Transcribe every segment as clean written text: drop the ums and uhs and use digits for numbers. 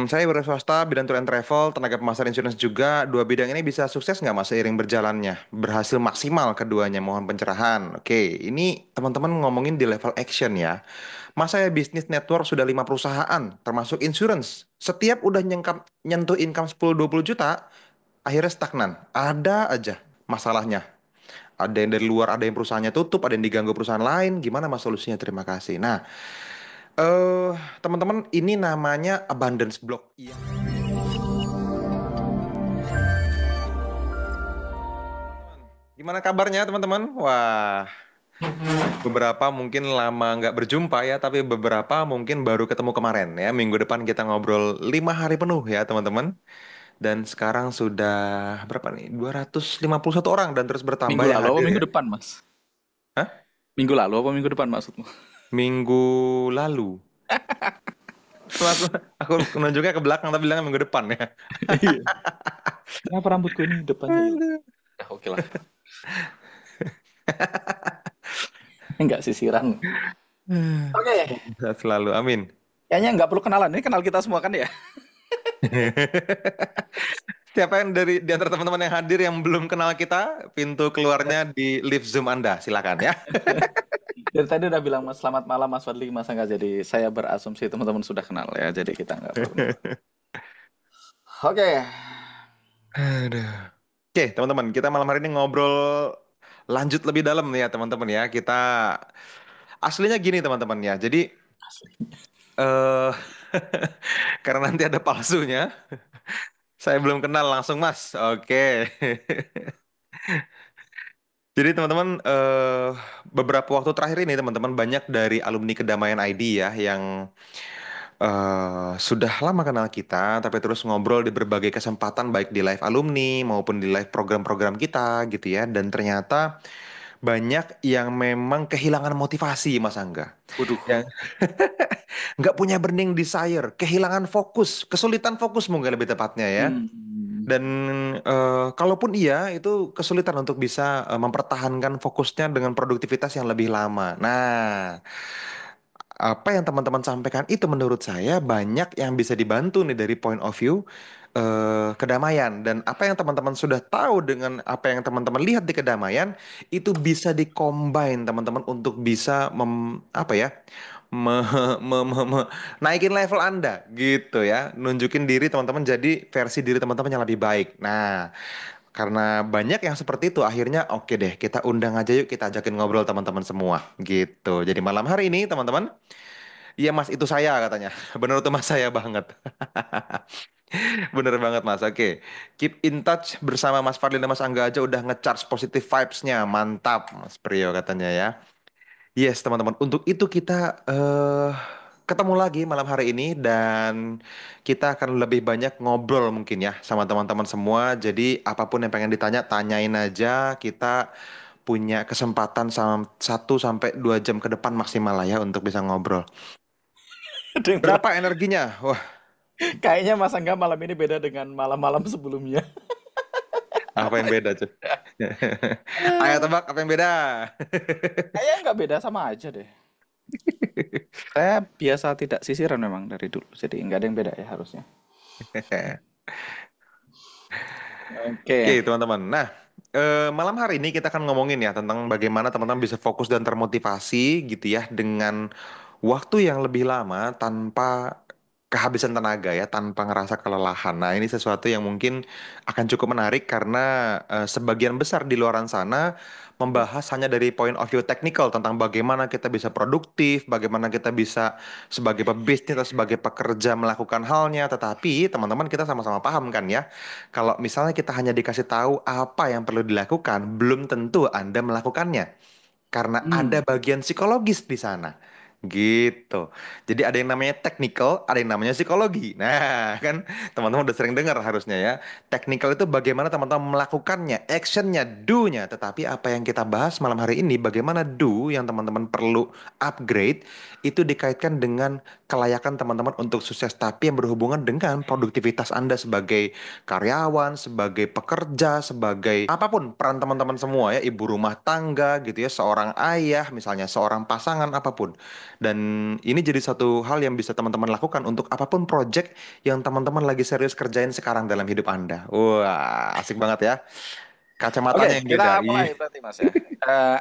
Saya wira swasta, bidang tour and travel, tenaga pemasaran insurance juga. Dua bidang ini bisa sukses nggak mas seiring berjalannya? Berhasil maksimal keduanya, mohon pencerahan. Oke, ini teman-teman ngomongin di level action ya. Mas saya bisnis network sudah 5 perusahaan, termasuk insurance. Setiap udah nyentuh income 10-20 juta, akhirnya stagnan. Ada aja masalahnya. Ada yang dari luar, ada yang perusahaannya tutup, ada yang diganggu perusahaan lain. Gimana mas solusinya? Terima kasih. Nah, eh teman-teman, ini namanya abundance block. Iya. Gimana kabarnya teman-teman? Wah, beberapa mungkin lama nggak berjumpa ya, tapi beberapa mungkin baru ketemu kemarin ya. Minggu depan kita ngobrol 5 hari penuh ya teman-teman. Dan sekarang sudah berapa nih? 251 orang dan terus bertambah Minggu yang lalu apa hadir minggu ya. depan, Mas? Hah? Minggu lalu apa minggu depan maksudmu? Minggu lalu. Aku nunjuknya ke belakang tapi bilangnya minggu depan ya. Iya. Kenapa rambutku ini depannya hilang? Aduh. Ya, oke lah. Enggak sisiran. Oke. Sehat selalu, amin. Kayaknya nggak perlu kenalan. Ini kenal kita semua kan ya? Siapa yang di antara teman-teman yang hadir yang belum kenal kita, pintu keluarnya di live Zoom Anda, silakan ya. Dari tadi udah bilang Mas selamat malam Mas Fadli, masa nggak jadi saya berasumsi teman-teman sudah kenal ya, jadi kita nggak perlu. Oke. Aduh. Oke, teman-teman, kita malam hari ini ngobrol lanjut lebih dalam nih ya, teman-teman ya. Kita aslinya gini, teman-teman ya. Jadi eh karena nanti ada palsunya, saya belum kenal langsung, Mas. Oke. Jadi teman-teman, beberapa waktu terakhir ini teman-teman banyak dari alumni Kedamaian ID ya yang sudah lama kenal kita, tapi terus ngobrol di berbagai kesempatan baik di live alumni maupun di live program-program kita gitu ya. Dan ternyata banyak yang memang kehilangan motivasi, Mas Angga. Waduh. Yang nggak punya burning desire, kehilangan fokus, kesulitan fokus mungkin lebih tepatnya ya. Hmm. Dan kalaupun iya, itu kesulitan untuk bisa mempertahankan fokusnya dengan produktivitas yang lebih lama. Nah, apa yang teman-teman sampaikan itu menurut saya banyak yang bisa dibantu nih dari point of view kedamaian. Dan apa yang teman-teman sudah tahu dengan apa yang teman-teman lihat di kedamaian itu bisa dikombin teman-teman untuk bisa apa ya, me- naikin level Anda gitu ya, nunjukin diri teman-teman jadi versi diri teman-teman yang lebih baik. Nah, karena banyak yang seperti itu, akhirnya oke deh, kita undang aja yuk, kita ajakin ngobrol teman-teman semua gitu. Jadi malam hari ini teman-teman, iya mas, itu saya katanya. Bener tuh mas, saya banget. Bener banget mas, oke. Keep in touch bersama Mas Fadli dan Mas Angga aja udah ngecharge positive vibes-nya. Mantap Mas Priyo katanya ya. Yes teman-teman, untuk itu kita ketemu lagi malam hari ini dan kita akan lebih banyak ngobrol mungkin ya sama teman-teman semua. Jadi apapun yang pengen ditanya, tanyain aja. Kita punya kesempatan sama 1 sampai 2 jam ke depan maksimal lah ya untuk bisa ngobrol. Ada yang bilang, Berapa energinya? Wah, kayaknya Mas Angga malam ini beda dengan malam-malam sebelumnya. apa yang beda cuy? Ayo tebak apa yang beda? Kayaknya nggak beda, sama aja deh. Saya biasa tidak sisiran memang dari dulu, jadi nggak ada yang beda ya harusnya. Oke, Oke. teman-teman. Nah, malam hari ini kita akan ngomongin ya tentang bagaimana teman-teman bisa fokus dan termotivasi gitu ya dengan waktu yang lebih lama tanpa kehabisan tenaga ya, tanpa ngerasa kelelahan. Nah, ini sesuatu yang mungkin akan cukup menarik karena sebagian besar di luaran sana membahas hanya dari point of view technical tentang bagaimana kita bisa produktif, bagaimana kita bisa sebagai pebisnis atau sebagai pekerja melakukan halnya. Tetapi teman-teman, kita sama-sama paham kan ya, kalau misalnya kita hanya dikasih tahu apa yang perlu dilakukan, belum tentu Anda melakukannya. Karena ada Hmm. bagian psikologis di sana. Gitu. Jadi ada yang namanya technical, ada yang namanya psikologi. Nah, kan teman-teman udah sering dengar harusnya ya. Technical itu bagaimana teman-teman melakukannya, actionnya, do-nya. Tetapi apa yang kita bahas malam hari ini, bagaimana do yang teman-teman perlu upgrade, itu dikaitkan dengan kelayakan teman-teman untuk sukses. Tapi yang berhubungan dengan produktivitas Anda sebagai karyawan, sebagai pekerja, sebagai apapun peran teman-teman semua ya, ibu rumah tangga gitu ya, seorang ayah, misalnya seorang pasangan apapun. Dan ini jadi satu hal yang bisa teman-teman lakukan untuk apapun project yang teman-teman lagi serius kerjain sekarang dalam hidup Anda. Wah, asik banget ya. Oke, Kacamatanya yang kita beda. mulai Ih. berarti Mas ya.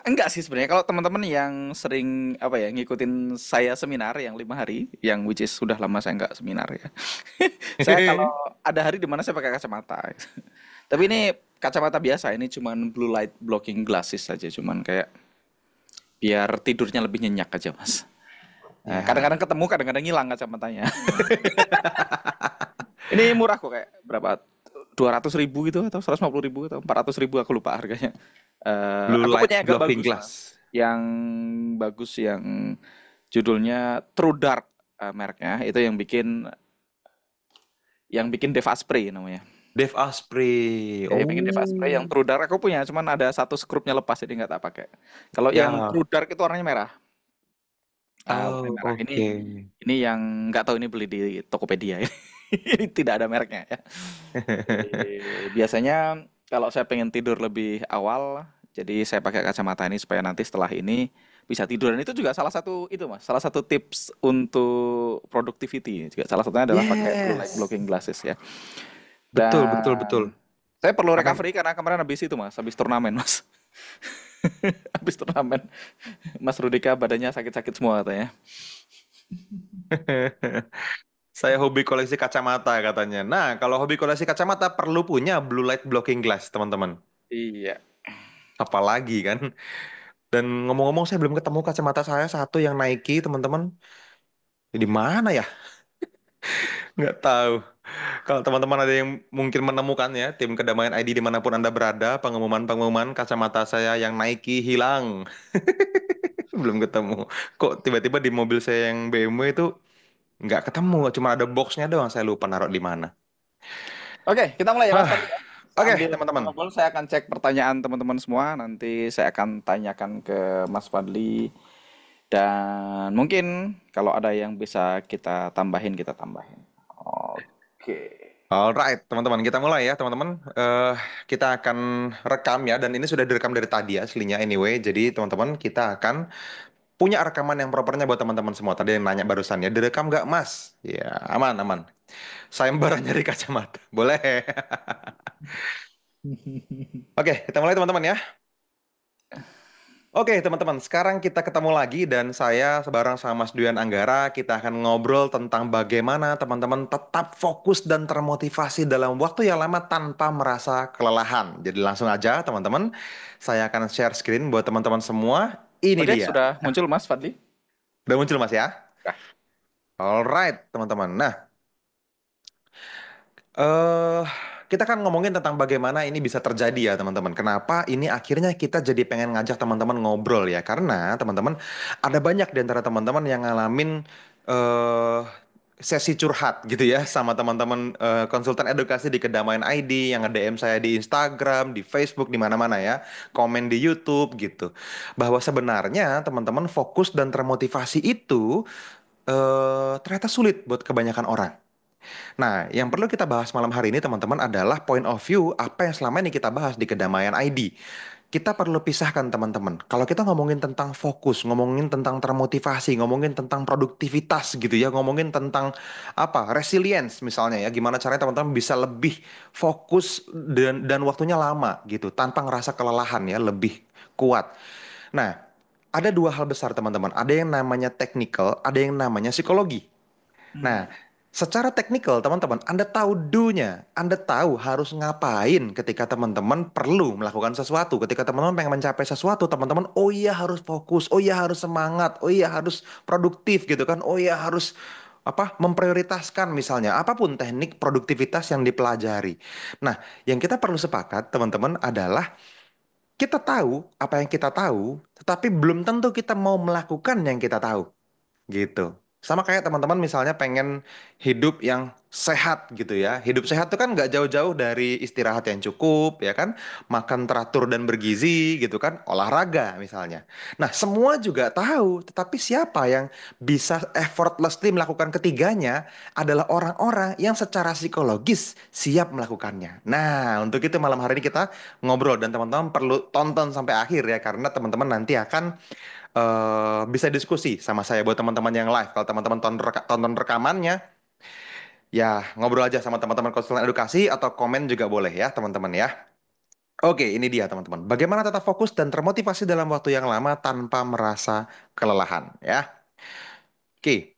Enggak sih sebenarnya kalau teman-teman yang sering apa ya ngikutin saya seminar yang 5 hari, yang which is sudah lama saya nggak seminar ya. Saya kalau ada hari di mana saya pakai kacamata. Tapi ini kacamata biasa, ini cuman blue light blocking glasses saja, cuman kayak biar tidurnya lebih nyenyak aja Mas. Ya. Kadang-kadang ketemu, kadang-kadang hilang kacamatanya. Ini murah kok kayak berapa? 200.000 gitu atau 150.000 atau 400.000 aku lupa harganya. Blue Aku light punya yang agak blocking bagus mas, glass. yang bagus yang judulnya True Dark, mereknya itu yang bikin Deva Spray namanya. Dave Asprey. Ya, yang bikin Deva Spray yang Oh, True Dark aku punya, cuman ada satu skrupnya lepas jadi nggak tak pakai. Kalau yang ya. True Dark itu warnanya merah. Warnanya Oh, merah. Ini oke. ini yang nggak tahu ini beli di Tokopedia ya. Ini tidak ada mereknya ya. Jadi biasanya kalau saya pengen tidur lebih awal, jadi saya pakai kacamata ini supaya nanti setelah ini bisa tidur. Dan itu juga salah satu itu mas, salah satu tips untuk productivity. Juga salah satunya adalah pakai blue light Yes. blocking glasses ya. Betul, betul, betul. Dan saya perlu Akan recovery karena kemarin habis itu mas, habis turnamen mas. Habis turnamen, Mas Rudika badannya sakit-sakit semua katanya. saya hobi koleksi kacamata katanya. Nah, kalau hobi koleksi kacamata perlu punya blue light blocking glass, teman-teman. Iya. Apalagi kan. Dan ngomong-ngomong saya belum ketemu kacamata saya satu yang Nike, teman-teman. Di mana ya? Nggak tahu. Kalau teman-teman ada yang mungkin menemukannya, tim Kedamaian ID dimanapun Anda berada, pengumuman-pengumuman kacamata saya yang Nike hilang. Belum ketemu. Kok tiba-tiba di mobil saya yang BMW itu nggak ketemu, cuma ada boxnya doang. Saya lupa naruh di mana. Oke, kita mulai ya Mas Hah, Fadli ya. oke Sambil kita teman-teman. ngobrol, saya akan cek pertanyaan teman-teman semua. Nanti saya akan tanyakan ke Mas Fadli. Dan mungkin kalau ada yang bisa kita tambahin, kita tambahin. Oke. Alright, teman-teman, kita mulai ya, teman-teman. Kita akan rekam ya, dan ini sudah direkam dari tadi ya, aslinya anyway. Jadi, teman-teman, kita akan punya rekaman yang propernya buat teman-teman semua. Tadi yang nanya barusan ya, direkam nggak, Mas? Ya, aman, aman. Sayembara nyari kacamata. Boleh. Oke, kita mulai teman-teman ya. Oke, teman-teman, sekarang kita ketemu lagi dan saya sebareng sama Mas Duyan Anggara, kita akan ngobrol tentang bagaimana teman-teman tetap fokus dan termotivasi dalam waktu yang lama tanpa merasa kelelahan. Jadi langsung aja, teman-teman, saya akan share screen buat teman-teman semua. Ini Oke, dia. sudah muncul Mas Fadli. Udah muncul, Mas ya? Nah, Alright, teman-teman. Nah, eh kita kan ngomongin tentang bagaimana ini bisa terjadi ya teman-teman. Kenapa ini akhirnya kita jadi pengen ngajak teman-teman ngobrol ya? Karena teman-teman ada banyak di antara teman-teman yang ngalamin eh sesi curhat gitu ya sama teman-teman konsultan edukasi di Kedamaian ID yang nge-DM saya di Instagram, di Facebook, di mana-mana ya, komen di YouTube gitu. Bahwa sebenarnya teman-teman fokus dan termotivasi itu ternyata sulit buat kebanyakan orang. Nah, yang perlu kita bahas malam hari ini teman-teman adalah point of view apa yang selama ini kita bahas di Kedamaian ID. Kita perlu pisahkan teman-teman. Kalau kita ngomongin tentang fokus, ngomongin tentang termotivasi, ngomongin tentang produktivitas gitu ya, ngomongin tentang apa? Resilience misalnya ya, gimana caranya teman-teman bisa lebih fokus dan waktunya lama gitu, tanpa ngerasa kelelahan ya, lebih kuat. Nah, ada dua hal besar teman-teman. Ada yang namanya technical, ada yang namanya psikologi. Nah, secara teknikal teman-teman, Anda tahu do-nya. Anda tahu harus ngapain ketika teman-teman perlu melakukan sesuatu. Ketika teman-teman pengen mencapai sesuatu, teman-teman, oh iya harus fokus, oh iya harus semangat, oh iya harus produktif gitu kan, oh iya harus apa memprioritaskan misalnya apapun teknik produktivitas yang dipelajari. Nah, yang kita perlu sepakat teman-teman adalah kita tahu apa yang kita tahu, tetapi belum tentu kita mau melakukan yang kita tahu gitu. Sama kayak teman-teman misalnya pengen hidup yang sehat gitu ya. Hidup sehat itu kan nggak jauh-jauh dari istirahat yang cukup ya kan. Makan teratur dan bergizi gitu kan. Olahraga misalnya. Nah semua juga tahu. Tetapi siapa yang bisa effortlessly melakukan ketiganya adalah orang-orang yang secara psikologis siap melakukannya. Nah untuk itu malam hari ini kita ngobrol. Dan teman-teman perlu tonton sampai akhir ya. Karena teman-teman nanti akan bisa diskusi sama saya buat teman-teman yang live. Kalau teman-teman tonton rekamannya, ya ngobrol aja sama teman-teman konsultan edukasi atau komen juga boleh ya teman-teman ya. Oke, ini dia teman-teman. Bagaimana tetap fokus dan termotivasi dalam waktu yang lama tanpa merasa kelelahan ya. Oke,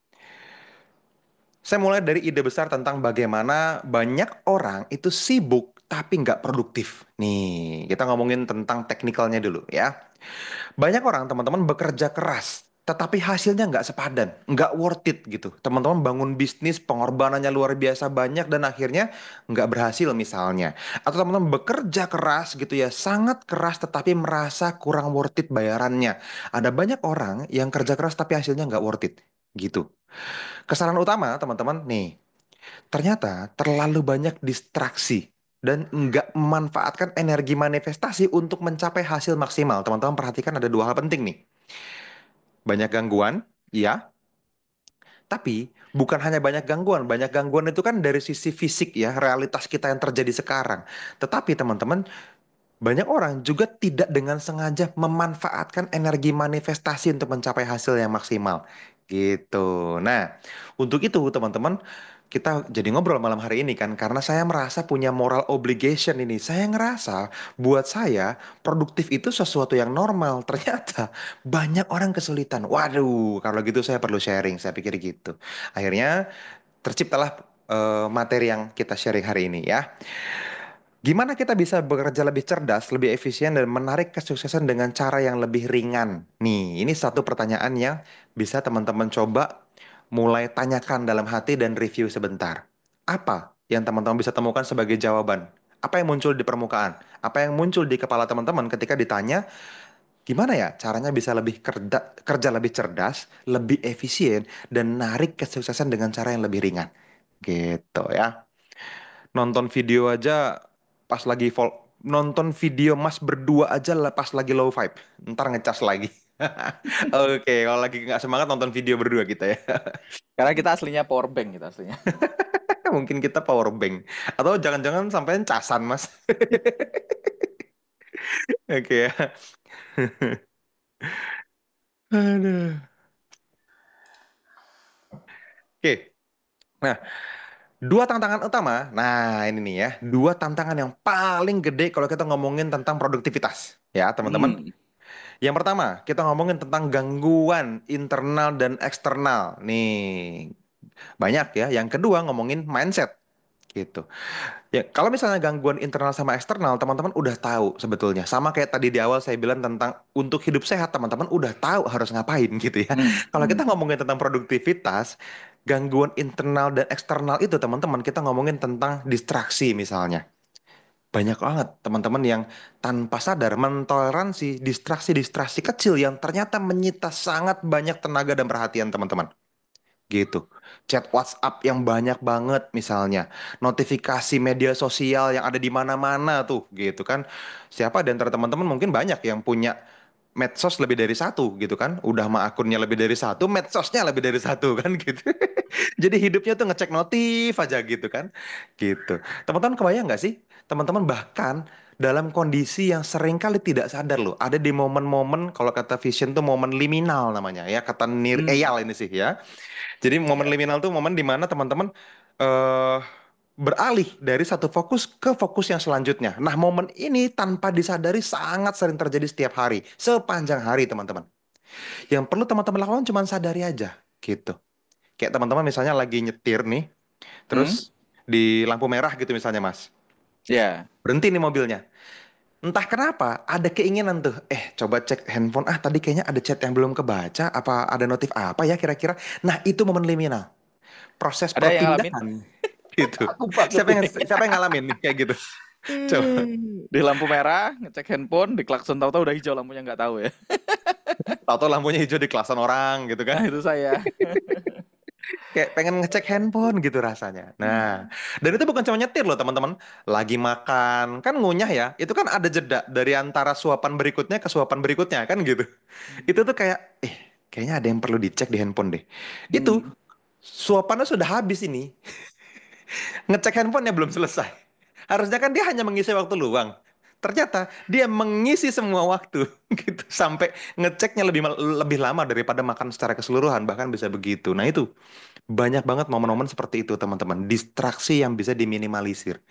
saya mulai dari ide besar tentang bagaimana banyak orang itu sibuk tapi nggak produktif. Nih, kita ngomongin tentang teknikalnya dulu ya. Banyak orang teman-teman bekerja keras, tetapi hasilnya nggak sepadan, nggak worth it gitu. Teman-teman bangun bisnis, pengorbanannya luar biasa banyak dan akhirnya nggak berhasil misalnya. Atau teman-teman bekerja keras gitu ya, sangat keras tetapi merasa kurang worth it bayarannya. Ada banyak orang yang kerja keras tapi hasilnya nggak worth it gitu. Kesalahan utama teman-teman nih, ternyata terlalu banyak distraksi dan nggak memanfaatkan energi manifestasi untuk mencapai hasil maksimal. Teman-teman perhatikan ada dua hal penting nih. Banyak gangguan, iya, tapi bukan hanya banyak gangguan. Banyak gangguan itu kan dari sisi fisik ya, realitas kita yang terjadi sekarang. Tetapi teman-teman, banyak orang juga tidak dengan sengaja memanfaatkan energi manifestasi untuk mencapai hasil yang maksimal. Gitu. Nah, untuk itu teman-teman, kita jadi ngobrol malam hari ini kan karena saya merasa punya moral obligation ini. Saya ngerasa buat saya produktif itu sesuatu yang normal. Ternyata banyak orang kesulitan. Waduh, kalau gitu saya perlu sharing. Saya pikir gitu. Akhirnya terciptalah materi yang kita sharing hari ini ya. Gimana kita bisa bekerja lebih cerdas, lebih efisien, dan menarik kesuksesan dengan cara yang lebih ringan? Nih, ini satu pertanyaan yang bisa teman-teman coba mulai tanyakan dalam hati dan review sebentar. Apa yang teman-teman bisa temukan sebagai jawaban? Apa yang muncul di permukaan? Apa yang muncul di kepala teman-teman ketika ditanya, gimana ya caranya bisa lebih kerja lebih cerdas, lebih efisien, dan narik kesuksesan dengan cara yang lebih ringan? Gitu ya. Nonton video aja pas lagi nonton video Mas berdua aja lah pas lagi low vibe. Ntar ngecas lagi. Oke, kalau lagi nggak semangat nonton video berdua kita ya. Karena kita aslinya power bank kita aslinya. Mungkin kita power bank. Atau jangan-jangan sampai casan, Mas. Oke ya. Aduh. Oke. Nah, dua tantangan utama. Nah, ini nih ya. Dua tantangan yang paling gede kalau kita ngomongin tentang produktivitas. Ya, teman-teman. Hmm. Yang pertama, kita ngomongin tentang gangguan internal dan eksternal. Nih, banyak ya. Yang kedua, ngomongin mindset. Gitu. Ya, kalau misalnya gangguan internal sama eksternal, teman-teman udah tahu sebetulnya. Sama kayak tadi di awal saya bilang tentang untuk hidup sehat, teman-teman udah tahu harus ngapain gitu ya. Hmm. Kalau kita Hmm. ngomongin tentang produktivitas, gangguan internal dan eksternal itu teman-teman kita ngomongin tentang distraksi misalnya. Banyak banget teman-teman yang tanpa sadar mentoleransi distraksi-distraksi kecil yang ternyata menyita sangat banyak tenaga dan perhatian teman-teman. Gitu. Chat WhatsApp yang banyak banget misalnya. Notifikasi media sosial yang ada di mana-mana tuh gitu kan. Siapa di antara teman-teman mungkin banyak yang punya medsos lebih dari satu gitu kan. Udah mah akunnya lebih dari satu, medsosnya lebih dari satu kan gitu. Jadi hidupnya tuh ngecek notif aja gitu kan. Gitu. Teman-teman kebayang nggak sih? Teman-teman bahkan dalam kondisi yang seringkali tidak sadar loh. Ada di momen-momen kalau kata Vision tuh momen liminal namanya ya. Kata Nir Hmm. Eyal ini sih ya. Jadi momen Ya. liminal tuh momen dimana teman-teman eh beralih dari satu fokus ke fokus yang selanjutnya. Nah, momen ini tanpa disadari sangat sering terjadi setiap hari, sepanjang hari teman-teman. Yang perlu teman-teman lakukan cuma sadari aja, gitu. Kayak teman-teman misalnya lagi nyetir nih, Hmm. terus di lampu merah gitu misalnya Mas. Ya. Berhenti nih mobilnya. Entah kenapa ada keinginan tuh, coba cek handphone, tadi kayaknya ada chat yang belum kebaca, apa ada notif apa ya kira-kira. Nah, itu momen liminal. Proses Ada yang ngalamin? perpindahan gitu. Aku banget Siapa yang ini. siapa yang ngalamin nih kayak gitu? Coba. Di lampu merah, ngecek handphone, di klakson tahu-tahu udah hijau lampunya nggak tahu ya. Tahu-tahu lampunya hijau di kelasan orang gitu Nah, kan. itu saya. Kayak pengen ngecek handphone gitu rasanya. Nah, dan itu bukan cuma nyetir loh teman-teman. Lagi makan, kan ngunyah ya. Itu kan ada jeda dari antara suapan berikutnya ke suapan berikutnya kan gitu. Itu tuh kayak, kayaknya ada yang perlu dicek di handphone deh. Itu Hmm. suapannya sudah habis ini. Ngecek handphonenya belum selesai. Harusnya kan dia hanya mengisi waktu luang. Ternyata dia mengisi semua waktu gitu sampai ngeceknya lebih lama daripada makan secara keseluruhan, bahkan bisa begitu. Nah, itu banyak banget momen-momen seperti itu, teman-teman. Distraksi yang bisa diminimalisir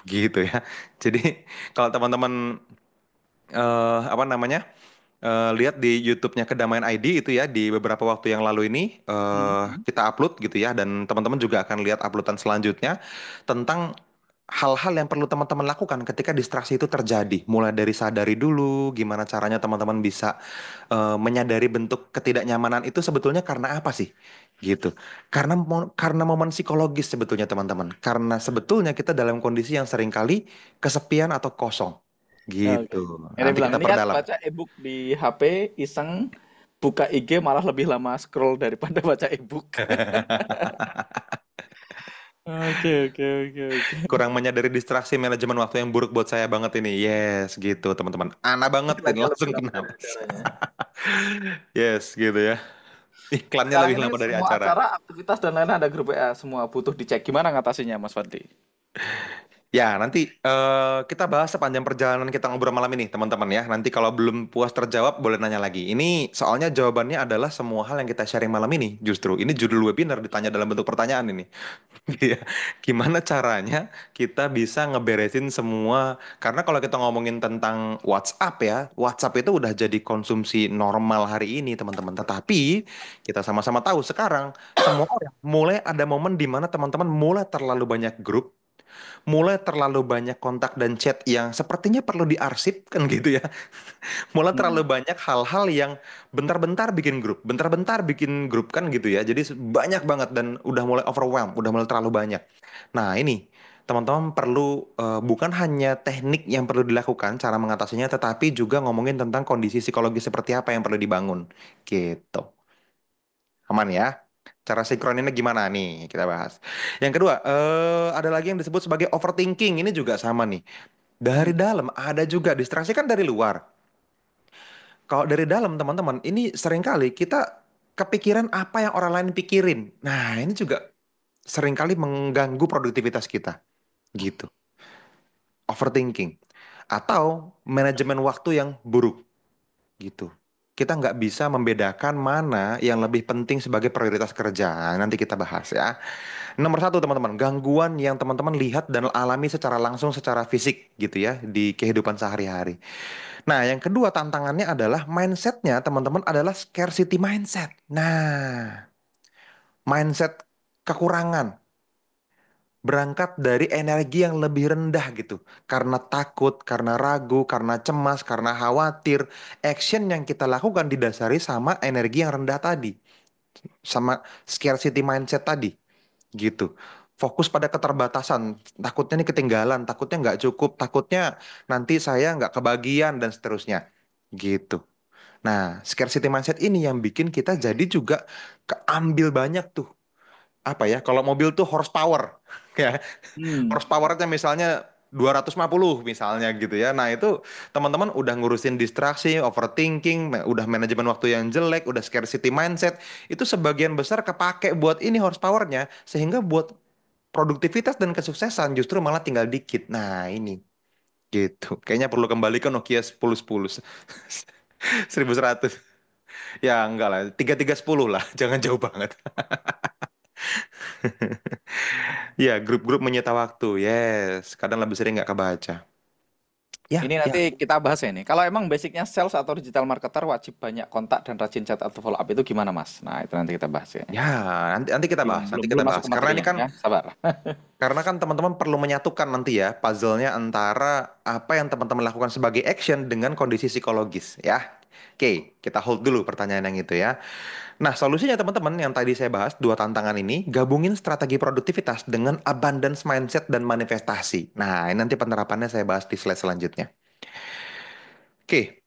gitu ya. Jadi kalau teman-teman apa namanya? Lihat di YouTube-nya Kedamaian ID itu ya di beberapa waktu yang lalu ini Mhm. kita upload gitu ya, dan teman-teman juga akan lihat uploadan selanjutnya tentang hal-hal yang perlu teman-teman lakukan ketika distraksi itu terjadi. Mulai dari sadari dulu gimana caranya teman-teman bisa menyadari bentuk ketidaknyamanan itu sebetulnya karena apa sih? Gitu. Karena momen psikologis sebetulnya teman-teman. Karena sebetulnya kita dalam kondisi yang seringkali kesepian atau kosong. Gitu. Gitu. Ini Nanti bilang kita niat perdalam. baca e-book di HP, iseng buka IG malah lebih lama scroll daripada baca e-book. Oke, oke, oke, oke. Kurang menyadari distraksi manajemen waktu yang buruk buat saya banget ini. Yes, gitu teman-teman. Ana banget ini Iklannya lebih langsung lama kena, dari Mas. acaranya. Yes, gitu ya. Iklannya Sekarang lebih ini lama dari semua acara. acara, aktivitas dan lain-lain ada grup WA, semua butuh dicek. Gimana ngatasinya, Mas Fadli? Ya, nanti kita bahas sepanjang perjalanan kita ngobrol malam ini, teman-teman ya. Nanti kalau belum puas terjawab, boleh nanya lagi. Ini soalnya jawabannya adalah semua hal yang kita sharing malam ini. Justru ini judul webinar ditanya dalam bentuk pertanyaan ini. Iya. Gimana caranya kita bisa ngeberesin semua? Karena kalau kita ngomongin tentang WhatsApp ya, WhatsApp itu udah jadi konsumsi normal hari ini, teman-teman. Tetapi kita sama-sama tahu sekarang semua orang mulai ada momen di mana teman-teman mulai terlalu banyak grup, mulai terlalu banyak kontak dan chat yang sepertinya perlu diarsipkan gitu ya. Mulai terlalu Hmm. banyak hal-hal yang bentar-bentar bikin grup, bentar-bentar bikin grup kan gitu ya. Jadi banyak banget dan udah mulai overwhelm, udah mulai terlalu banyak. Nah, ini teman-teman perlu bukan hanya teknik yang perlu dilakukan cara mengatasinya, tetapi juga ngomongin tentang kondisi psikologis seperti apa yang perlu dibangun. Gitu. Aman ya? Cara sinkroninnya gimana nih? Kita bahas. Yang kedua, ada lagi yang disebut sebagai overthinking. Ini juga sama nih. Dari Hmm. dalam ada juga distraksi kan dari luar. Kalau dari dalam teman-teman, ini seringkali kita kepikiran apa yang orang lain pikirin. Nah, ini juga seringkali mengganggu produktivitas kita. Gitu. Overthinking. Atau manajemen waktu yang buruk. Gitu. Kita nggak bisa membedakan mana yang lebih penting sebagai prioritas kerja. Nah, nanti kita bahas ya. Nomor satu teman-teman, gangguan yang teman-teman lihat dan alami secara langsung, secara fisik gitu ya, di kehidupan sehari-hari. Nah, yang kedua tantangannya adalah mindsetnya teman-teman adalah scarcity mindset. Nah, mindset kekurangan berangkat dari energi yang lebih rendah gitu. Karena takut, karena ragu, karena cemas, karena khawatir. Action yang kita lakukan didasari sama energi yang rendah tadi. Sama scarcity mindset tadi gitu. Fokus pada keterbatasan, takutnya nih ketinggalan, takutnya nggak cukup, takutnya nanti saya nggak kebagian dan seterusnya. Gitu. Nah, scarcity mindset ini yang bikin kita jadi juga keambil banyak tuh. Apa ya? Kalau mobil tuh horsepower, ya. Hmm. Horsepowernya misalnya 250 misalnya gitu ya. Nah, itu teman-teman udah ngurusin distraksi, overthinking, udah manajemen waktu yang jelek, udah scarcity mindset. Itu sebagian besar kepake buat ini horsepowernya sehingga buat produktivitas dan kesuksesan justru malah tinggal dikit. Nah, ini gitu. Kayaknya perlu kembali ke Nokia 1010. 1100. Ya enggak lah, 3310 lah. Jangan jauh banget. Ya, grup-grup menyita waktu. Yes, kadang lebih sering nggak kebaca. Ini Ya, nanti ya. kita bahas ya ini. Kalau emang basicnya sales atau digital marketer wajib banyak kontak dan rajin chat atau follow up itu gimana, Mas? Nah, itu nanti kita bahas ya. Ya, nanti kita Belum bahas, belum nanti kita belum masuk bahas. ke Karena ini materinya kan ya. Sabar. teman-teman perlu menyatukan nanti ya puzzle-nya antara apa yang teman-teman lakukan sebagai action dengan kondisi psikologis ya. Oke, kita hold dulu pertanyaan yang itu ya. Nah, solusinya teman-teman yang tadi saya bahas dua tantangan ini, gabungin strategi produktivitas dengan abundance mindset dan manifestasi. Nah, ini nanti penerapannya saya bahas di slide selanjutnya. Oke,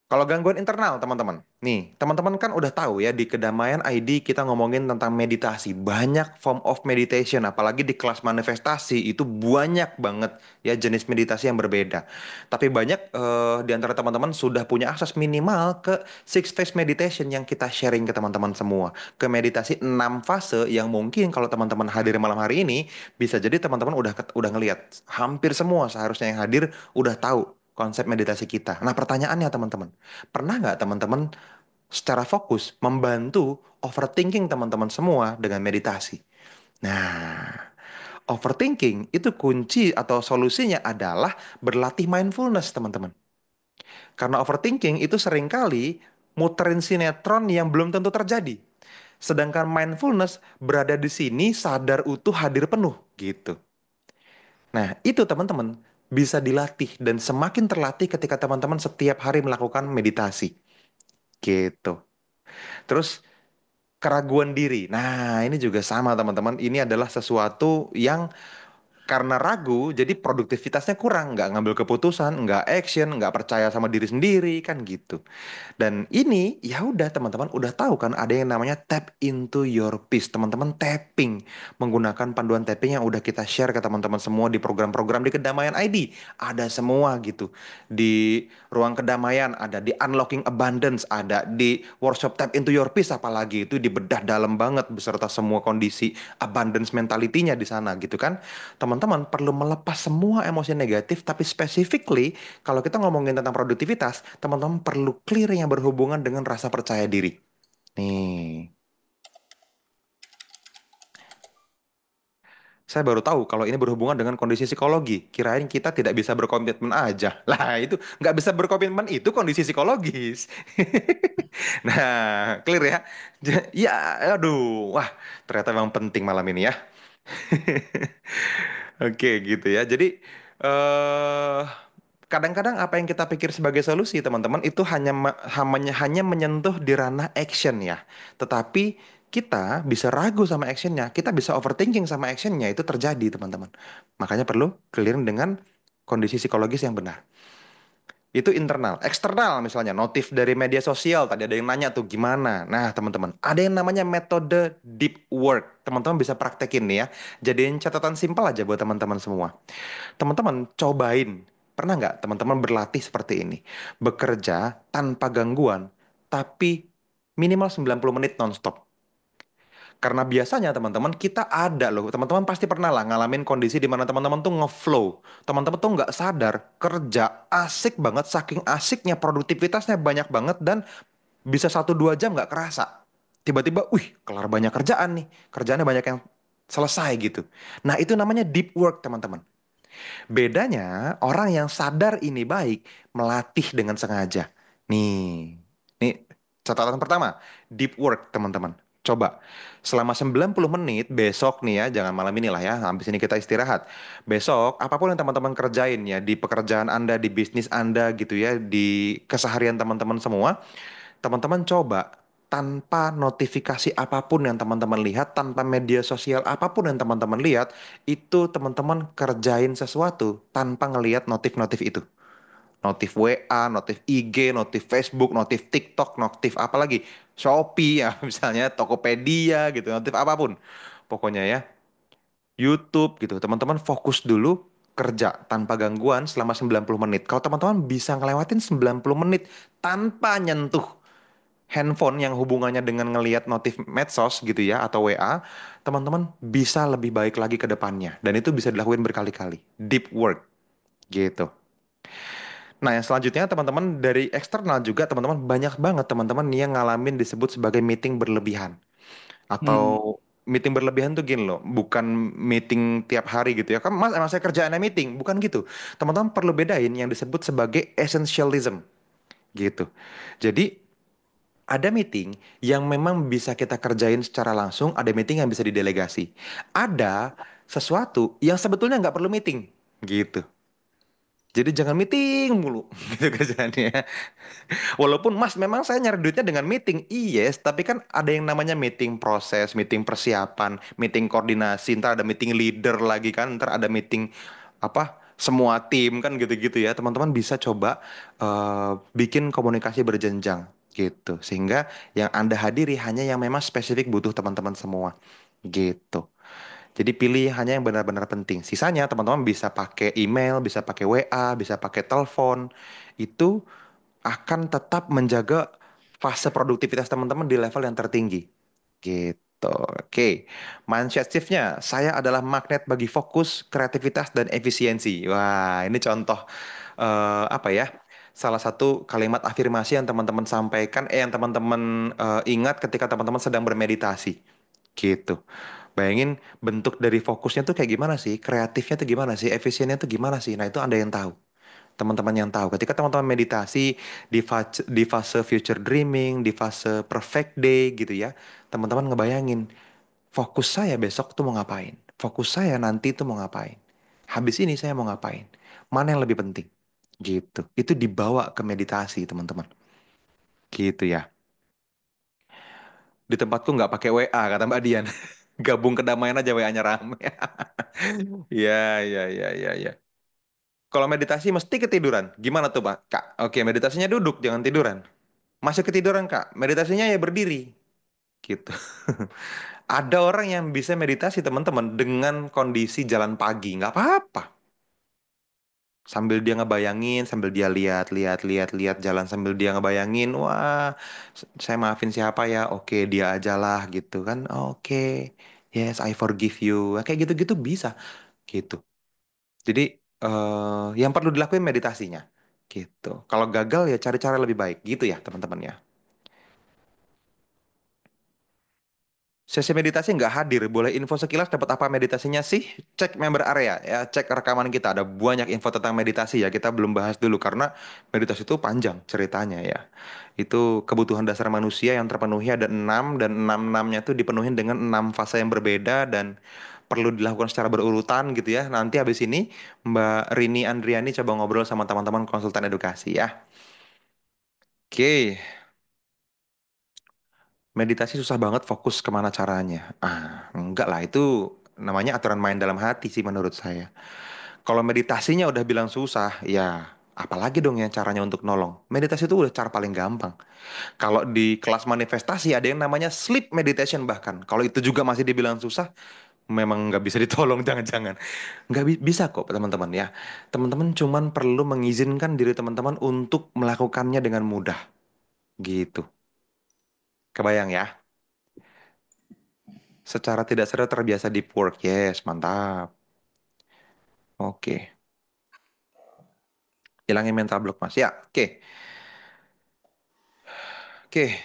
kalau gangguan internal, teman-teman. Nih, teman-teman kan udah tahu ya, di Kedamaian ID kita ngomongin tentang meditasi. Banyak form of meditation, apalagi di kelas manifestasi, itu banyak banget ya jenis meditasi yang berbeda. Tapi banyak di antara teman-teman sudah punya akses minimal ke six phase meditation yang kita sharing ke teman-teman semua. Ke meditasi 6 fase yang mungkin kalau teman-teman hadir malam hari ini, bisa jadi teman-teman udah ngelihat. Hampir semua seharusnya yang hadir udah tahu konsep meditasi kita. Nah, pertanyaannya teman-teman, pernah nggak teman-teman secara fokus membantu overthinking teman-teman semua dengan meditasi? Nah, overthinking itu kunci atau solusinya adalah berlatih mindfulness, teman-teman. Karena overthinking itu seringkali muterin sinetron yang belum tentu terjadi. Sedangkan mindfulness berada di sini sadar utuh hadir penuh gitu. Nah, itu teman-teman bisa dilatih dan semakin terlatih ketika teman-teman setiap hari melakukan meditasi gitu. Terus keraguan diri. Nah, ini juga sama teman-teman. Ini adalah sesuatu yang karena ragu, jadi produktivitasnya kurang, nggak ngambil keputusan, nggak action, nggak percaya sama diri sendiri, kan gitu. Dan ini ya udah teman-teman udah tahu kan ada yang namanya tap into your peace. Teman-teman tapping menggunakan panduan tapping yang udah kita share ke teman-teman semua di program-program di Kedamaian ID. Ada semua gitu. Di ruang kedamaian ada, di unlocking abundance ada, di workshop tap into your peace apalagi itu dibedah dalam banget beserta semua kondisi abundance mentality-nya di sana gitu kan. Teman-teman perlu melepas semua emosi negatif tapi specifically kalau kita ngomongin tentang produktivitas, teman-teman perlu clear yang berhubungan dengan rasa percaya diri. Nih, saya baru tahu kalau ini berhubungan dengan kondisi psikologi. Kirain kita tidak bisa berkomitmen aja. Lah, itu nggak bisa berkomitmen itu kondisi psikologis. Nah, clear ya? Ya, aduh. Wah, ternyata memang penting malam ini ya. Oke, gitu ya. Jadi, eh kadang-kadang apa yang kita pikir sebagai solusi, teman-teman, itu hanya menyentuh di ranah action ya. Tetapi kita bisa ragu sama actionnya, kita bisa overthinking sama actionnya, itu terjadi, teman-teman. Makanya perlu clearing dengan kondisi psikologis yang benar. Itu internal. Eksternal misalnya, notif dari media sosial. Tadi ada yang nanya tuh gimana. Nah, teman-teman, ada yang namanya metode deep work. Teman-teman bisa praktekin nih ya. Jadiin catatan simpel aja buat teman-teman semua. Teman-teman cobain. Pernah nggak teman-teman berlatih seperti ini? Bekerja tanpa gangguan, tapi minimal 90 menit nonstop. Karena biasanya teman-teman kita ada loh, teman-teman pasti pernah lah ngalamin kondisi di mana teman-teman tuh ngeflow. Teman-teman tuh nggak sadar kerja asik banget, saking asiknya produktivitasnya banyak banget dan bisa 1-2 jam nggak kerasa. Tiba-tiba, wih, kelar banyak kerjaan nih, kerjaannya banyak yang selesai gitu. Nah itu namanya deep work teman-teman. Bedanya orang yang sadar ini baik melatih dengan sengaja. Nih, nih catatan pertama, deep work teman-teman. Coba selama 90 menit besok nih ya, jangan malam ini lah ya, habis ini kita istirahat. Besok apapun yang teman-teman kerjain ya di pekerjaan Anda, di bisnis Anda gitu ya, di keseharian teman-teman semua, teman-teman coba tanpa notifikasi apapun yang teman-teman lihat, tanpa media sosial apapun yang teman-teman lihat, itu teman-teman kerjain sesuatu tanpa ngelihat notif-notif itu. Notif WA, notif IG, notif Facebook, notif TikTok, notif apa lagi? Shopee ya, misalnya Tokopedia gitu, notif apapun. Pokoknya ya, YouTube gitu. Teman-teman fokus dulu kerja tanpa gangguan selama 90 menit. Kalau teman-teman bisa ngelewatin 90 menit tanpa nyentuh handphone yang hubungannya dengan ngelihat notif medsos gitu ya atau WA, teman-teman bisa lebih baik lagi ke depannya dan itu bisa dilakukan berkali-kali. Deep work gitu. Nah, yang selanjutnya teman-teman dari eksternal juga teman-teman banyak banget teman-teman yang ngalamin disebut sebagai meeting berlebihan Hmm. atau meeting berlebihan tuh gini loh, bukan meeting tiap hari gitu ya. Kan Mas emang saya kerjaannya meeting, bukan gitu. Teman-teman perlu bedain yang disebut sebagai essentialism gitu. Jadi ada meeting yang memang bisa kita kerjain secara langsung, ada meeting yang bisa didelegasi. Ada sesuatu yang sebetulnya nggak perlu meeting, gitu. Jadi jangan meeting mulu, gitu kerjaannya. Walaupun Mas, memang saya nyari duitnya dengan meeting, yes, tapi kan ada yang namanya meeting proses, meeting persiapan, meeting koordinasi, ntar ada meeting leader lagi kan, ntar ada meeting apa, semua tim kan gitu-gitu ya. Teman-teman bisa coba bikin komunikasi berjenjang gitu, sehingga yang Anda hadiri hanya yang memang spesifik butuh teman-teman semua gitu. Jadi pilih hanya yang benar-benar penting. Sisanya teman-teman bisa pakai email, bisa pakai WA, bisa pakai telepon. Itu akan tetap menjaga fase produktivitas teman-teman di level yang tertinggi. Gitu. Oke, mindset shift-nya, saya adalah magnet bagi fokus, kreativitas, dan efisiensi. Wah, ini contoh apa ya? Salah satu kalimat afirmasi yang teman-teman sampaikan, yang teman-teman ingat ketika teman-teman sedang bermeditasi. Gitu. Bayangin bentuk dari fokusnya tuh kayak gimana sih? Kreatifnya tuh gimana sih? Efisiennya tuh gimana sih? Nah, itu Anda yang tahu. Teman-teman yang tahu. Ketika teman-teman meditasi di fase future dreaming, di fase perfect day gitu ya. Teman-teman ngebayangin, fokus saya besok tuh mau ngapain? Fokus saya nanti tuh mau ngapain? Habis ini saya mau ngapain? Mana yang lebih penting? Gitu. Itu dibawa ke meditasi, teman-teman. Gitu ya. Di tempatku nggak pakai WA, kata Mbak Dian. Gabung kedamaian aja WA-nya rame. Ya, ya, ya, ya, ya. Kalau meditasi mesti ketiduran. Gimana tuh, Pak? Kak, oke, meditasinya duduk, jangan tiduran. Masih ketiduran, Kak. Meditasinya ya berdiri. Gitu. Ada orang yang bisa meditasi, teman-teman, dengan kondisi jalan pagi. Nggak apa-apa. Sambil dia ngebayangin, sambil dia lihat, lihat, lihat, lihat jalan, sambil dia ngebayangin, wah, saya maafin siapa ya? Oke, dia ajalah, gitu kan. Oke, yes, I forgive you. Kayak gitu-gitu bisa, gitu. Jadi, yang perlu dilakuin meditasinya, gitu. Kalau gagal ya cari cara lebih baik, gitu ya, teman-teman ya. Sesi meditasi nggak hadir, boleh info sekilas dapat apa meditasinya sih? Cek member area ya, cek rekaman kita. Ada banyak info tentang meditasi ya, kita belum bahas dulu karena meditasi itu panjang ceritanya ya. Itu kebutuhan dasar manusia yang terpenuhi ada 6 dan enam-enamnya itu dipenuhi dengan 6 fase yang berbeda dan perlu dilakukan secara berurutan gitu ya. Nanti habis ini Mbak Rini Andriani coba ngobrol sama teman-teman konsultan edukasi ya. Oke, meditasi susah banget fokus kemana caranya. Enggak lah, itu namanya aturan main dalam hati sih menurut saya. Kalau meditasinya udah bilang susah, ya apalagi dong yang caranya untuk nolong. Meditasi itu udah cara paling gampang. Kalau di kelas manifestasi ada yang namanya sleep meditation bahkan. Kalau itu juga masih dibilang susah, memang nggak bisa ditolong jangan-jangan. Nggak bisa kok teman-teman ya. Teman-teman cuman perlu mengizinkan diri teman-teman untuk melakukannya dengan mudah. Gitu. Kebayang ya? Secara tidak sadar terbiasa deep work. Yes, mantap. Oke. Hilangin mental block, Mas. Ya, oke. Oke,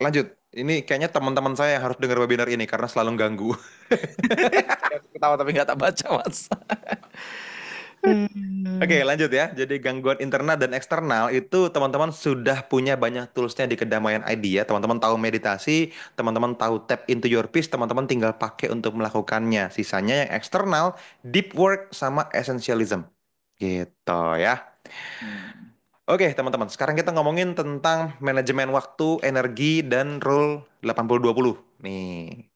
lanjut. Ini kayaknya teman-teman saya yang harus dengar webinar ini karena selalu ganggu. Saya ketawa tapi nggak tak baca, Mas. Oke, lanjut ya. Jadi gangguan internal dan eksternal itu teman-teman sudah punya banyak toolsnya di Kedamaian ID ya. Teman-teman tahu meditasi, teman-teman tahu tap into your peace, teman-teman tinggal pakai untuk melakukannya. Sisanya yang eksternal, deep work sama essentialism. Gitu ya. Hmm. Oke, teman-teman. Sekarang kita ngomongin tentang manajemen waktu, energi, dan rule 80-20. Nih.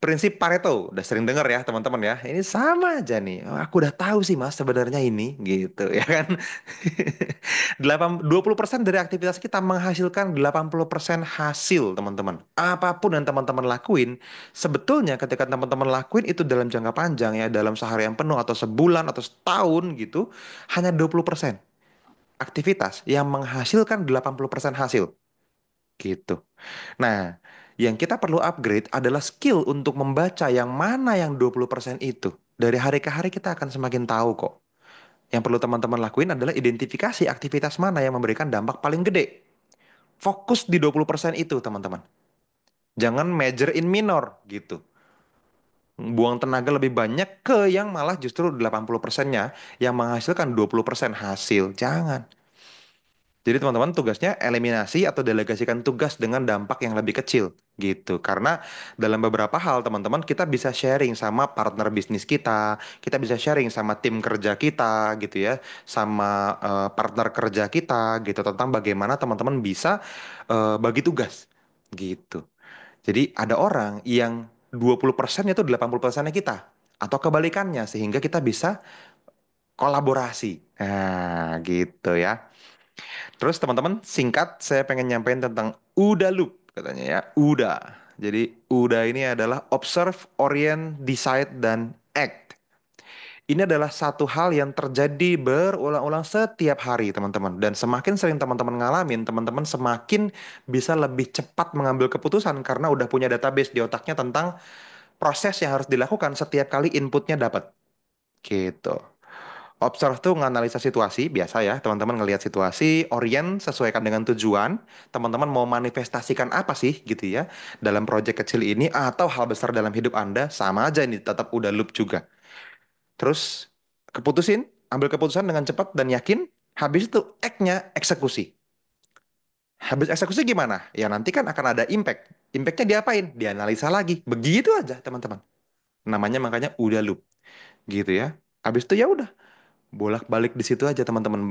Prinsip Pareto, udah sering denger ya teman-teman ya. Ini sama aja nih. Oh, aku udah tahu sih Mas sebenarnya ini gitu ya kan. 20% dari aktivitas kita menghasilkan 80% hasil teman-teman. Apapun yang teman-teman lakuin, sebetulnya ketika teman-teman lakuin itu dalam jangka panjang ya, dalam seharian penuh atau sebulan atau setahun gitu, hanya 20% aktivitas yang menghasilkan 80% hasil gitu. Nah, yang kita perlu upgrade adalah skill untuk membaca yang mana yang 20% itu. Dari hari ke hari kita akan semakin tahu kok. Yang perlu teman-teman lakuin adalah identifikasi aktivitas mana yang memberikan dampak paling gede. Fokus di 20% itu, teman-teman. Jangan major in minor gitu. Buang tenaga lebih banyak ke yang malah justru 80%-nya yang menghasilkan 20% hasil. Jangan. Jadi teman-teman tugasnya eliminasi atau delegasikan tugas dengan dampak yang lebih kecil gitu. Karena dalam beberapa hal teman-teman kita bisa sharing sama partner bisnis kita bisa sharing sama tim kerja kita gitu ya, sama partner kerja kita gitu tentang bagaimana teman-teman bisa bagi tugas gitu. Jadi ada orang yang 20% itu 80%-nya kita atau kebalikannya sehingga kita bisa kolaborasi. Nah, gitu ya. Terus teman-teman, singkat saya pengen nyampein tentang OODA loop katanya ya. OODA. Jadi OODA ini adalah observe, orient, decide, dan act. Ini adalah satu hal yang terjadi berulang-ulang setiap hari, teman-teman. Dan semakin sering teman-teman ngalamin, teman-teman semakin bisa lebih cepat mengambil keputusan karena udah punya database di otaknya tentang proses yang harus dilakukan setiap kali inputnya dapat. Gitu. Observe tuh nganalisa situasi, biasa ya, teman-teman ngelihat situasi, orient sesuaikan dengan tujuan, teman-teman mau manifestasikan apa sih gitu ya, dalam proyek kecil ini atau hal besar dalam hidup Anda, sama aja ini tetap udah loop juga. Terus keputusin, ambil keputusan dengan cepat dan yakin, habis itu act-nya eksekusi. Habis eksekusi gimana? Ya nanti kan akan ada impact. Impact-nya diapain? Dianalisa lagi. Begitu aja, teman-teman. Namanya makanya udah loop, gitu ya. Habis itu ya udah bolak-balik di situ aja teman-teman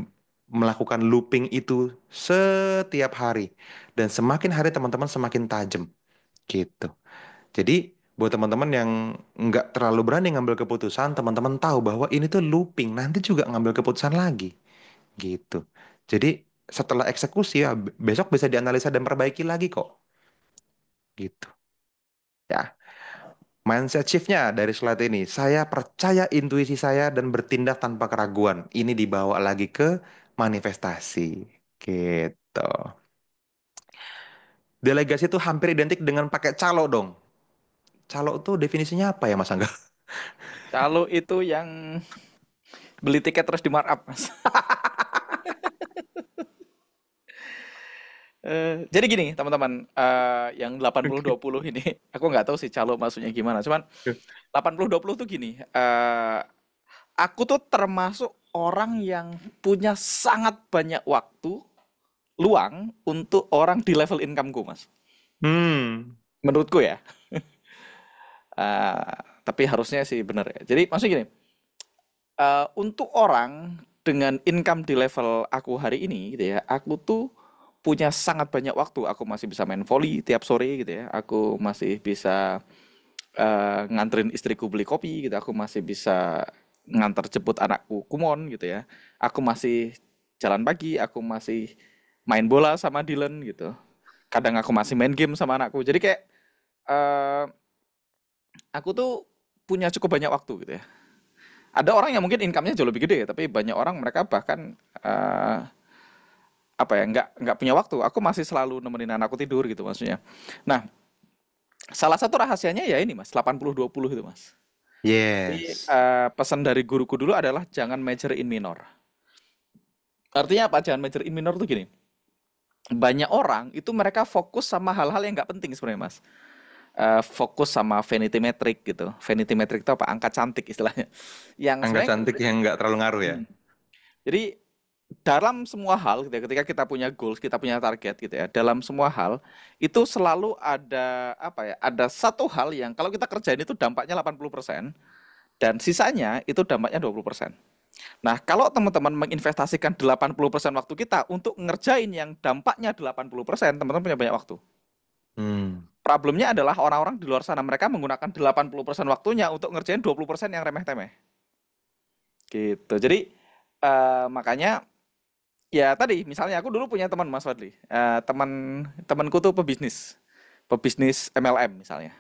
melakukan looping itu setiap hari dan semakin hari teman-teman semakin tajam gitu. Jadi buat teman-teman yang nggak terlalu berani ngambil keputusan, teman-teman tahu bahwa ini tuh looping, nanti juga ngambil keputusan lagi gitu. Jadi setelah eksekusi ya besok bisa dianalisa dan perbaiki lagi kok gitu. Ya, mindset shift-nya dari slide ini, saya percaya intuisi saya dan bertindak tanpa keraguan. Ini dibawa lagi ke manifestasi. Gitu. Delegasi itu hampir identik dengan pakai calo dong. Calo tuh definisinya apa ya Mas Angga? Kalau itu yang beli tiket terus di markup, Mas. Jadi gini, teman-teman, yang 80-20 ini, aku nggak tahu sih calo maksudnya gimana. Cuman 80-20 tuh gini, aku tuh termasuk orang yang punya sangat banyak waktu luang untuk orang di level income-ku, Mas. Hmm, Menurutku ya. Eh, tapi harusnya sih benar ya. Jadi maksudnya gini, untuk orang dengan income di level aku hari ini gitu ya, aku tuh punya sangat banyak waktu. Aku masih bisa main volley tiap sore gitu ya. Aku masih bisa nganterin istriku beli kopi gitu. Aku masih bisa ngantar jemput anakku kumon gitu ya. Aku masih jalan pagi, aku masih main bola sama Dylan gitu. Kadang aku masih main game sama anakku. Jadi kayak eh, aku tuh punya cukup banyak waktu gitu ya. Ada orang yang mungkin income-nya jauh lebih gede, tapi banyak orang mereka bahkan eh, apa ya nggak punya waktu. Aku masih selalu nemenin anakku tidur gitu maksudnya. Nah, salah satu rahasianya ya ini Mas, 80-20 itu Mas. Jadi yes. pesan dari guruku dulu adalah jangan major in minor. Artinya apa? Jangan major in minor tuh gini. Banyak orang itu mereka fokus sama hal-hal yang nggak penting sebenarnya Mas. Fokus sama vanity metric gitu. Vanity metric itu apa? Angka cantik istilahnya. Yang Angga sebenarnya nggak cantik penting. yang nggak terlalu ngaruh ya. Hmm. Jadi dalam semua hal gitu ya, ketika kita punya goals, kita punya target gitu ya, dalam semua hal itu selalu ada apa ya? Ada satu hal yang kalau kita kerjain itu dampaknya 80% dan sisanya itu dampaknya 20%. Nah, kalau teman-teman menginvestasikan 80% waktu kita untuk ngerjain yang dampaknya 80%, teman-teman punya banyak waktu. Hmm. Problemnya adalah orang-orang di luar sana mereka menggunakan 80% waktunya untuk ngerjain 20% yang remeh-temeh. Gitu. Jadi makanya ya tadi misalnya aku dulu punya teman Mas Fadli. Temanku tuh pebisnis. Pebisnis MLM misalnya.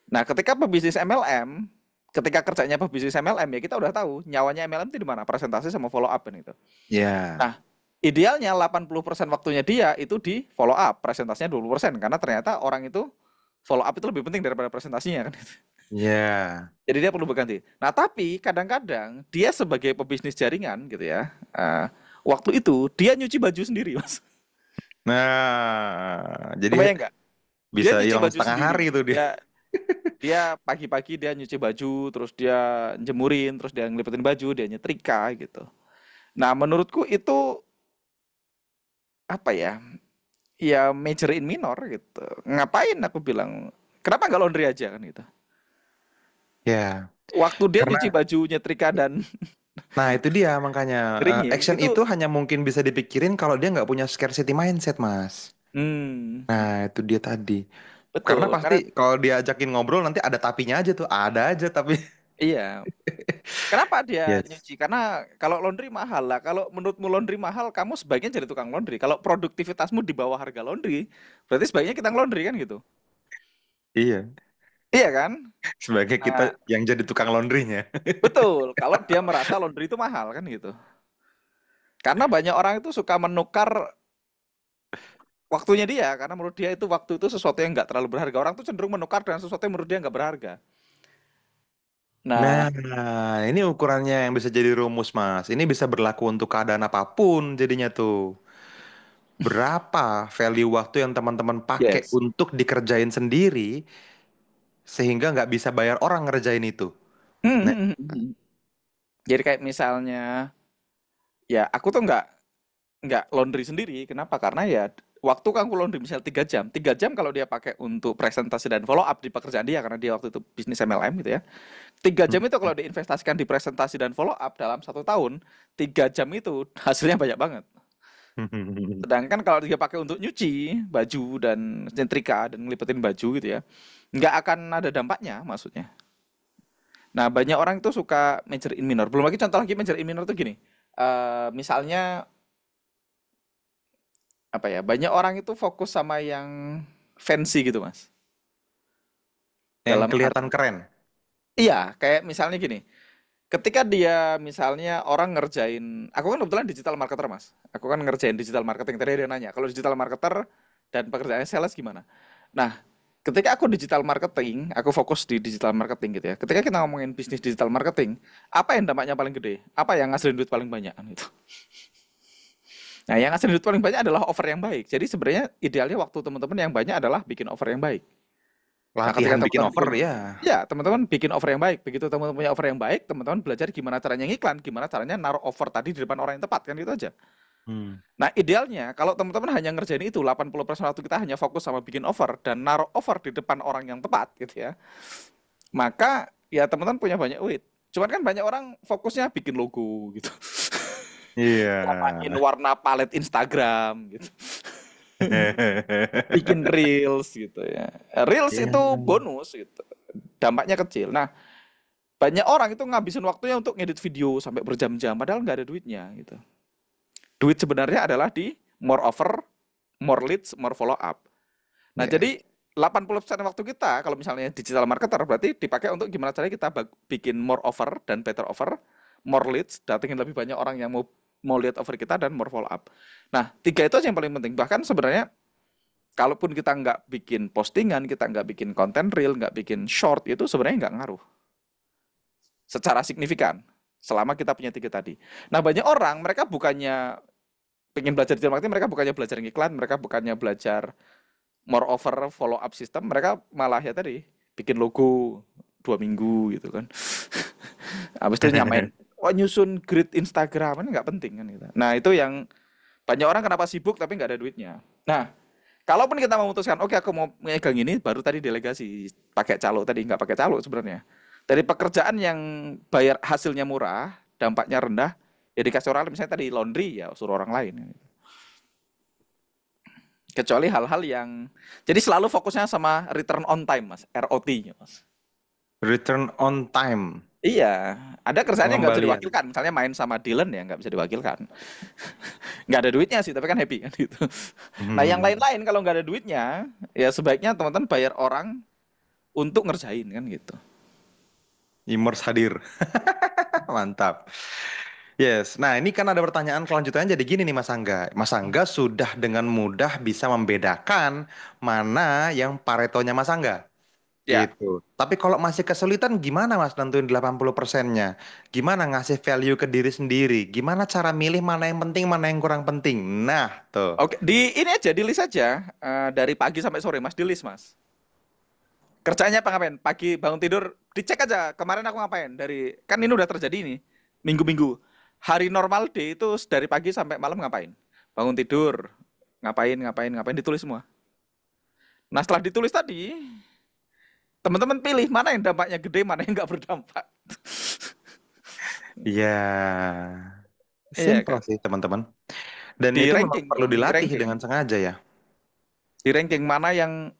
Nah, ketika pebisnis MLM, ketika kerjanya pebisnis MLM ya kita udah tahu nyawanya MLM itu di mana? Presentasi sama follow up kan itu. Ya, Nah, idealnya 80% waktunya dia itu di follow up, presentasinya 20% karena ternyata orang itu follow up itu lebih penting daripada presentasinya kan. ya. Jadi dia perlu berganti. Nah, tapi kadang-kadang dia sebagai pebisnis jaringan gitu ya, waktu itu dia nyuci baju sendiri, Mas. Nah, jadi Kebayang nggak? Dia bisa nyuci hilang baju setengah hari sendiri. itu dia. Dia dia pagi-pagi dia nyuci baju, terus dia jemurin, terus dia ngelipetin baju, dia nyetrika gitu. Nah, menurutku itu apa ya? Ya major in minor gitu. Ngapain aku bilang, kenapa nggak laundry aja kan gitu. Ya, Waktu dia karena nyuci baju, nyetrika dan nah itu dia makanya keringin action itu itu hanya mungkin bisa dipikirin kalau dia nggak punya scarcity mindset, Mas. hmm, Nah, itu dia tadi. Karena betul. pasti Karena kalau diajakin ngobrol nanti ada tapinya aja tuh. Ada aja tapi. iya, kenapa dia Yes. nyuci? Karena kalau laundry mahal lah. Kalau menurutmu laundry mahal, kamu sebaiknya jadi tukang laundry. Kalau produktivitasmu di bawah harga laundry, berarti sebaiknya kita laundry kan gitu. Iya. Iya kan? Sebagai kita Nah, yang jadi tukang laundrynya. betul. Kalau dia merasa laundry itu mahal kan gitu. Karena banyak orang itu suka menukar waktunya dia, karena menurut dia itu waktu itu sesuatu yang nggak terlalu berharga. Orang tuh cenderung menukar dengan sesuatu yang menurut dia nggak berharga. Nah, Nah, ini ukurannya yang bisa jadi rumus, Mas. Ini bisa berlaku untuk keadaan apapun jadinya tuh. Berapa value waktu yang teman-teman pakai yes. untuk dikerjain sendiri sehingga nggak bisa bayar orang ngerjain itu. Nah, Jadi kayak misalnya, ya aku tuh nggak laundry sendiri. Kenapa? Karena ya waktu kan aku laundry misal 3 jam. 3 jam kalau dia pakai untuk presentasi dan follow up di pekerjaan dia, karena dia waktu itu bisnis MLM gitu ya. 3 jam itu kalau diinvestasikan di presentasi dan follow up dalam 1 tahun, 3 jam itu hasilnya banyak banget. Sedangkan kalau dia pakai untuk nyuci baju dan nyetrika dan ngelipetin baju gitu ya, nggak akan ada dampaknya maksudnya. Nah, banyak orang itu suka major in minor. Belum lagi contoh lagi major in minor tuh gini. Misalnya apa ya? Banyak orang itu fokus sama yang fancy gitu, Mas. yang Dalam kelihatan arti, keren. iya, kayak misalnya gini. Ketika dia misalnya orang ngerjain, aku kan kebetulan digital marketer, Mas. Aku kan ngerjain digital marketing. Tadi ada yang nanya, kalau digital marketer dan pekerjaannya sales gimana? Nah, ketika aku digital marketing, aku fokus di digital marketing gitu ya. Ketika kita ngomongin bisnis digital marketing, apa yang dampaknya paling gede? Apa yang ngasilin duit paling banyak kan itu? Nah, yang ngasilin duit paling banyak adalah offer yang baik. Jadi sebenarnya idealnya waktu teman-teman yang banyak adalah bikin offer yang baik. Nah, ketika Latihan bikin teman-teman over ya. ya, teman-teman bikin offer yang baik. Begitu teman-teman punya offer yang baik, teman-teman belajar gimana caranya ngiklan, gimana caranya naruh offer tadi di depan orang yang tepat, kan itu aja. Hmm. Nah, idealnya kalau teman-teman hanya ngerjain itu, 80% waktu kita hanya fokus sama bikin offer dan naruh offer di depan orang yang tepat gitu ya. Maka ya teman-teman punya banyak duit. Cuman kan banyak orang fokusnya bikin logo gitu. Iya. Nyamain warna palet Instagram gitu. Bikin reels gitu ya. Reels Iya. itu bonus gitu. Dampaknya kecil. Nah, banyak orang itu ngabisin waktunya untuk ngedit video sampai berjam-jam padahal nggak ada duitnya gitu. Duit sebenarnya adalah di more offer, more leads, more follow up. Nah, Iya. jadi 80% waktu kita kalau misalnya digital marketer berarti dipakai untuk gimana caranya kita bikin more offer dan better offer, more leads, datengin lebih banyak orang yang mau mau lihat offer kita dan more follow up. Nah, tiga itu aja yang paling penting. Bahkan sebenarnya kalaupun kita nggak bikin postingan, kita nggak bikin konten reel, nggak bikin short, itu sebenarnya nggak ngaruh secara signifikan selama kita punya tiga tadi. Nah, banyak orang mereka bukannya pengen belajar digital marketing, mereka bukannya belajar ngiklan, mereka bukannya belajar more over follow up system, mereka malah ya tadi bikin logo 2 minggu gitu kan. Habis itu nyamain, oh nyusun grid Instagram, kan nggak penting kan gitu. Nah, itu yang banyak orang kenapa sibuk tapi nggak ada duitnya. Nah, kalaupun kita memutuskan, oke aku mau megang ini, baru tadi delegasi pakai calo tadi nggak pakai calo sebenarnya. Dari pekerjaan yang bayar hasilnya murah, dampaknya rendah, ya dikasih orang lain. Misalnya tadi laundry ya suruh orang lain. Kecuali hal-hal yang, jadi selalu fokusnya sama return on time mas, ROT-nya mas. Return on time. Iya, ada kerjaan yang nggak bisa Pengembalian. diwakilkan. Misalnya main sama Dylan ya nggak bisa diwakilkan. Nggak ada duitnya sih, tapi kan happy kan gitu. Nah yang Hmm. lain-lain kalau nggak ada duitnya, ya sebaiknya teman-teman bayar orang untuk ngerjain kan gitu. Immers hadir. Mantap. Yes. Nah, ini kan ada pertanyaan kelanjutannya jadi gini nih Mas Angga. Mas Angga sudah dengan mudah bisa membedakan mana yang paretonya Mas Angga. Ya, Gitu. Tapi kalau masih kesulitan gimana Mas nentuin 80%-nya? Gimana ngasih value ke diri sendiri? Gimana cara milih mana yang penting, mana yang kurang penting? Nah, tuh. oke. Di ini aja, di list aja. Dari pagi sampai sore mas, di list mas. Kerjanya apa ngapain? Pagi bangun tidur, dicek aja. Kemarin aku ngapain? Dari kan ini udah terjadi nih, minggu-minggu. Hari normal day itu dari pagi sampai malam ngapain? Bangun tidur, ngapain, ngapain, ngapain, ditulis semua. Nah setelah ditulis tadi, teman-teman pilih mana yang dampaknya gede, mana yang nggak berdampak. Iya. Iya Simple kan? sih teman-teman. Dan Di itu memang ranking perlu dong, di dilatih ranking. dengan sengaja ya. Di ranking mana yang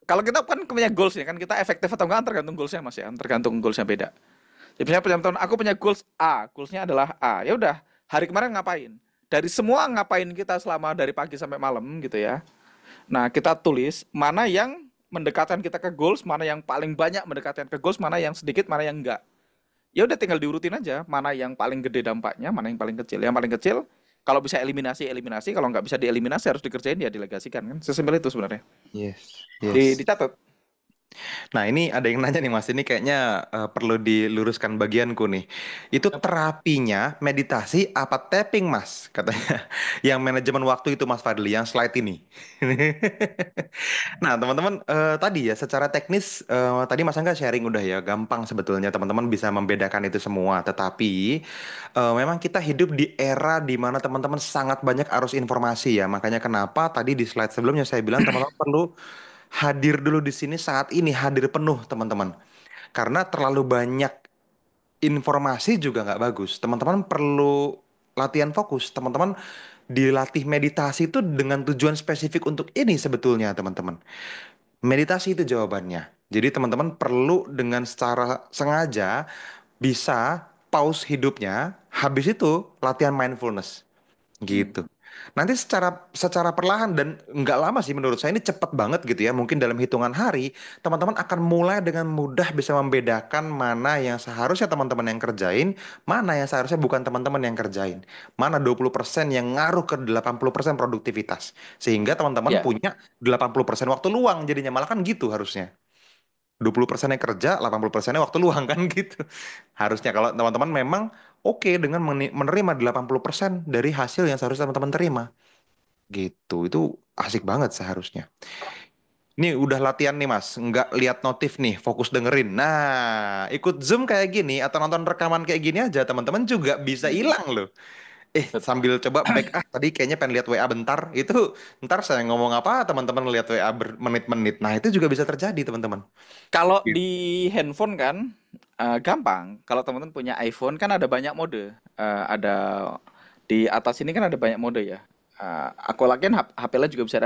kalau kita kan punya goals ya kan kita efektif atau enggak tergantung goalsnya mas ya, tergantung goalsnya beda. Jadi misalnya punya teman aku punya goals A, goalsnya adalah A. Ya udah, hari kemarin ngapain? Dari semua ngapain kita selama dari pagi sampai malam gitu ya. Nah, kita tulis mana yang mendekatkan kita ke goals, mana yang paling banyak mendekatkan ke goals, mana yang sedikit, mana yang enggak. Ya udah tinggal diurutin aja, mana yang paling gede dampaknya, mana yang paling kecil. Yang paling kecil kalau bisa eliminasi eliminasi, kalau nggak bisa dieliminasi harus dikerjain ya delegasikan kan. Sesimpel itu sebenarnya. Yes, yes. Dicatat. Nah, ini ada yang nanya nih Mas, ini kayaknya perlu diluruskan bagianku nih. Itu Apa? terapinya meditasi apa tapping Mas? Katanya. Yang manajemen waktu itu Mas Fadli, yang slide ini. Nah, teman-teman, tadi ya secara teknis tadi Mas Angga sharing udah ya, gampang sebetulnya teman-teman bisa membedakan itu semua. Tetapi memang kita hidup di era di mana teman-teman sangat banyak arus informasi ya. Makanya kenapa tadi di slide sebelumnya saya bilang teman-teman perlu hadir dulu di sini saat ini, hadir penuh teman-teman. Karena terlalu banyak informasi juga nggak bagus. Teman-teman perlu latihan fokus. Teman-teman dilatih meditasi itu dengan tujuan spesifik untuk ini sebetulnya teman-teman. Meditasi itu jawabannya. Jadi teman-teman perlu dengan secara sengaja bisa pause hidupnya, habis itu latihan mindfulness Hmm. gitu. Nanti secara secara perlahan dan nggak lama sih menurut saya ini cepat banget gitu ya. Mungkin dalam hitungan hari teman-teman akan mulai dengan mudah bisa membedakan mana yang seharusnya teman-teman yang kerjain, mana yang seharusnya bukan teman-teman yang kerjain. Mana 20% yang ngaruh ke 80% produktivitas. Sehingga teman-teman Ya, punya 80% waktu luang jadinya malah kan gitu harusnya. 20%-nya kerja, 80%-nya waktu luang kan gitu. Harusnya kalau teman-teman memang oke dengan menerima 80% dari hasil yang seharusnya teman-teman terima. Gitu. Itu asik banget seharusnya. Ini udah latihan nih Mas, nggak lihat notif nih, fokus dengerin. Nah, ikut Zoom kayak gini atau nonton rekaman kayak gini aja, teman-teman juga bisa hmm, hilang loh. betul. Sambil coba back, tadi kayaknya pengen lihat WA bentar. Itu ntar saya ngomong apa, teman-teman ngeliat WA bermenit-menit. Nah, itu juga bisa terjadi, teman-teman. Kalau Gitu. di handphone kan gampang. Kalau teman-teman punya iPhone kan ada banyak mode. Ada di atas ini kan ada banyak mode ya. Aku lakuin HP lain juga bisa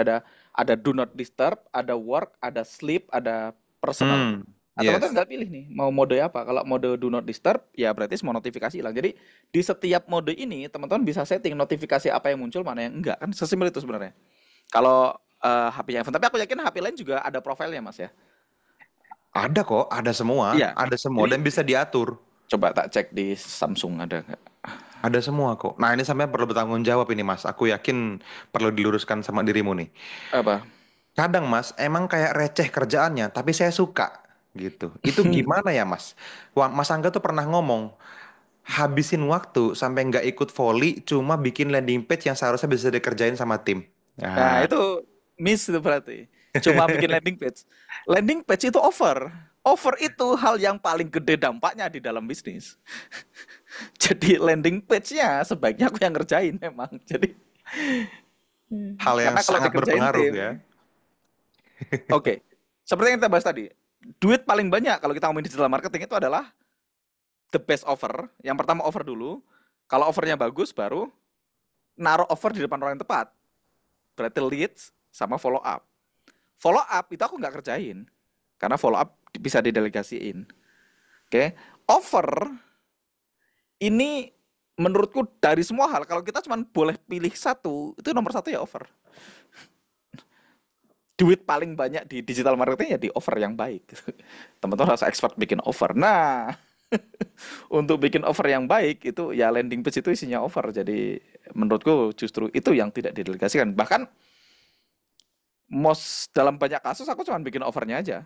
ada do not disturb, ada work, ada sleep, ada personal. Nah, teman-teman Yes. tinggal pilih nih mau mode apa. Kalau mode do not disturb ya berarti semua notifikasi hilang. Jadi di setiap mode ini teman-teman bisa setting notifikasi apa yang muncul mana yang enggak kan sesimpel itu sebenarnya. Kalau HP-nya iPhone, tapi aku yakin HP lain juga ada profilnya Mas ya. Ada kok, Iya. ada semua Jadi dan bisa diatur. coba tak cek di Samsung ada nggak? Ada semua kok. Nah, ini sampai perlu bertanggung jawab ini, Mas. Aku yakin perlu diluruskan sama dirimu nih. Apa? Kadang, Mas, emang kayak receh kerjaannya, tapi saya suka gitu. Itu gimana ya, Mas? Wah, Mas Angga tuh pernah ngomong, habisin waktu sampai nggak ikut volley, cuma bikin landing page yang seharusnya bisa dikerjain sama tim. Nah, Nah, itu miss itu berarti. Cuma bikin landing page. Landing page itu over. Over itu hal yang paling gede dampaknya di dalam bisnis. Jadi landing page-nya sebaiknya aku yang ngerjain memang. Jadi hal yang karena kalau sangat dikerjain berpengaruh ya. tim, oke. Seperti yang kita bahas tadi, duit paling banyak kalau kita ngomongin digital marketing itu adalah the best offer. Yang pertama offer dulu. Kalau offernya bagus baru naruh offer di depan orang yang tepat. Berarti leads sama follow up. Follow up itu aku nggak kerjain karena follow up bisa didelegasiin. Oke, offer ini menurutku dari semua hal kalau kita cuma boleh pilih satu itu nomor satu ya offer. Duit paling banyak di digital marketing ya di offer yang baik. Teman-teman harus expert bikin offer. Nah, untuk bikin offer yang baik itu ya landing page itu isinya offer. Jadi menurutku justru itu yang tidak didelegasikan. Bahkan most dalam banyak kasus aku cuma bikin offernya aja.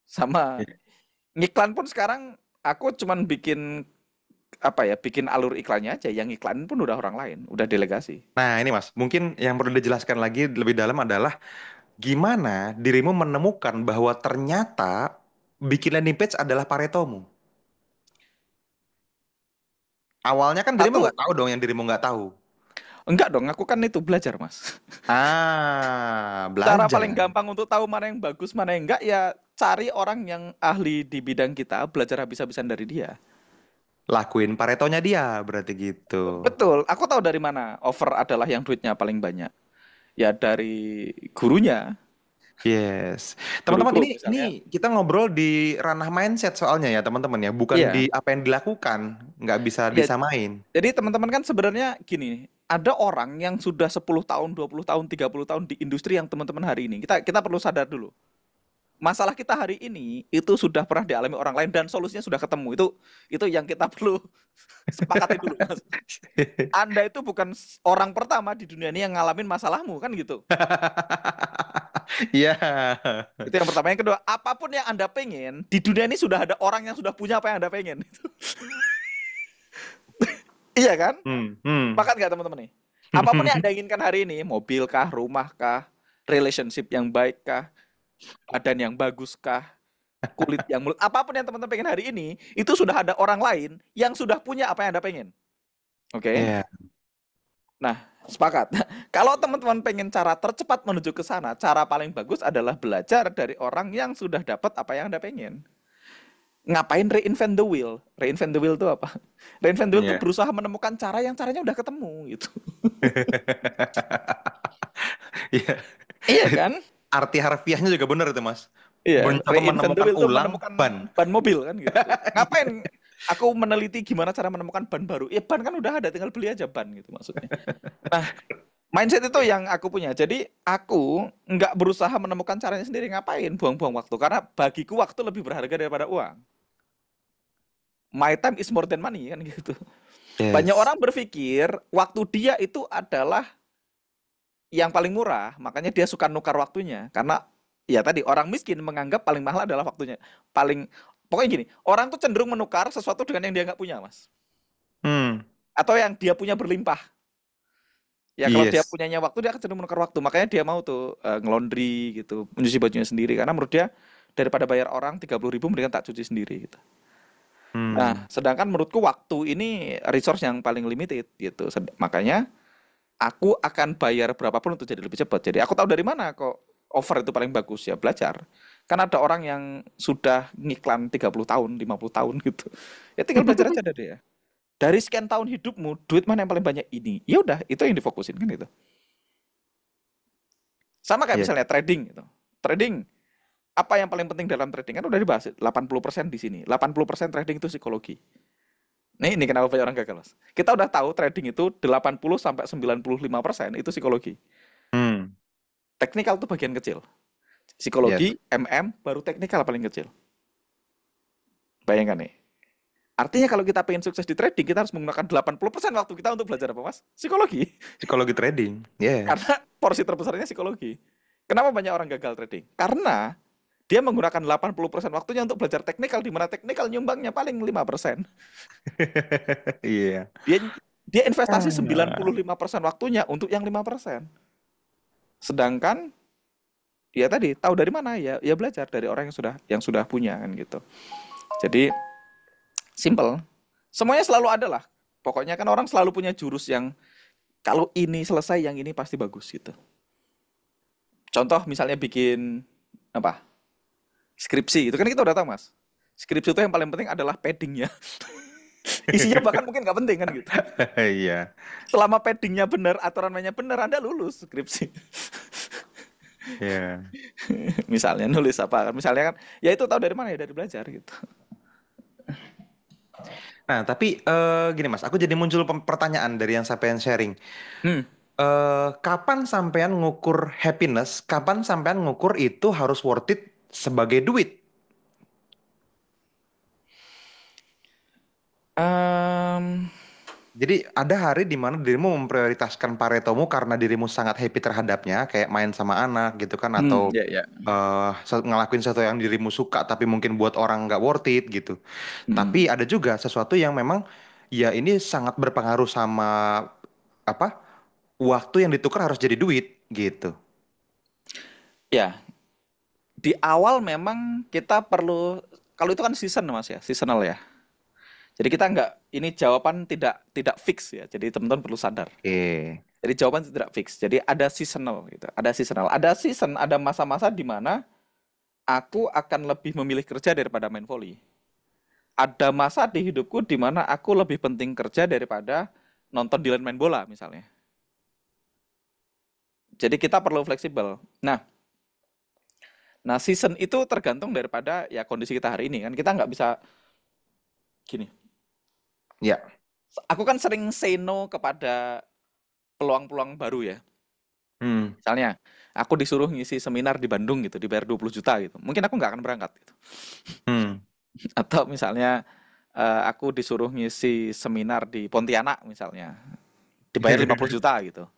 Sama ngiklan pun sekarang aku cuman bikin apa ya, bikin alur iklannya aja. Yang iklan pun udah orang lain, udah delegasi. Nah, ini Mas, mungkin yang perlu dijelaskan lagi lebih dalam adalah gimana dirimu menemukan bahwa ternyata bikin landing page adalah paretomu? Awalnya kan dirimu Satu, nggak tahu dong yang dirimu nggak tahu. enggak dong, aku kan itu belajar, Mas. Cara paling Belajar. gampang untuk tahu mana yang bagus, mana yang enggak ya cari orang yang ahli di bidang kita, belajar habis-habisan dari dia. Lakuin paretonya dia, berarti gitu. Betul, aku tahu dari mana offer adalah yang duitnya paling banyak. Ya dari gurunya, Yes. Teman-teman, guruku ini misalnya. kita ngobrol di ranah mindset soalnya ya, teman-teman ya. Bukan Iya, di apa yang dilakukan. Nggak bisa iya. disamain. Jadi teman-teman kan sebenarnya gini, ada orang yang sudah 10 tahun, 20 tahun, 30 tahun di industri yang teman-teman hari ini. Kita perlu sadar dulu. masalah kita hari ini itu sudah pernah dialami orang lain dan solusinya sudah ketemu. Itu yang kita perlu sepakati dulu, Mas. Anda itu bukan orang pertama di dunia ini yang ngalamin masalahmu kan gitu. Iya. Itu yang pertama. Yang kedua, apapun yang Anda pengen, di dunia ini sudah ada orang yang sudah punya apa yang Anda pengen. Iya kan? Hmm. Sepakat nggak teman-teman nih? Apapun yang Anda inginkan hari ini, mobil kah, rumah kah, relationship yang baik kah, badan yang bagus kah, kulit yang mulus, apapun yang teman-teman pengen hari ini, itu sudah ada orang lain yang sudah punya apa yang Anda pengen. Oke? Iya. Nah, sepakat. Kalau teman-teman pengen cara tercepat menuju ke sana, cara paling bagus adalah belajar dari orang yang sudah dapat apa yang Anda pengen. Ngapain reinvent the wheel? Reinvent the wheel itu apa? Reinvent the wheel itu Iya. berusaha menemukan cara yang caranya udah ketemu gitu. Iya. Iya kan? Arti harfiahnya juga benar itu, Mas. Iya, Mencoba reinvent the menemukan wheel itu ulang menemukan ban. ban mobil kan gitu. Iya. Ngapain aku meneliti gimana cara menemukan ban baru? Ya ban kan udah ada, tinggal beli aja ban gitu maksudnya. Nah, mindset itu yang aku punya. Jadi aku nggak berusaha menemukan caranya sendiri. Ngapain buang-buang waktu? Karena bagiku waktu lebih berharga daripada uang. My time is more than money kan gitu. Banyak Yes. orang berpikir waktu dia itu adalah yang paling murah, makanya dia suka nukar waktunya. Karena ya tadi orang miskin menganggap paling mahal adalah waktunya. Paling pokoknya gini, orang tuh cenderung menukar sesuatu dengan yang dia nggak punya, Mas. Hmm. Atau yang dia punya berlimpah. Ya kalau dia Yes. punyanya waktu dia akan cenderung menukar waktu. Makanya dia mau tuh ngelondri gitu, mencuci bajunya sendiri karena menurut dia daripada bayar orang 30.000 mendingan tak cuci sendiri gitu. Hmm. Nah, sedangkan menurutku waktu ini resource yang paling limited gitu. Makanya aku akan bayar berapapun untuk jadi lebih cepat. Jadi aku tahu dari mana kok offer itu paling bagus ya belajar. Kan ada orang yang sudah ngiklan 30 tahun, 50 tahun gitu. Ya tinggal belajar aja dari dia. Dari sekian tahun hidupmu, duit mana yang paling banyak ini? Ya udah, itu yang difokusin kan gitu. Sama kayak Iya. misalnya trading gitu. Trading, apa yang paling penting dalam trading kan udah dibahas 80% di sini. 80% trading itu psikologi. Nih, ini kenapa banyak orang gagal, Mas. Kita udah tahu trading itu 80 sampai 95% itu psikologi. Hmm. Teknikal itu bagian kecil. Yes. Psikologi, baru teknikal paling kecil. Bayangkan nih. Artinya kalau kita pengen sukses di trading, kita harus menggunakan 80% waktu kita untuk belajar apa, Mas? Psikologi. Psikologi trading. Yes. Karena porsi terbesarnya psikologi. Kenapa banyak orang gagal trading? Karena dia menggunakan 80% waktunya untuk belajar teknikal, di mana teknikal nyumbangnya paling 5%. Iya. Dia dia investasi Ah. 95% waktunya untuk yang 5%. Sedangkan ya tadi tahu dari mana ya? Ya belajar dari orang yang sudah punya kan gitu. Jadi simple. Semuanya selalu ada lah. Pokoknya kan orang selalu punya jurus yang kalau ini selesai yang ini pasti bagus gitu. Contoh misalnya bikin apa? Skripsi itu kan kita udah tahu, Mas. Skripsi itu yang paling penting adalah paddingnya. Isinya bahkan mungkin nggak penting kan gitu. Iya. Selama paddingnya benar, aturan mainnya benar, Anda lulus skripsi. Iya. Misalnya nulis apa? Misalnya kan, ya itu tahu dari mana ya dari belajar gitu. Nah, tapi gini Mas, aku jadi muncul pertanyaan dari yang sampean sharing. Hmm. Kapan sampean ngukur happiness? Kapan sampean ngukur itu harus worth it sebagai duit? Em, Jadi ada hari di mana dirimu memprioritaskan Paretomu karena dirimu sangat happy terhadapnya, kayak main sama anak gitu kan, atau ya ya. ngelakuin sesuatu yang dirimu suka tapi mungkin buat orang nggak worth it gitu. Hmm. Tapi ada juga sesuatu yang memang ya ini sangat berpengaruh sama apa waktu yang ditukar harus jadi duit gitu. Ya, di awal memang kita perlu kalau itu kan season Mas ya, seasonal ya. Jadi kita nggak ini jawaban tidak tidak fix ya. Jadi teman-teman perlu sadar. Oke. Jadi jawaban tidak fix. Jadi ada seasonal gitu. Ada seasonal. Ada season, ada masa-masa di mana aku akan lebih memilih kerja daripada main volley. Ada masa di hidupku di mana aku lebih penting kerja daripada nonton Dylan main bola misalnya. Jadi kita perlu fleksibel. Nah, season itu tergantung daripada ya kondisi kita hari ini kan. Kita nggak bisa gini. Ya. Aku kan sering say no kepada peluang-peluang baru ya. Hmm. Misalnya, aku disuruh ngisi seminar di Bandung gitu, dibayar 20 juta gitu. Mungkin aku nggak akan berangkat gitu. Hmm. Atau misalnya aku disuruh ngisi seminar di Pontianak misalnya, dibayar 50 juta gitu.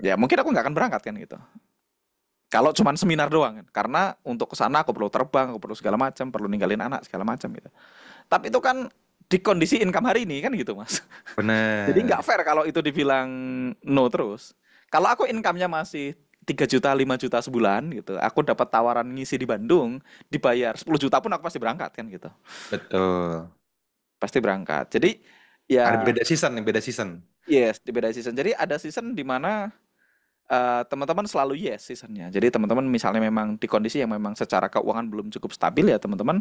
Ya mungkin aku nggak akan berangkat kan gitu. Kalau cuman seminar doang kan. Karena untuk ke sana aku perlu terbang, aku perlu segala macam, perlu ninggalin anak segala macam gitu. Tapi itu kan di kondisi income hari ini kan gitu, Mas. Jadi nggak Bener. fair kalau itu dibilang no terus. Kalau aku income-nya masih 3 juta, 5 juta sebulan gitu. Aku dapat tawaran ngisi di Bandung, dibayar 10 juta pun aku pasti berangkat kan gitu. Betul. Pasti berangkat. Jadi Ada ya beda season nih, beda season. yes, di beda season. Jadi ada season di mana teman-teman selalu yes seasonnya. Jadi teman-teman misalnya memang di kondisi yang memang secara keuangan belum cukup stabil ya teman-teman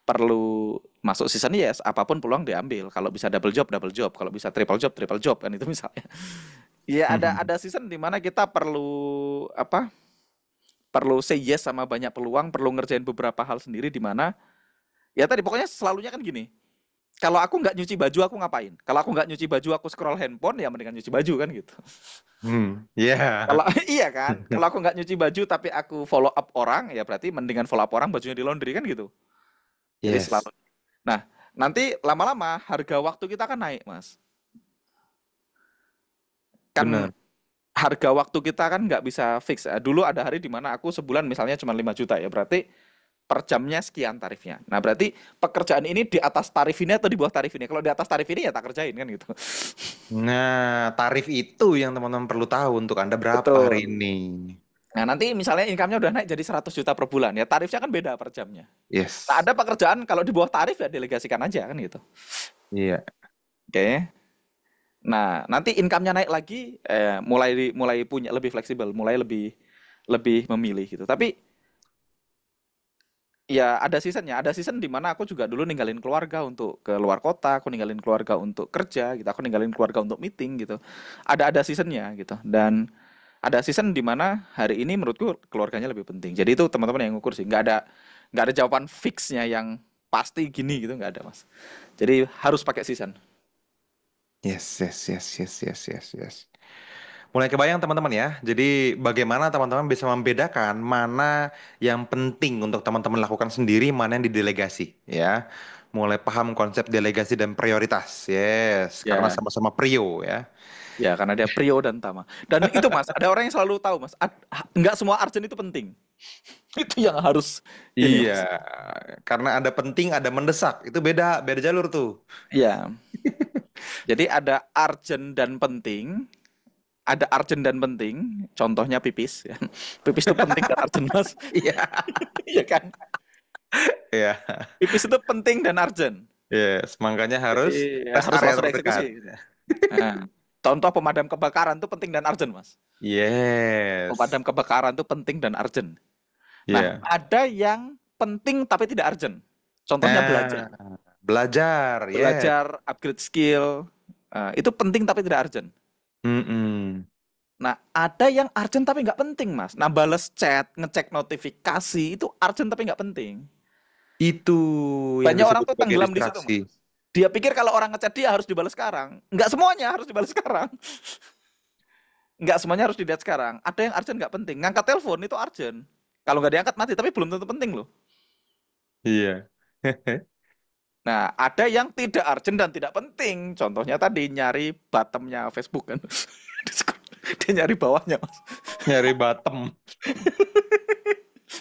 perlu masuk season yes, apapun peluang diambil. Kalau bisa double job. Kalau bisa triple job kan itu misalnya. Ya ada season di mana kita perlu apa? Perlu say yes sama banyak peluang, perlu ngerjain beberapa hal sendiri di mana ya tadi pokoknya selalunya kan gini. Kalau aku nggak nyuci baju aku ngapain? Kalau aku nggak nyuci baju aku scroll handphone ya mendingan nyuci baju kan gitu. Ya. Kalau iya kan? Kalau aku nggak nyuci baju tapi aku follow up orang ya berarti mendingan follow up orang bajunya di laundry kan gitu. Jadi Yes. selalu. Nah, nanti lama-lama harga waktu kita kan naik, Mas. Kan Bener. harga waktu kita kan nggak bisa fix. Dulu ada hari di mana aku sebulan misalnya cuma 5 juta ya, berarti per jamnya sekian tarifnya. Nah, berarti pekerjaan ini di atas tarif ini atau di bawah tarif ini? Kalau di atas tarif ini ya tak kerjain kan gitu. Nah, tarif itu yang teman-teman perlu tahu untuk Anda berapa hari Betul. ini. Nah, nanti misalnya income-nya udah naik jadi 100 juta per bulan ya, tarifnya kan beda per jamnya. Nah, Yes. ada pekerjaan kalau di bawah tarif ya delegasikan aja kan gitu. Iya. Oke. Nah, nanti income-nya naik lagi, mulai mulai punya lebih fleksibel, mulai lebih lebih memilih gitu. Tapi ya ada seasonnya, ada season di mana aku juga dulu ninggalin keluarga untuk ke luar kota, aku ninggalin keluarga untuk kerja gitu, aku ninggalin keluarga untuk meeting gitu. Ada seasonnya gitu. Dan ada season di mana hari ini menurutku keluarganya lebih penting. Jadi itu teman-teman yang ngukur sih, nggak ada jawaban fixnya yang pasti gini gitu nggak ada mas. Jadi harus pakai season. Yes, yes, yes, yes, yes, yes, yes. Mulai kebayang teman-teman ya. Jadi bagaimana teman-teman bisa membedakan mana yang penting untuk teman-teman lakukan sendiri, mana yang didelegasi ya. Mulai paham konsep delegasi dan prioritas. Yes, karena Ya. sama-sama prio ya. Ya, karena dia Prio dan Tama. Dan itu Mas, ada orang yang selalu tahu Mas, nggak semua urgent itu penting. Itu yang harus ini Iya, Mas. karena ada penting, ada mendesak. Itu beda, beda jalur tuh. Iya, jadi ada urgent dan penting, ada urgent dan penting, contohnya pipis ya. Pipis itu penting dan urgent Mas. Iya, Iya kan? iya. Pipis itu penting dan urgent. Yes, makanya Jadi harus ya, rest harus area langsung terdekat. dieksekusi. Nah, contoh pemadam kebakaran itu penting dan urgent Mas. Yes. Pemadam kebakaran itu penting dan urgent. Nah, Iya. ada yang penting tapi tidak urgent. Contohnya belajar. Nah, belajar, yes. Belajar, upgrade skill, itu penting tapi tidak urgent. Mm-mm. Nah, ada yang urgent tapi nggak penting, Mas. Nah, bales chat, ngecek notifikasi, itu urgent tapi nggak penting. Itu yang Banyak orang disebut tuh sebagai tenggelam di situ, distraksi. Mas. Dia pikir kalau orang ngechat dia harus dibalas sekarang. Nggak semuanya harus dibalas sekarang. Nggak semuanya harus dilihat sekarang. Ada yang urgent nggak penting. Ngangkat telepon itu urgent. Kalau nggak diangkat mati, tapi belum tentu penting loh. Iya. Nah, ada yang tidak urgent dan tidak penting. Contohnya tadi nyari bottomnya Facebook kan. Dia nyari bawahnya, Mas. Nyari bottom.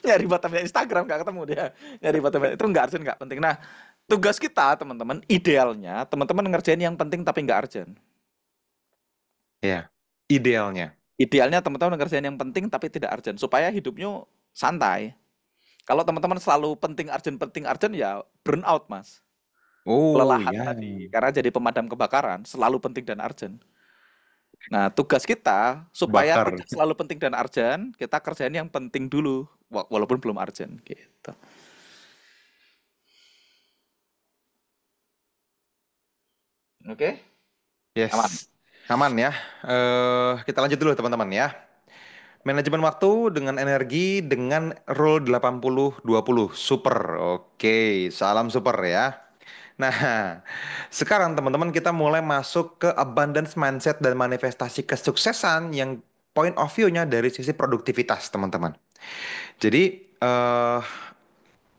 Nyari bottomnya Instagram nggak ketemu dia. Nyari bottomnya itu nggak urgent, nggak penting. Nah, tugas kita teman-teman, idealnya teman-teman ngerjain yang penting tapi nggak urgent. Ya, idealnya. Idealnya teman-teman ngerjain yang penting tapi tidak urgent supaya hidupnya santai. Kalau teman-teman selalu penting urgent ya burn out, Mas. Oh Kelelahan ya, tadi karena jadi pemadam kebakaran selalu penting dan urgent. Nah, tugas kita supaya bakar. tidak selalu penting dan urgent, kita kerjain yang penting dulu, walaupun belum urgent, gitu. Oke, aman. Yes. Aman ya. Kita lanjut dulu teman-teman ya. Manajemen waktu dengan energi dengan rule 80-20. Super. Oke, salam super ya. Nah, sekarang teman-teman kita mulai masuk ke abundance mindset dan manifestasi kesuksesan yang point of view-nya dari sisi produktivitas, teman-teman. Jadi,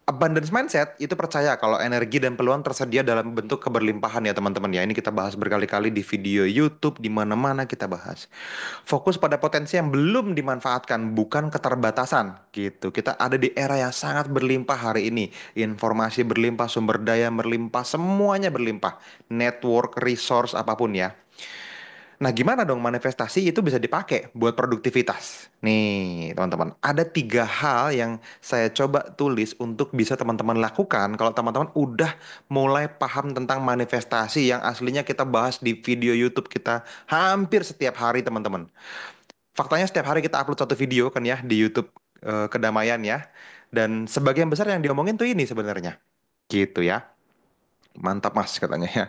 abundance mindset itu percaya kalau energi dan peluang tersedia dalam bentuk keberlimpahan ya teman-teman ya. Ini kita bahas berkali-kali di video YouTube, di mana-mana kita bahas. Fokus pada potensi yang belum dimanfaatkan, bukan keterbatasan gitu. Kita ada di era yang sangat berlimpah hari ini. Informasi berlimpah, sumber daya berlimpah, semuanya berlimpah. Network, resource, apapun ya. Nah, gimana dong manifestasi itu bisa dipakai buat produktivitas? Nih, teman-teman, ada 3 hal yang saya coba tulis untuk bisa teman-teman lakukan kalau teman-teman udah mulai paham tentang manifestasi yang aslinya kita bahas di video YouTube kita hampir setiap hari, teman-teman. Faktanya setiap hari kita upload satu video kan ya di YouTube Kedamaian ya. Dan sebagian besar yang diomongin tuh ini sebenarnya. Gitu ya. Mantap Mas katanya ya.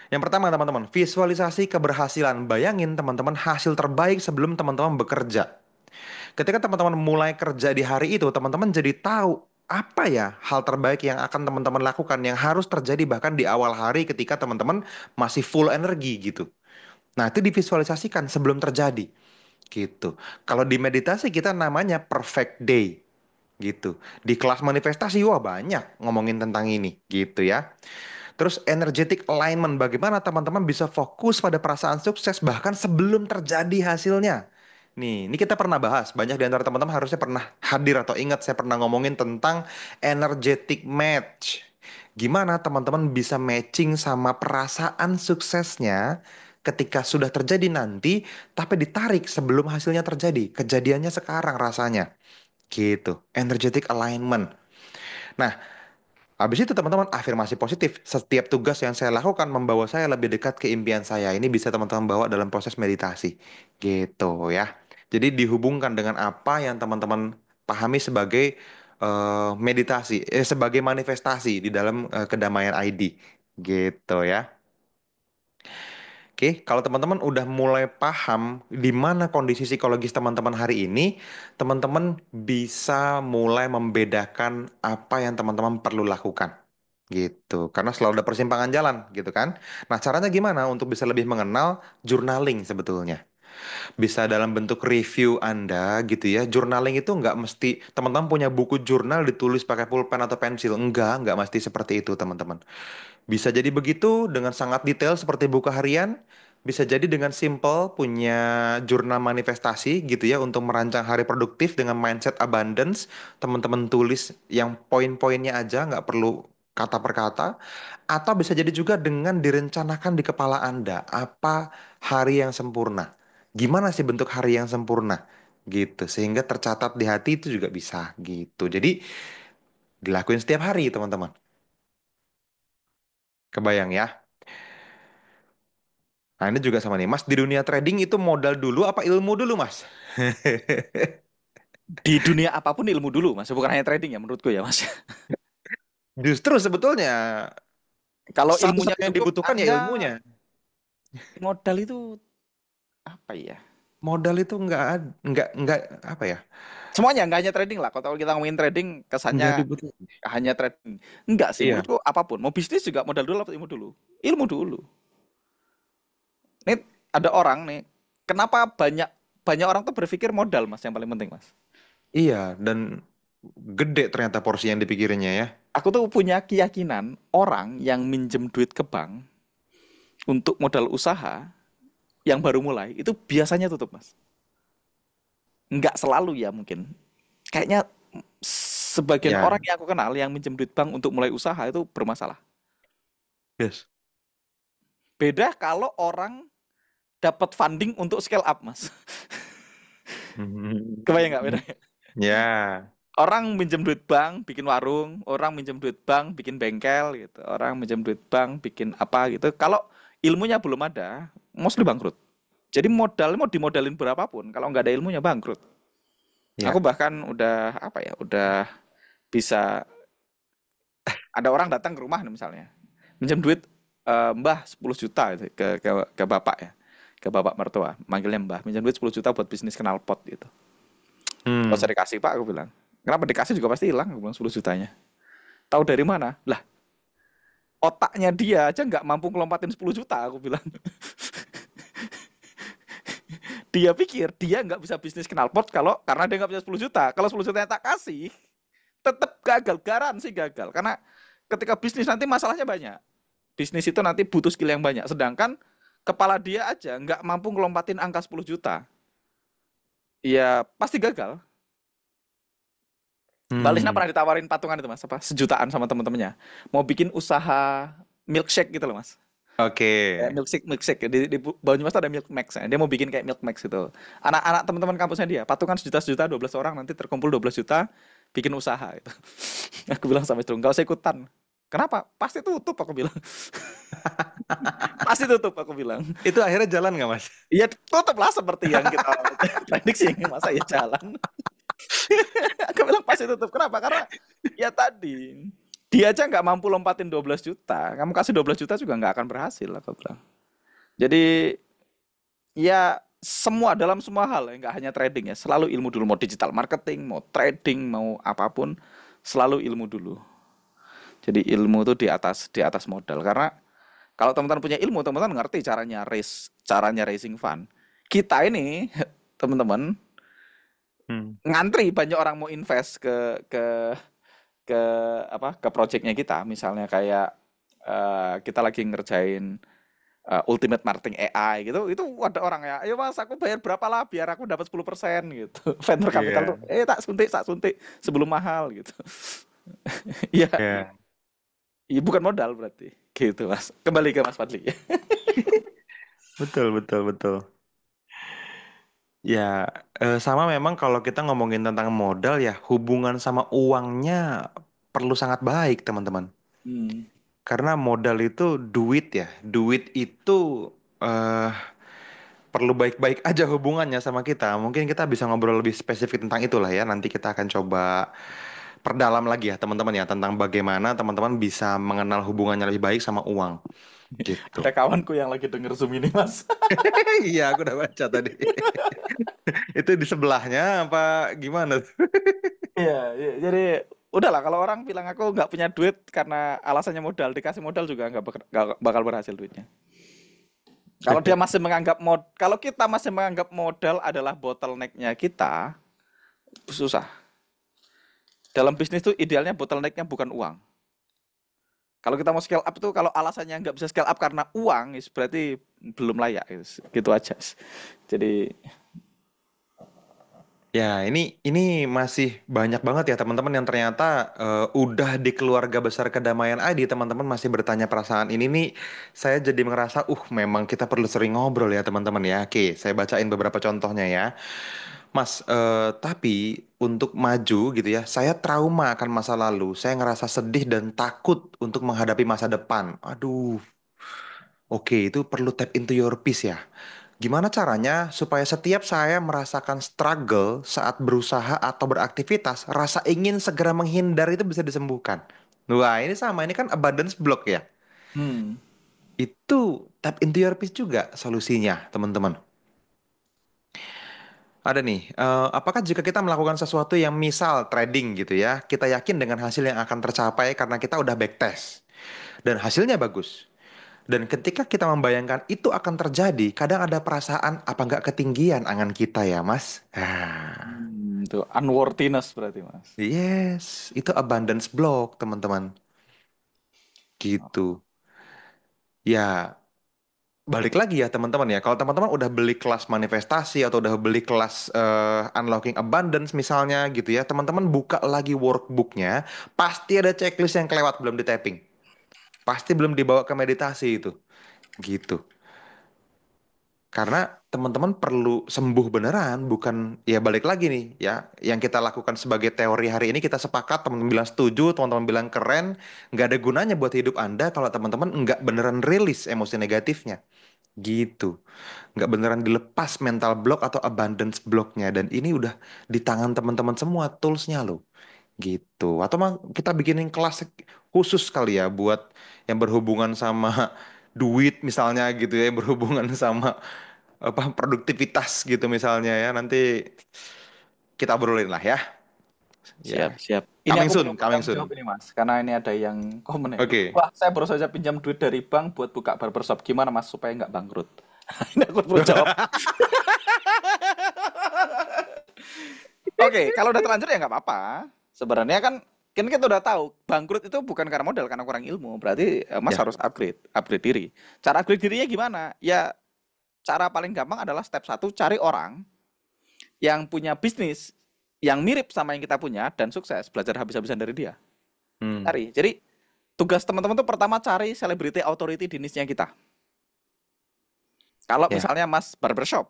Yang pertama teman-teman, visualisasi keberhasilan. Bayangin teman-teman hasil terbaik sebelum teman-teman bekerja. Ketika teman-teman mulai kerja di hari itu, teman-teman jadi tahu apa ya hal terbaik yang akan teman-teman lakukan yang harus terjadi bahkan di awal hari ketika teman-teman masih full energi gitu. Nah, itu divisualisasikan sebelum terjadi gitu. Kalau di meditasi kita namanya perfect day gitu. Di kelas manifestasi wah banyak ngomongin tentang ini gitu ya. Terus energetic alignment, bagaimana teman-teman bisa fokus pada perasaan sukses bahkan sebelum terjadi hasilnya. Nih, ini kita pernah bahas. Banyak di antara teman-teman harusnya pernah hadir atau ingat saya pernah ngomongin tentang energetic match. Gimana teman-teman bisa matching sama perasaan suksesnya ketika sudah terjadi nanti, tapi ditarik sebelum hasilnya terjadi. Kejadiannya sekarang rasanya. Gitu. Energetic alignment. Nah, habis itu teman-teman afirmasi positif. Setiap tugas yang saya lakukan membawa saya lebih dekat ke impian saya. Ini bisa teman-teman bawa dalam proses meditasi. Gitu ya. Jadi dihubungkan dengan apa yang teman-teman pahami sebagai meditasi, sebagai manifestasi di dalam kedamaian ID. Gitu ya. Oke, kalau teman-teman udah mulai paham di mana kondisi psikologis teman-teman hari ini, teman-teman bisa mulai membedakan apa yang teman-teman perlu lakukan. Gitu, karena selalu ada persimpangan jalan, gitu kan. Nah, caranya gimana untuk bisa lebih mengenal journaling sebetulnya? Bisa dalam bentuk review Anda, gitu ya. Journaling itu nggak mesti, teman-teman punya buku jurnal ditulis pakai pulpen atau pensil. Nggak mesti seperti itu, teman-teman. Bisa jadi begitu dengan sangat detail seperti buku harian. Bisa jadi dengan simple punya jurnal manifestasi gitu ya untuk merancang hari produktif dengan mindset abundance. Teman-teman tulis yang poin-poinnya aja, nggak perlu kata per kata. Atau bisa jadi juga dengan direncanakan di kepala Anda. Apa hari yang sempurna? Gimana sih bentuk hari yang sempurna? Gitu. Sehingga tercatat di hati itu juga bisa gitu. Jadi dilakuin setiap hari teman-teman. Kebayang ya? Nah, ini juga sama nih, Mas. Di dunia trading itu modal dulu apa ilmu dulu, Mas? Di dunia apapun ilmu dulu, Mas. Bukan hanya trading ya menurutku ya, Mas. Justru sebetulnya Kalau ilmunya satu-satu yang cukup, dibutuhkan ya Anda ilmunya. modal itu apa ya? Modal itu nggak apa ya? Semuanya nggak hanya trading lah. Kalau kita ngomongin trading, Nggak kesannya dibutuhkan. hanya trading. Enggak sih, Iya, menurutku apapun. Mau bisnis juga modal dulu atau ilmu dulu? Ilmu dulu. Nih ada orang nih, kenapa banyak banyak orang tuh berpikir modal, Mas, yang paling penting, Mas. iya. Dan gede ternyata porsi yang dipikirinnya ya. Aku tuh punya keyakinan orang yang minjem duit ke bank untuk modal usaha yang baru mulai itu biasanya tutup, Mas. Nggak selalu ya mungkin. Kayaknya sebagian Ya, orang yang aku kenal yang minjem duit bank untuk mulai usaha itu bermasalah. yes. Beda kalau orang dapat funding untuk scale up, Mas. Kebayang nggak bedanya? Ya, Orang minjem duit bank bikin warung, orang minjem duit bank bikin bengkel gitu, orang minjem duit bank bikin apa gitu. Kalau ilmunya belum ada, mostly bangkrut. Jadi modal mau dimodalin berapapun, kalau nggak ada ilmunya bangkrut. Aku ya. bahkan udah apa ya, udah bisa ada orang datang ke rumah nih misalnya, minjem duit Mbah 10 juta gitu, ke bapak ya, ke bapak mertua, manggilnya Mbah, minjem duit 10 juta buat bisnis knalpot gitu. Gak usah Hmm. dikasih Pak, aku bilang. Kenapa dikasih juga pasti hilang, aku bilang 10 jutanya. Tahu dari mana? Lah, otaknya dia aja nggak mampu ngelompatin 10 juta, aku bilang. Dia pikir dia nggak bisa bisnis knalpot kalau karena dia nggak punya 10 juta. Kalau 10 juta yang tak kasih, tetap gagal, garansi gagal. Karena ketika bisnis nanti masalahnya banyak. Bisnis itu nanti butuh skill yang banyak. Sedangkan kepala dia aja nggak mampu ngelompatin angka 10 juta. Ya pasti gagal. Mbak Lisna Hmm, pernah ditawarin patungan itu mas, apa sejutaan sama temen-temennya. Mau bikin usaha milkshake gitu loh mas. oke. Kayak milkshake, milkshake. Di Banyumas tuh ada Milk Max. Dia mau bikin kayak Milk Max itu. Anak-anak teman-teman kampusnya dia, patungan sejuta-sejuta, 12 orang nanti terkumpul 12 juta, bikin usaha itu. Aku bilang sama istri, nggak usah ikutan. Kenapa? Pasti tutup aku bilang. Pasti tutup aku bilang. Itu akhirnya jalan nggak, Mas? Iya tutup lah seperti yang kita prediksi, masa ya jalan. Aku bilang pasti tutup. Kenapa? Karena ya tadi dia aja nggak mampu lompatin 12 juta. Kamu kasih 12 juta juga nggak akan berhasil aku bilang. Jadi ya semua dalam semua hal ya, nggak hanya trading ya, selalu ilmu dulu. Mau digital marketing, mau trading, mau apapun, selalu ilmu dulu. Jadi ilmu itu di atas modal. Karena kalau teman-teman punya ilmu, teman-teman ngerti caranya raising fund. Kita ini teman-teman Hmm. ngantri banyak orang mau invest ke apa ke projectnya kita. Misalnya kayak kita lagi ngerjain Ultimate Marketing AI gitu, itu ada orang ya, ayo mas aku bayar berapa lah biar aku dapat 10% gitu. Venture capital tuh, Iya. tak suntik sebelum mahal gitu. Iya, Iya. iya bukan modal berarti. Gitu mas. Kembali ke Mas Fadli ya. Betul, betul, betul. Ya, sama memang kalau kita ngomongin tentang modal ya, hubungan sama uangnya perlu sangat baik, teman-teman. Hmm. Karena modal itu duit ya. Duit itu eh perlu baik-baik aja hubungannya sama kita. Mungkin kita bisa ngobrol lebih spesifik tentang itulah ya. Nanti kita akan coba perdalam lagi ya, teman-teman ya, tentang bagaimana teman-teman bisa mengenal hubungannya lebih baik sama uang gitu. Ada kawanku yang lagi denger Zoom ini mas. Iya, aku udah baca tadi. Itu di sebelahnya apa gimana tuh? Iya, iya. Jadi udahlah kalau orang bilang aku nggak punya duit karena alasannya modal, dikasih modal juga nggak bakal berhasil duitnya. Kalau kita masih menganggap modal adalah bottleneck-nya kita, susah. Dalam bisnis tuh idealnya bottleneck-nya bukan uang. Kalau kita mau scale up tuh kalau alasannya nggak bisa scale up karena uang, berarti belum layak. Gitu aja. Jadi, Ya, ini masih banyak banget ya teman-teman yang ternyata udah di keluarga besar kedamaian ID, teman-teman masih bertanya perasaan ini nih. Saya jadi ngerasa, memang kita perlu sering ngobrol ya teman-teman ya. Oke, saya bacain beberapa contohnya ya. Mas, tapi untuk maju gitu ya, saya trauma akan masa lalu. Saya ngerasa sedih dan takut untuk menghadapi masa depan. Aduh, oke, itu perlu tap into your peace ya. Gimana caranya supaya setiap saya merasakan struggle saat berusaha atau beraktivitas, rasa ingin segera menghindar itu bisa disembuhkan? Wah, ini sama, ini kan abundance block ya. hmm, Itu tap into your peace juga solusinya, teman-teman. Ada nih, apakah jika kita melakukan sesuatu yang misal trading gitu ya, kita yakin dengan hasil yang akan tercapai karena kita udah backtest dan hasilnya bagus. Dan ketika kita membayangkan itu akan terjadi, kadang ada perasaan apa nggak ketinggian angan kita ya, Mas? itu unworthiness berarti mas. Yes, itu abundance block, teman-teman. Gitu. Ya, balik lagi ya, teman-teman ya. Kalau teman-teman udah beli kelas manifestasi atau udah beli kelas unlocking abundance misalnya gitu ya, teman-teman buka lagi workbooknya, pasti ada checklist yang kelewat belum di tapping. Pasti belum dibawa ke meditasi itu. Gitu. Karena teman-teman perlu sembuh beneran, bukan ya balik lagi nih ya. Yang kita lakukan sebagai teori hari ini kita sepakat, teman-teman bilang setuju, teman-teman bilang keren, nggak ada gunanya buat hidup Anda kalau teman-teman nggak beneran rilis emosi negatifnya. Gitu. Nggak beneran dilepas mental block atau abundance blocknya. Dan ini udah di tangan teman-teman semua toolsnya loh. Gitu. Atau mah kita bikinin kelas khusus kali ya buat yang berhubungan sama duit misalnya gitu ya, yang berhubungan sama apa produktivitas gitu misalnya ya. Nanti kita obrolin lah ya. Siap, Ya. siap. Ini Coming aku soon, belum coming bertanggung jawab soon. ini mas, karena ini ada yang komen ya. Oke. Wah, saya baru saja pinjam duit dari bank buat buka barbershop. Gimana mas supaya nggak bangkrut? Ini aku perlu jawab. Oke, kalau udah terlanjur ya nggak apa-apa. Sebenarnya kan kita udah tahu bangkrut itu bukan karena modal, karena kurang ilmu. Berarti Mas Ya. harus upgrade diri. Cara upgrade dirinya gimana? Ya cara paling gampang adalah step satu, cari orang yang punya bisnis yang mirip sama yang kita punya dan sukses, belajar habis-habisan dari dia. Hmm. Cari. Jadi tugas teman-teman tuh pertama cari celebrity authority di niche-nya kita. Kalau Ya. misalnya Mas barbershop,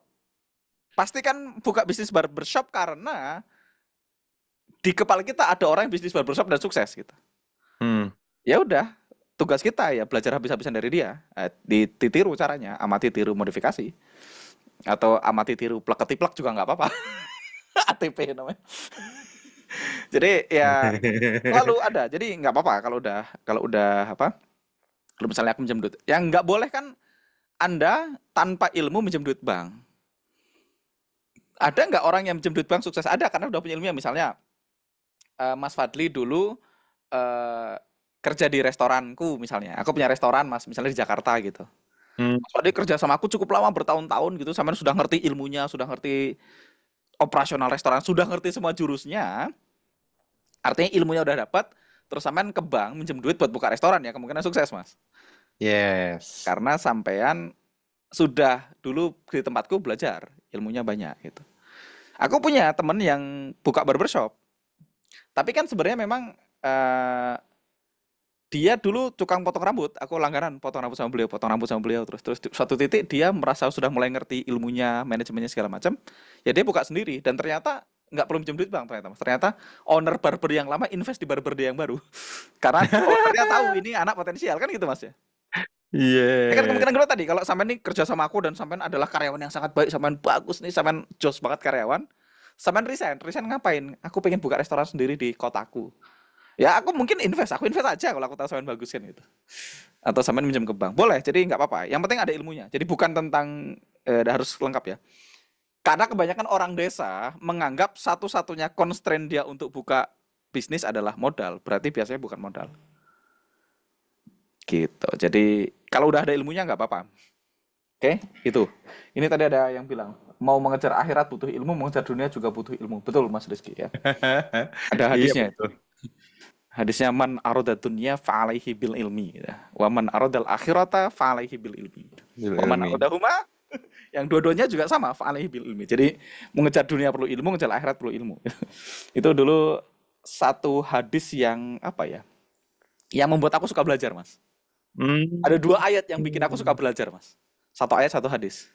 pasti kan buka bisnis barbershop karena di kepala kita ada orang yang bisnis barbershop dan sukses gitu. Hmm. Ya udah, tugas kita ya belajar habis-habisan dari dia. Ditiru caranya, amati tiru modifikasi atau amati tiru plek ketiplek juga nggak apa-apa. ATP namanya. Jadi ya selalu ada. Jadi nggak apa-apa kalau udah apa? Kalau misalnya aku minjem duit. Yang nggak boleh kan Anda tanpa ilmu minjem duit bank. Ada nggak orang yang minjem duit bank sukses? Ada karena udah punya ilmunya. Misalnya Mas Fadli dulu eh, kerja di restoranku misalnya. Aku punya restoran Mas, misalnya di Jakarta gitu. Hmm. Mas Fadli kerja sama aku cukup lama bertahun-tahun gitu, sampai sudah ngerti ilmunya, sudah ngerti operasional restoran, sudah ngerti semua jurusnya. Artinya ilmunya udah dapat, terus sampean ke bank minjem duit buat buka restoran ya kemungkinan sukses Mas. Yes. Karena sampean sudah dulu di tempatku belajar, ilmunya banyak gitu. Aku punya temen yang buka barbershop, tapi kan sebenarnya memang eh, dia dulu tukang potong rambut, aku langganan potong rambut sama beliau, potong rambut sama beliau terus terus suatu titik dia merasa sudah mulai ngerti ilmunya, manajemennya segala macam. Ya dia buka sendiri dan ternyata nggak perlu minjem duit bang ternyata mas. Ternyata owner barber yang lama invest di barber dia yang baru. Karena ownernya tahu ini anak potensial kan gitu mas ya. Ya kan Yes. kemungkinan kedua tadi kalau sampean nih kerja sama aku dan sampean adalah karyawan yang sangat baik, sampean bagus nih, sampean jos banget karyawan. Sampean resign ngapain? Aku pengen buka restoran sendiri di kotaku. Ya aku mungkin aku invest aja kalau aku tahu sampean bagus kan gitu. Atau sampean minjem ke bank. Boleh, jadi nggak apa-apa. Yang penting ada ilmunya. Jadi bukan tentang harus lengkap ya. Karena kebanyakan orang desa menganggap satu-satunya constraint dia untuk buka bisnis adalah modal. Berarti biasanya bukan modal. Gitu. Jadi kalau udah ada ilmunya nggak apa-apa. Oke, itu. Ini tadi ada yang bilang, mau mengejar akhirat butuh ilmu, mengejar dunia juga butuh ilmu. Betul, Mas Rizky ya. Ada Iya hadisnya itu. betul. Hadisnya man aroda dunya fa'alaihi bil ilmi. Gitu. Wa man arodal akhirata fa'alaihi bil ilmi. Bil Wa man ilmi. arodahuma, yang dua-duanya juga sama, fa'alaihi bil ilmi. Jadi mengejar dunia perlu ilmu, mengejar akhirat perlu ilmu. Itu dulu satu hadis yang apa ya? Yang membuat aku suka belajar, Mas. Hmm. Ada dua ayat yang bikin aku suka belajar, Mas. Satu ayat, satu hadis.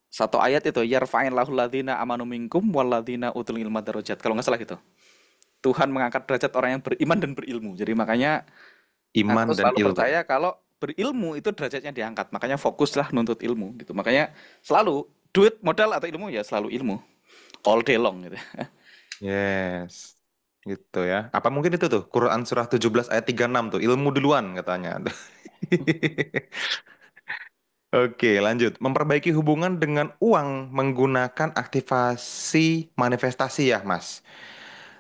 Satu ayat itu yarfa'in lahul ladzina amanu minkum walladzina utul ilma darajat. Kalau nggak salah gitu. Tuhan mengangkat derajat orang yang beriman dan berilmu. Jadi makanya Iman aku dan selalu ilmu. percaya kalau berilmu itu derajatnya diangkat. Makanya fokuslah nuntut ilmu gitu. Makanya selalu duit, modal atau ilmu ya selalu ilmu. All day long gitu. Yes. Gitu ya. Apa mungkin itu tuh Quran surah 17 ayat 36 tuh, ilmu duluan katanya. Oke, lanjut. Memperbaiki hubungan dengan uang menggunakan aktivasi manifestasi ya, Mas.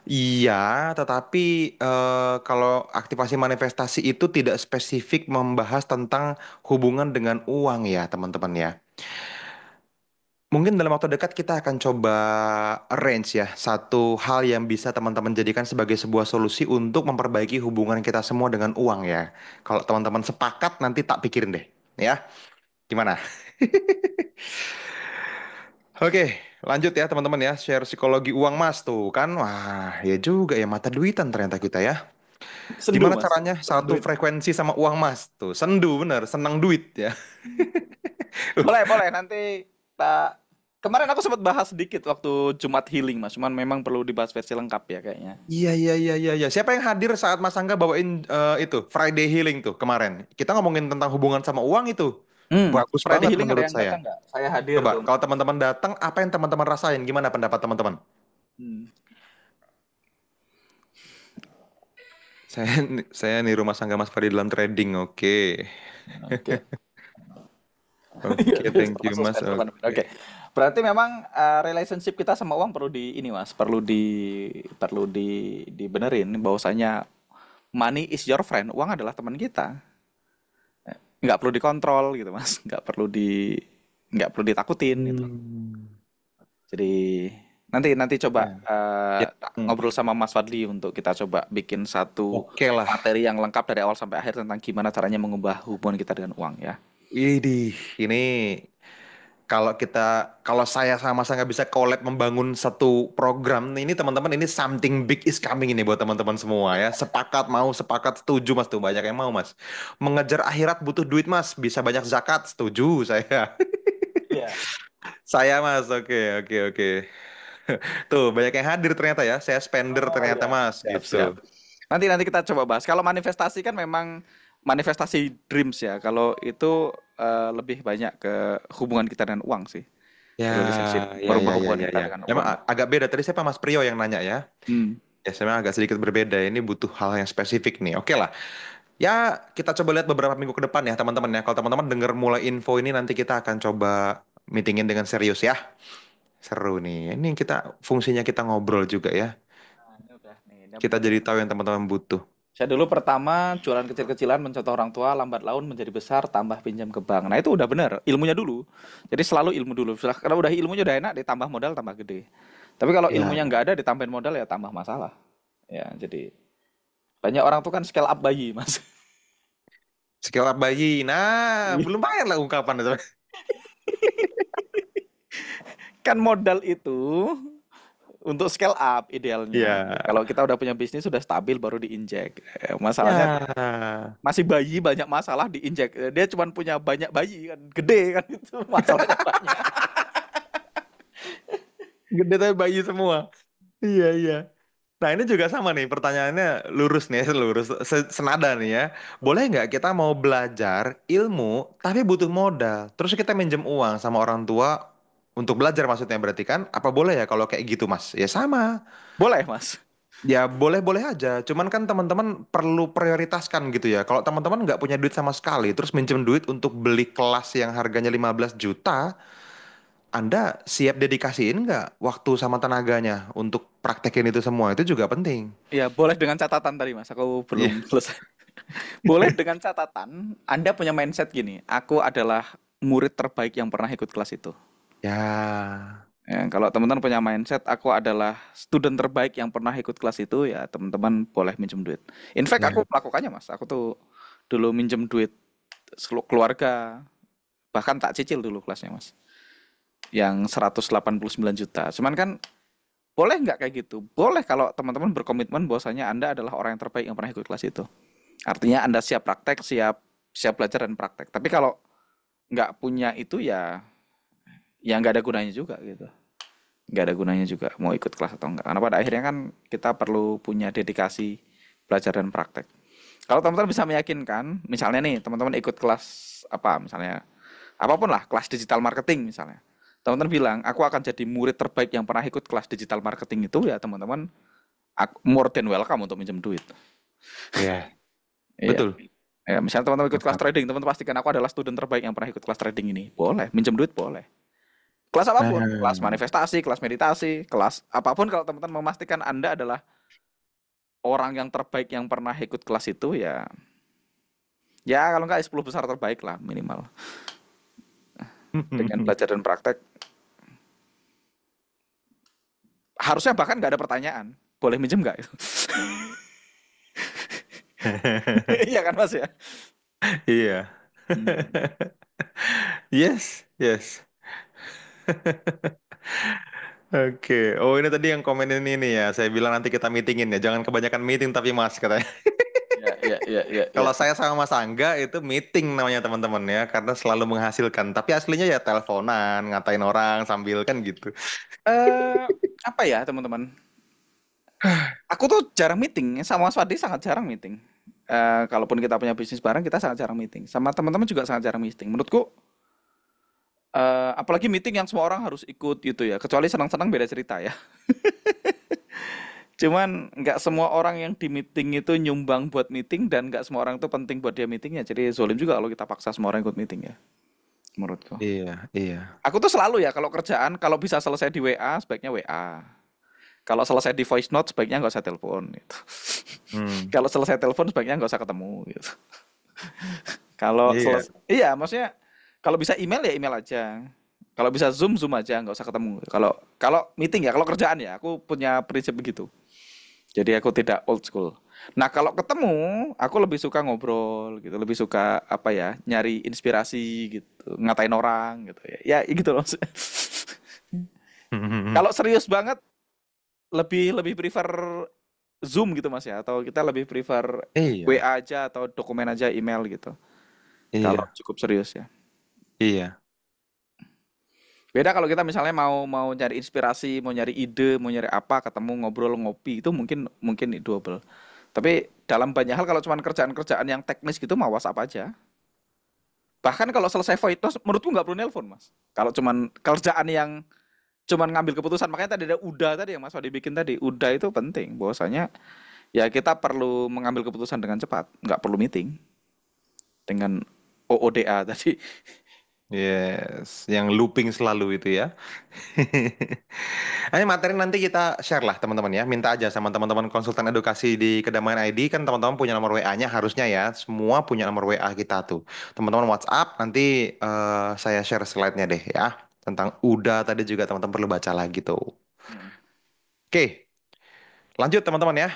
Iya, tetapi kalau aktivasi manifestasi itu tidak spesifik membahas tentang hubungan dengan uang ya, teman-teman ya. Mungkin dalam waktu dekat kita akan coba arrange ya satu hal yang bisa teman-teman jadikan sebagai sebuah solusi untuk memperbaiki hubungan kita semua dengan uang ya. Kalau teman-teman sepakat nanti tak pikirin deh, ya. Gimana? Oke, lanjut ya teman-teman ya. Share psikologi uang Mas tuh kan. Wah, ya juga ya mata duitan ternyata kita ya. Sendu Gimana mas. caranya Senang satu duit. frekuensi sama uang Mas tuh? Sendu bener, senang duit ya. Boleh, boleh. Nanti tak. Kemarin aku sempat bahas sedikit waktu Jumat Healing mas. Cuman memang perlu dibahas versi lengkap ya kayaknya. Iya iya iya iya iya. Siapa yang hadir saat Mas Angga bawain itu Friday Healing tuh kemarin? Kita ngomongin tentang hubungan sama uang itu. Bagus Friday banget Healing ada menurut yang saya. datang nggak? Saya hadir Coba tuh. kalau teman-teman datang, apa yang teman-teman rasain? Gimana pendapat teman-teman? Hmm. Saya saya niru Mas Angga Mas Fadi dalam trading. Oke. Oke. Iya, Oke, dia thank you langsung Mas. spend depan. Oke. Oke. Berarti memang relationship kita sama uang perlu di ini Mas, perlu dibenerin bahwasanya money is your friend. Uang adalah teman kita. Nggak perlu dikontrol gitu Mas. Nggak perlu di nggak perlu ditakutin gitu. Hmm. Jadi nanti nanti coba Ya. Ya. ngobrol sama Mas Fadli untuk kita coba bikin satu Oke lah. materi yang lengkap dari awal sampai akhir tentang gimana caranya mengubah hubungan kita dengan uang ya. Ini kalau saya sama saya nggak bisa collab membangun satu program, ini teman-teman ini something big is coming ini buat teman-teman semua ya. Sepakat, setuju mas tuh banyak yang mau mas. Mengejar akhirat butuh duit mas, bisa banyak zakat, setuju saya. Iya. Saya mas, oke oke oke. Tuh banyak yang hadir ternyata ya. Saya spender Oh ternyata ya, mas siap gitu. siap. Nanti nanti kita coba bahas. Kalau manifestasi kan memang manifestasi dreams ya. Kalau itu lebih banyak ke hubungan kita dengan uang sih. Ya, Relationship, ya, merubah ya, hubungan ya, kita ya. dengan Memang uang. agak beda. Tadi siapa Mas Priyo yang nanya ya? Hmm. Ya, saya memang agak sedikit berbeda. Ini butuh hal yang spesifik nih. Oke lah. Ya, kita coba lihat beberapa minggu ke depan ya, teman-teman ya. Kalau teman-teman dengar mulai info ini, nanti kita akan coba meetingin dengan serius ya. Seru nih. Ini kita fungsinya kita ngobrol juga ya. Nah, ini udah nih. Kita jadi tahu yang teman-teman butuh. Saya dulu pertama jualan kecil-kecilan mencontoh orang tua, lambat laun menjadi besar, tambah pinjam ke bank. Nah itu udah bener, ilmunya dulu. Jadi selalu ilmu dulu. Kalau udah ilmunya udah enak, ditambah modal tambah gede. Tapi kalau ilmunya Ya, nggak ada, ditambahin modal ya tambah masalah. Ya, jadi banyak orang tuh kan scale up bayi, Mas. skill up bayi. Nah, belum bayar lah ungkapan itu. Kan modal itu untuk scale up idealnya. Ya. Kalau kita udah punya bisnis sudah stabil baru diinjek. Masalahnya Ya. masih bayi banyak masalah diinjek. Dia cuma punya banyak bayi kan, gede kan itu masalahnya banyak. Gede tapi bayi semua. Iya, iya. Nah, ini juga sama nih, pertanyaannya lurus nih, lurus, senada nih ya. Boleh nggak kita mau belajar ilmu, tapi butuh modal, terus kita minjem uang sama orang tua untuk belajar maksudnya berarti kan? Apa boleh ya kalau kayak gitu, Mas? Ya sama. Boleh, Mas. Ya boleh-boleh aja, cuman kan teman-teman perlu prioritaskan gitu ya. Kalau teman-teman nggak punya duit sama sekali, terus minjem duit untuk beli kelas yang harganya 15 juta, Anda siap dedikasiin nggak waktu sama tenaganya untuk praktekin itu semua? Itu juga penting. Ya, boleh dengan catatan tadi, Mas. Aku Iya. belum selesai. Boleh dengan catatan, Anda punya mindset gini, aku adalah murid terbaik yang pernah ikut kelas itu. Ya, Ya, kalau teman-teman punya mindset, aku adalah student terbaik yang pernah ikut kelas itu, ya teman-teman boleh minjem duit. In fact, ya, aku melakukannya, Mas. Aku tuh dulu minjem duit keluarga, bahkan tak cicil dulu kelasnya, Mas. Yang 189 juta. Cuman kan boleh nggak kayak gitu? Boleh kalau teman-teman berkomitmen bahwasanya Anda adalah orang yang terbaik yang pernah ikut kelas itu. Artinya Anda siap praktek, siap siap belajar dan praktek. Tapi kalau nggak punya itu ya nggak ada gunanya juga gitu. Nggak ada gunanya juga mau ikut kelas atau enggak. Karena pada akhirnya kan kita perlu punya dedikasi belajar dan praktek. Kalau teman-teman bisa meyakinkan, misalnya nih teman-teman ikut kelas apa misalnya apapun lah, kelas digital marketing misalnya. Teman-teman bilang, aku akan jadi murid terbaik yang pernah ikut kelas digital marketing itu ya teman-teman more than welcome untuk minjem duit. ya, Iya. betul. Ya, misalnya teman-teman ikut kelas Tepat. trading, teman-teman pastikan aku adalah student terbaik yang pernah ikut kelas trading ini. Boleh, minjem duit boleh. Kelas apapun, kelas Nah, manifestasi, kelas meditasi, kelas apapun kalau teman-teman memastikan Anda adalah orang yang terbaik yang pernah ikut kelas itu ya ya kalau nggak 10 besar terbaik lah minimal. Dengan belajar dan praktek harusnya bahkan nggak ada pertanyaan. Boleh minjem nggak itu? Iya kan Mas ya? iya. Hmm. Yes, yes. Oke. Oh, ini tadi yang komen ini ya. Saya bilang nanti kita meetingin ya. Jangan kebanyakan meeting tapi Mas katanya. Ya, ya, ya, ya, ya. Kalau saya sama Mas Angga itu meeting namanya teman-teman ya, karena selalu menghasilkan. Tapi aslinya ya teleponan, ngatain orang sambil kan gitu. Eh, apa ya teman-teman? Aku tuh jarang meeting, sama Mas Fadli sangat jarang meeting. Kalaupun kita punya bisnis bareng, kita sangat jarang meeting. Sama teman-teman juga sangat jarang meeting. Menurutku, apalagi meeting yang semua orang harus ikut gitu ya. Kecuali senang-senang beda cerita ya. Cuman nggak semua orang yang di meeting itu nyumbang buat meeting dan nggak semua orang itu penting buat dia meetingnya. Jadi zolim juga kalau kita paksa semua orang ikut meeting ya, menurutku. Iya, iya. Aku tuh selalu ya kalau kerjaan, kalau bisa selesai di WA, sebaiknya WA. Kalau selesai di voice note, sebaiknya nggak usah telepon. Gitu. Hmm. Kalau selesai telepon, sebaiknya nggak usah ketemu. Gitu. Kalau Iya. selesai, iya, maksudnya kalau bisa email ya email aja. Kalau bisa Zoom, Zoom aja, nggak usah ketemu. Kalau kalau meeting ya, kalau kerjaan ya, aku punya prinsip begitu. Jadi aku tidak old school. Nah, kalau ketemu, aku lebih suka ngobrol gitu, lebih suka apa ya, nyari inspirasi gitu, ngatain orang gitu ya. Ya gitu loh. Kalau serius banget, lebih lebih prefer Zoom gitu Mas ya, atau kita lebih prefer Iya, WA aja atau dokumen aja, email gitu. Kalau iya, cukup serius ya. iya. Beda kalau kita misalnya mau mau nyari inspirasi, mau nyari ide, mau nyari apa, ketemu ngobrol ngopi itu mungkin mungkin doable. Tapi dalam banyak hal kalau cuma kerjaan-kerjaan yang teknis gitu mah WhatsApp aja. Bahkan kalau selesai void toss menurutku nggak perlu nelpon Mas. Kalau cuman kerjaan yang cuman ngambil keputusan, makanya tadi ada udah tadi yang Mas Wadi bikin tadi. Udah itu penting bahwasanya ya kita perlu mengambil keputusan dengan cepat, nggak perlu meeting dengan OODA tadi. Yes, yang looping selalu itu ya. Ini materi nanti kita share lah teman-teman ya. Minta aja sama teman-teman konsultan edukasi di Kedamaian ID kan teman-teman punya nomor WA-nya harusnya ya. Semua punya nomor WA kita tuh. Teman-teman WhatsApp nanti saya share slide-nya deh ya. Tentang udah tadi juga teman-teman perlu baca lagi tuh. Hmm. Oke, lanjut teman-teman ya.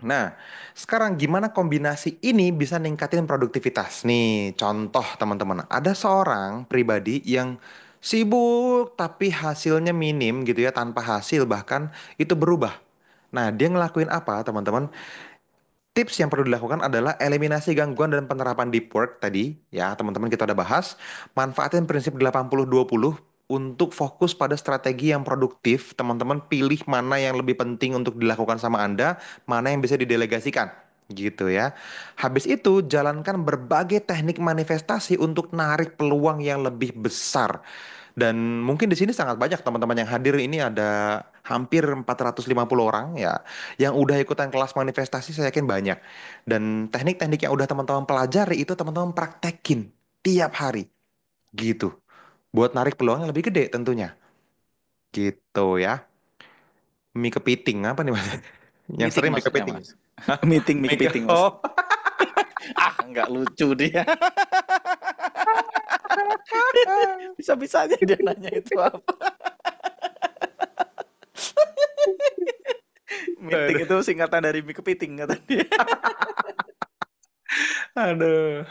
Nah, sekarang gimana kombinasi ini bisa ningkatin produktivitas? Nih, contoh teman-teman, ada seorang pribadi yang sibuk tapi hasilnya minim gitu ya, tanpa hasil bahkan itu berubah. Nah, dia ngelakuin apa teman-teman? Tips yang perlu dilakukan adalah eliminasi gangguan dan penerapan deep work tadi ya teman-teman kita udah bahas. Manfaatin prinsip 80-20 untuk fokus pada strategi yang produktif. Teman-teman pilih mana yang lebih penting untuk dilakukan sama Anda, mana yang bisa didelegasikan gitu ya. Habis itu jalankan berbagai teknik manifestasi untuk narik peluang yang lebih besar. Dan mungkin di sini sangat banyak teman-teman yang hadir ini ada hampir 450 orang ya yang udah ikutan kelas manifestasi saya yakin banyak. Dan teknik-teknik yang udah teman-teman pelajari itu teman-teman praktekin tiap hari gitu. Buat narik peluang yang lebih gede tentunya. Gitu ya. Mie kepiting apa nih Mas? Yang Meeting sering mie maksudnya kepiting. Mas. Meeting Mie ke kepiting Mas. oh. Ah, nggak lucu dia. Bisa-bisanya dia nanya itu apa. Meeting Aduh. itu singkatan dari mie kepiting kata dia. Aduh.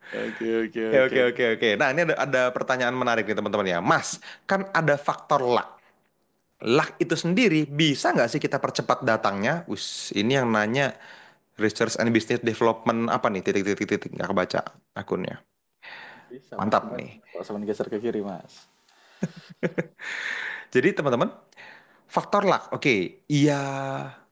Oke, oke, Oke, oke. oke, oke, oke. Nah, ini ada pertanyaan menarik nih teman-teman ya. Mas, kan ada faktor luck. Luck itu sendiri bisa nggak sih kita percepat datangnya? Ini yang nanya Research and Business Development apa nih? Titik, titik, titik. Nggak kebaca akunnya. Bisa Mas, Mantap cuman nih. kalau sama geser ke kiri Mas. Jadi teman-teman, faktor luck. Oke, iya.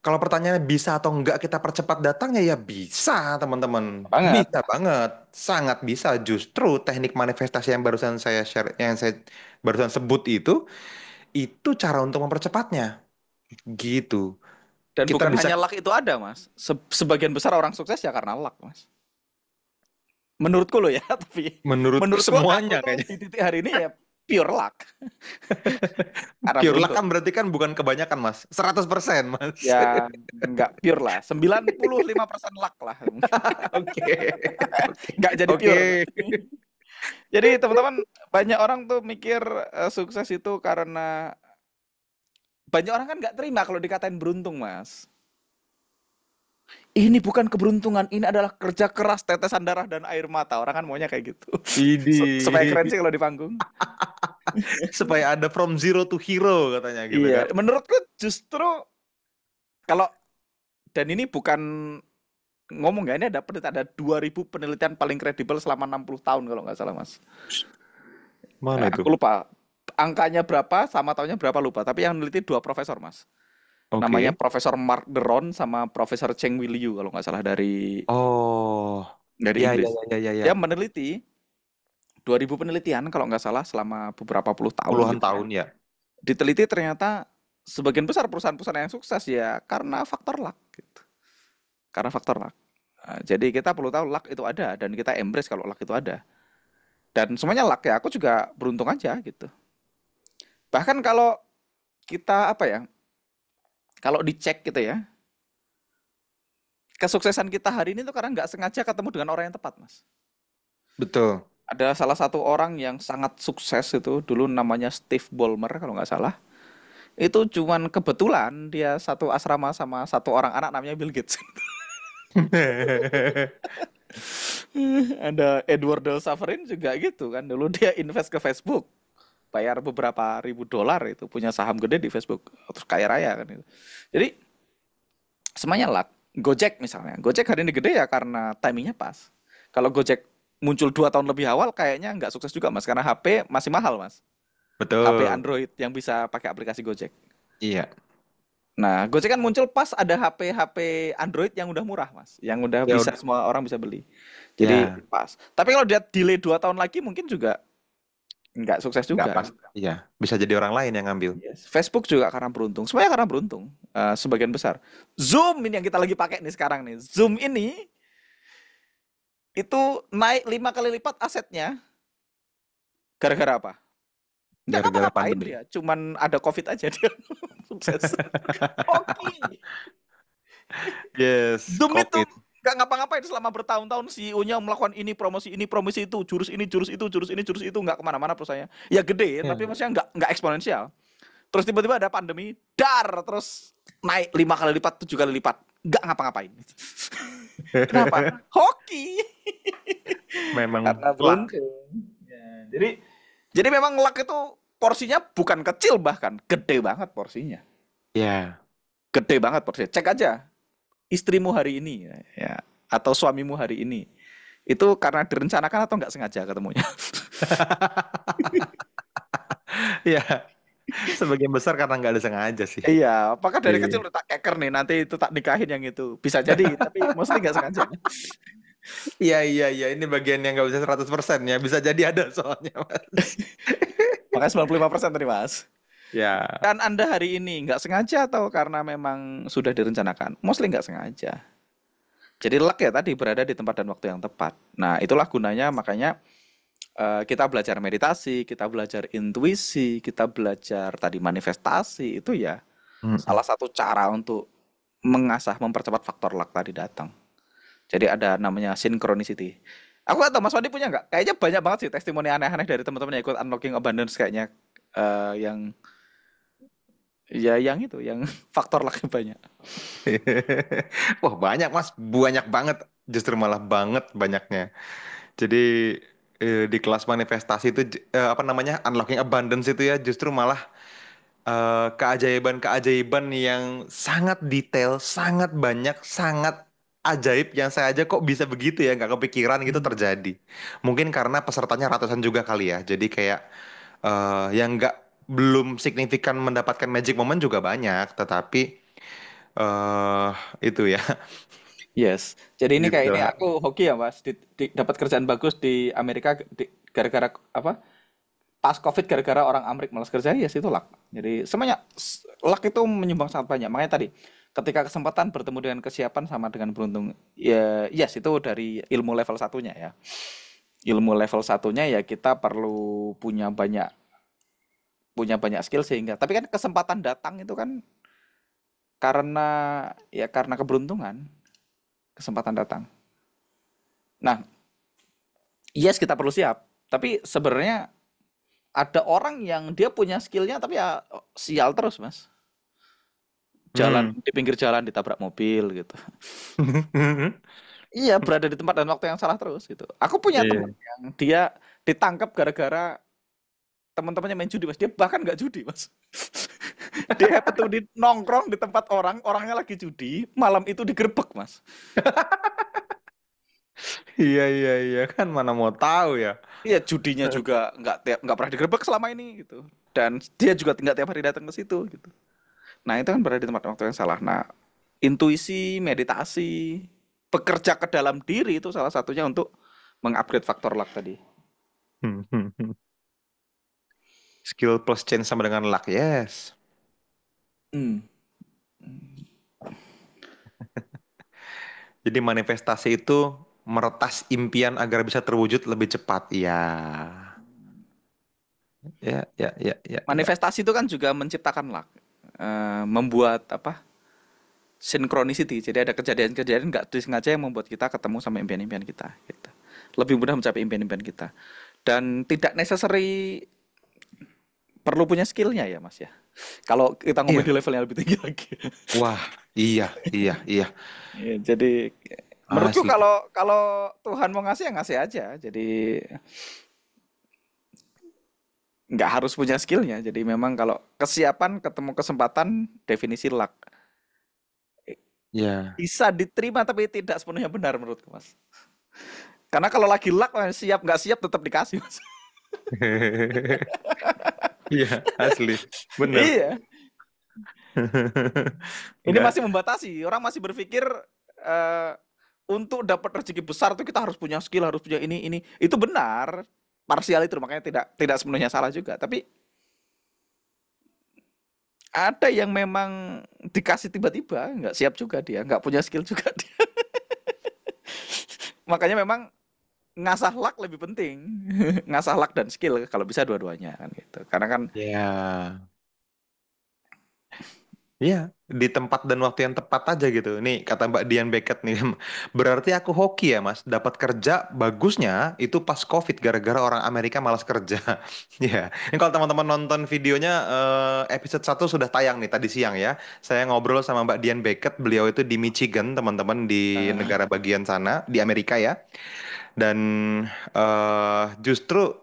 Kalau pertanyaannya bisa atau enggak kita percepat datangnya ya bisa teman-teman. Banget. Bisa banget. Sangat bisa. Justru teknik manifestasi yang barusan saya share, yang saya barusan sebut itu cara untuk mempercepatnya. Gitu. Dan Kita bukan bisa hanya luck itu ada Mas. Sebagian besar orang sukses ya karena luck Mas. Menurutku loh ya, tapi menurutku menurutku aku semuanya tuh kayaknya. di titik hari ini ya pure luck. Karena Pure luck beruntung. kan berarti kan bukan kebanyakan, Mas. 100% Mas. Ya nggak pure lah, 95% luck lah mungkin. Oke. Oke. Nggak jadi Oke. pure. Jadi teman-teman banyak orang tuh mikir sukses itu karena banyak orang kan nggak terima kalau dikatain beruntung, Mas. Ini bukan keberuntungan, ini adalah kerja keras, tetesan darah dan air mata. Orang kan maunya kayak gitu. Supaya keren Idi. sih kalau di panggung. Supaya ada from zero to hero katanya gitu Iya, kan. menurutku justru kalau dan ini bukan ngomong ya, ini ada 2000 penelitian paling kredibel selama 60 tahun kalau nggak salah, Mas. Mana itu? Aku lupa angkanya berapa, sama tahunnya berapa lupa. Tapi yang neliti dua profesor, Mas. Namanya Oke. Profesor Mark Deron sama Profesor Cheng Will kalau nggak salah Oh. dari Ya, ya, Inggris. ya, ya, ya, ya. Dia meneliti 2000 penelitian kalau nggak salah selama beberapa puluh tahun Puluhan gitu ya. tahun ya. Diteliti ternyata sebagian besar perusahaan-perusahaan yang sukses ya karena faktor luck gitu. Karena faktor luck. Nah, jadi kita perlu tahu luck itu ada dan kita embrace kalau luck itu ada. Dan semuanya luck ya, aku juga beruntung aja gitu. Bahkan kalau kita apa ya, kalau dicek gitu ya, kesuksesan kita hari ini tuh karena nggak sengaja ketemu dengan orang yang tepat, Mas. Betul. ada salah satu orang yang sangat sukses itu dulu namanya Steve Ballmer kalau nggak salah. Itu cuman kebetulan dia satu asrama sama satu orang anak namanya Bill Gates. Ada Eduardo Saverin juga gitu kan. Dulu dia invest ke Facebook. Bayar beberapa ribu dolar itu punya saham gede di Facebook. Terus kaya raya kan itu. Jadi semuanya luck. Gojek misalnya. Gojek hari ini gede ya karena timingnya pas. Kalau Gojek muncul 2 tahun lebih awal kayaknya nggak sukses juga mas. Karena HP masih mahal mas. HP Betul. Android yang bisa pakai aplikasi Gojek. Iya. Nah, Gojek kan muncul pas ada HP-HP Android yang udah murah, Mas. Yang udah Ya bisa udah. semua orang bisa beli. Jadi Ya, pas. Tapi kalau dia delay 2 tahun lagi mungkin juga nggak sukses nggak juga. pas. Iya, bisa jadi orang lain yang ngambil. Yes. Facebook juga karena beruntung. Semuanya karena beruntung. Sebagian besar. Zoom ini yang kita lagi pakai nih sekarang nih. Zoom ini itu naik 5 kali lipat asetnya gara-gara apa? Nggak Gara-gara ngapa-ngapain pandemi. dia. Cuman ada COVID aja dia sukses. Oke. Yes, Zoom itu COVID. nggak ngapa-ngapain selama bertahun-tahun CEO-nya melakukan ini promosi itu, jurus ini, jurus itu, jurus ini, jurus itu nggak kemana-mana perusahaannya. Ya gede, tapi Ya. maksudnya nggak eksponensial. Terus tiba-tiba ada pandemi, dar terus naik 5 kali lipat, 7 kali lipat, nggak ngapa-ngapain. Kenapa? Hoki. Memang Karena luck. beruntung. Ya, jadi memang luck itu porsinya bukan kecil bahkan gede banget porsinya. Ya. Gede banget porsinya. Cek aja istrimu hari ini ya atau suamimu hari ini itu karena direncanakan atau nggak sengaja ketemunya. Ya, sebagian besar karena nggak disengaja sih. Iya, apakah dari Iya. kecil udah tak keker nih nanti itu tak nikahin yang itu bisa jadi tapi mostly nggak sengaja. Iya, iya, iya. Ini bagian yang nggak bisa 100% ya. Bisa jadi ada soalnya, Mas. Makanya 95% tadi mas. Ya. Dan anda hari ini nggak sengaja atau karena memang sudah direncanakan, mostly nggak sengaja. Jadi luck ya tadi berada di tempat dan waktu yang tepat. Nah itulah gunanya makanya kita belajar meditasi, kita belajar intuisi, kita belajar tadi manifestasi itu ya Mm-mm. salah satu cara untuk mengasah, mempercepat faktor luck tadi datang. Jadi ada namanya synchronicity. Aku nggak tahu Mas Wadi punya nggak? Kayaknya banyak banget sih testimoni aneh-aneh dari teman-teman yang ikut unlocking abundance kayaknya yang ya yang itu, yang faktor lucknya banyak. Wah, banyak, Mas. Banyak banget. Justru malah banget banyaknya. Jadi di kelas manifestasi itu apa namanya? Unlocking abundance itu ya justru malah keajaiban-keajaiban yang sangat detail, sangat banyak, sangat ajaib yang saya aja kok bisa begitu ya, nggak kepikiran gitu terjadi. Mungkin karena pesertanya ratusan juga kali ya. Jadi kayak yang nggak belum signifikan mendapatkan magic moment juga banyak, tetapi eh itu ya Yes. Jadi ini kayak gitu. ini aku hoki ya Mas, dapat kerjaan bagus di Amerika gara-gara apa? Pas COVID gara-gara orang Amrik malas kerja, yes itu luck. Jadi semuanya luck itu menyumbang sangat banyak. Makanya tadi ketika kesempatan bertemu dengan kesiapan sama dengan beruntung. Ya, yes itu dari ilmu level satunya ya. Ilmu level satunya ya kita perlu punya banyak skill sehingga. Tapi kan kesempatan datang itu kan karena karena keberuntungan, kesempatan datang. Nah, yes kita perlu siap. Tapi sebenarnya ada orang yang dia punya skillnya tapi ya sial terus mas. Jalan Hmm. di pinggir jalan ditabrak mobil gitu. Iya berada di tempat dan waktu yang salah terus gitu. Aku punya teman Iya. yang dia ditangkap gara-gara teman-temannya main judi mas. Dia bahkan nggak judi mas. Dia happen tuh di nongkrong di tempat orangnya lagi judi. Malam itu digerebek mas. Iya, iya, iya, kan mana mau tahu ya. Iya judinya juga nggak pernah digerebek selama ini gitu. Dan dia juga nggak tiap hari datang ke situ gitu. Nah, itu kan berada di tempat waktu yang salah. Nah, intuisi, meditasi, bekerja ke dalam diri itu salah satunya untuk mengupgrade faktor luck tadi. Skill plus change sama dengan luck, yes. Hmm. Jadi manifestasi itu meretas impian agar bisa terwujud lebih cepat. Iya. Ya, ya, ya, ya, ya. Manifestasi itu kan juga menciptakan luck. Membuat apa? Synchronicity. Jadi ada kejadian-kejadian nggak disengaja yang membuat kita ketemu sama impian-impian kita. Gitu. lebih mudah mencapai impian-impian kita. Dan tidak necessary perlu punya skillnya ya Mas ya. Kalau kita ngomong di Iya. level yang lebih tinggi lagi. Wah, iya, iya, iya. Ya, jadi menurutku Asli. kalau kalau Tuhan mau ngasih ya ngasih aja. Jadi nggak harus punya skillnya. Jadi memang kalau kesiapan ketemu kesempatan definisi luck. Ya. Bisa diterima tapi tidak sepenuhnya benar menurutku Mas. Karena kalau lagi luck siap nggak siap tetap dikasih Mas. Iya, asli. Bener. Iya. Ini Nggak. masih membatasi. Orang masih berpikir eh, untuk dapat rezeki besar tuh kita harus punya skill, harus punya ini. Itu benar. Parsial itu makanya tidak tidak sepenuhnya salah juga. Tapi ada yang memang dikasih tiba-tiba, nggak siap juga dia, nggak punya skill juga dia. Makanya memang ngasah luck lebih penting. Ngasah luck dan skill kalau bisa dua-duanya kan gitu. Karena kan Ya. Iya, di tempat dan waktu yang tepat aja gitu. Nih kata Mbak Dian Beckett nih, berarti aku hoki ya Mas, dapat kerja bagusnya itu pas COVID gara-gara orang Amerika malas kerja. Ya, ini kalau teman-teman nonton videonya episode 1 sudah tayang nih tadi siang ya. Saya ngobrol sama Mbak Dian Beckett, beliau itu di Michigan, teman-teman di eh, negara bagian sana, di Amerika ya. Dan justru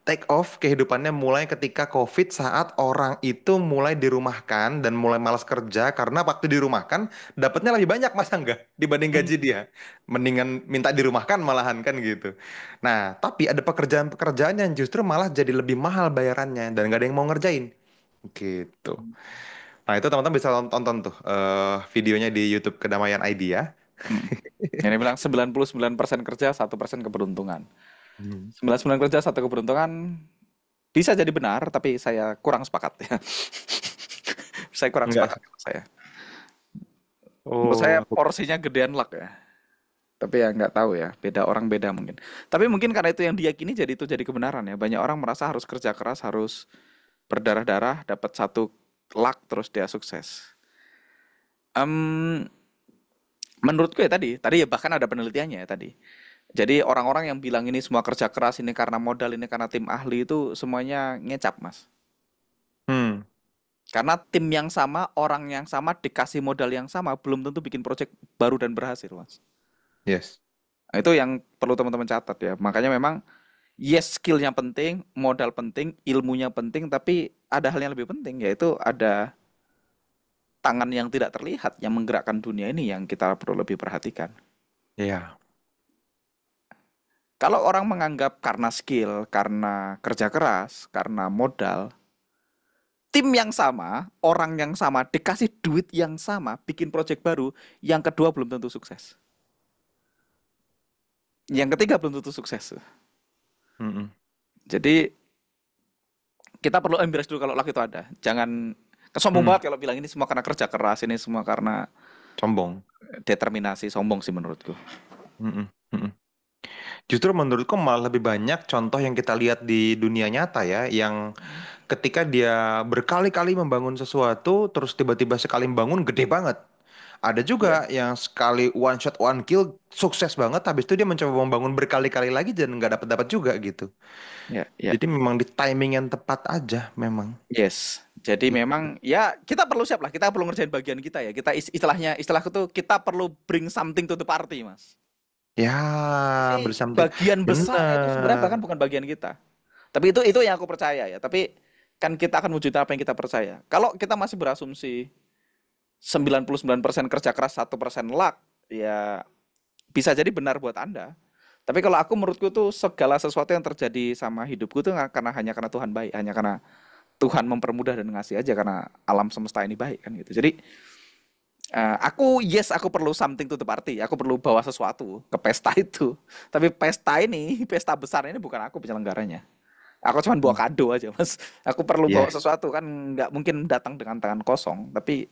take off kehidupannya mulai ketika COVID saat orang itu mulai dirumahkan dan mulai malas kerja karena waktu dirumahkan dapatnya lebih banyak masa enggak dibanding gaji dia. Mendingan minta dirumahkan malahan kan gitu. Nah, tapi ada pekerjaan-pekerjaan yang justru malah jadi lebih mahal bayarannya dan nggak ada yang mau ngerjain. Gitu. Nah, itu teman-teman bisa tonton tuh videonya di YouTube Kedamaian ID ya. hmm. Ini bilang 99% kerja, 1% keberuntungan. Hmm. 99 kerja, satu keberuntungan bisa jadi benar, tapi saya kurang sepakat ya. Saya kurang Enggak. sepakat kalau saya. Menurut saya Oh, porsinya gedean luck ya. Tapi ya nggak tahu ya, beda orang beda mungkin. Tapi mungkin karena itu yang diyakini jadi itu jadi kebenaran ya. Banyak orang merasa harus kerja keras, harus berdarah-darah, dapat satu luck terus dia sukses. Em, menurutku ya tadi ya bahkan ada penelitiannya ya tadi. Jadi orang-orang yang bilang ini semua kerja keras, ini karena modal, ini karena tim ahli itu semuanya ngecap, Mas. hmm, Karena tim yang sama, orang yang sama, dikasih modal yang sama, belum tentu bikin project baru dan berhasil, Mas. yes. Nah, itu yang perlu teman-teman catat ya. Makanya memang yes skillnya penting, modal penting, ilmunya penting, tapi ada hal yang lebih penting yaitu ada tangan yang tidak terlihat yang menggerakkan dunia ini yang kita perlu lebih perhatikan. Iya. Kalau orang menganggap karena skill, karena kerja keras, karena modal, tim yang sama, orang yang sama, dikasih duit yang sama, bikin project baru, yang kedua belum tentu sukses. Yang ketiga belum tentu sukses. Mm-mm. Jadi kita perlu embrace dulu kalau luck itu ada. Jangan kesombong Hmm, banget kalau bilang ini semua karena kerja keras, ini semua karena sombong. determinasi, sombong sih menurutku. Mm-mm, mm-mm. Justru menurutku malah lebih banyak contoh yang kita lihat di dunia nyata ya, yang ketika dia berkali-kali membangun sesuatu, terus tiba-tiba sekali membangun gede banget. Ada Ya, juga yang sekali one shot one kill sukses banget, habis itu dia mencoba membangun berkali-kali lagi dan nggak dapat-dapat juga gitu. ya, ya. Jadi memang di timing yang tepat aja memang. Yes. Jadi Gitu. memang ya kita perlu siap lah. Kita perlu ngerjain bagian kita ya. Kita istilahku tuh kita perlu bring something to the party, Mas. Ya, Tapi bersamping. bagian besarnya itu sebenarnya Bener. bahkan bukan bagian kita. Tapi itu yang aku percaya ya. Tapi kan kita akan wujudin apa yang kita percaya. Kalau kita masih berasumsi 99% kerja keras, 1% luck, ya bisa jadi benar buat Anda. Tapi kalau aku menurutku tuh segala sesuatu yang terjadi sama hidupku tuh nggak karena hanya karena Tuhan baik, hanya karena Tuhan mempermudah dan ngasih aja karena alam semesta ini baik kan gitu. Jadi aku perlu something to the party. Aku perlu bawa sesuatu ke pesta itu. Tapi pesta ini, pesta besar ini bukan aku penyelenggaranya. Aku cuma bawa kado aja, Mas. Aku perlu bawa Yes. sesuatu kan nggak mungkin datang dengan tangan kosong. Tapi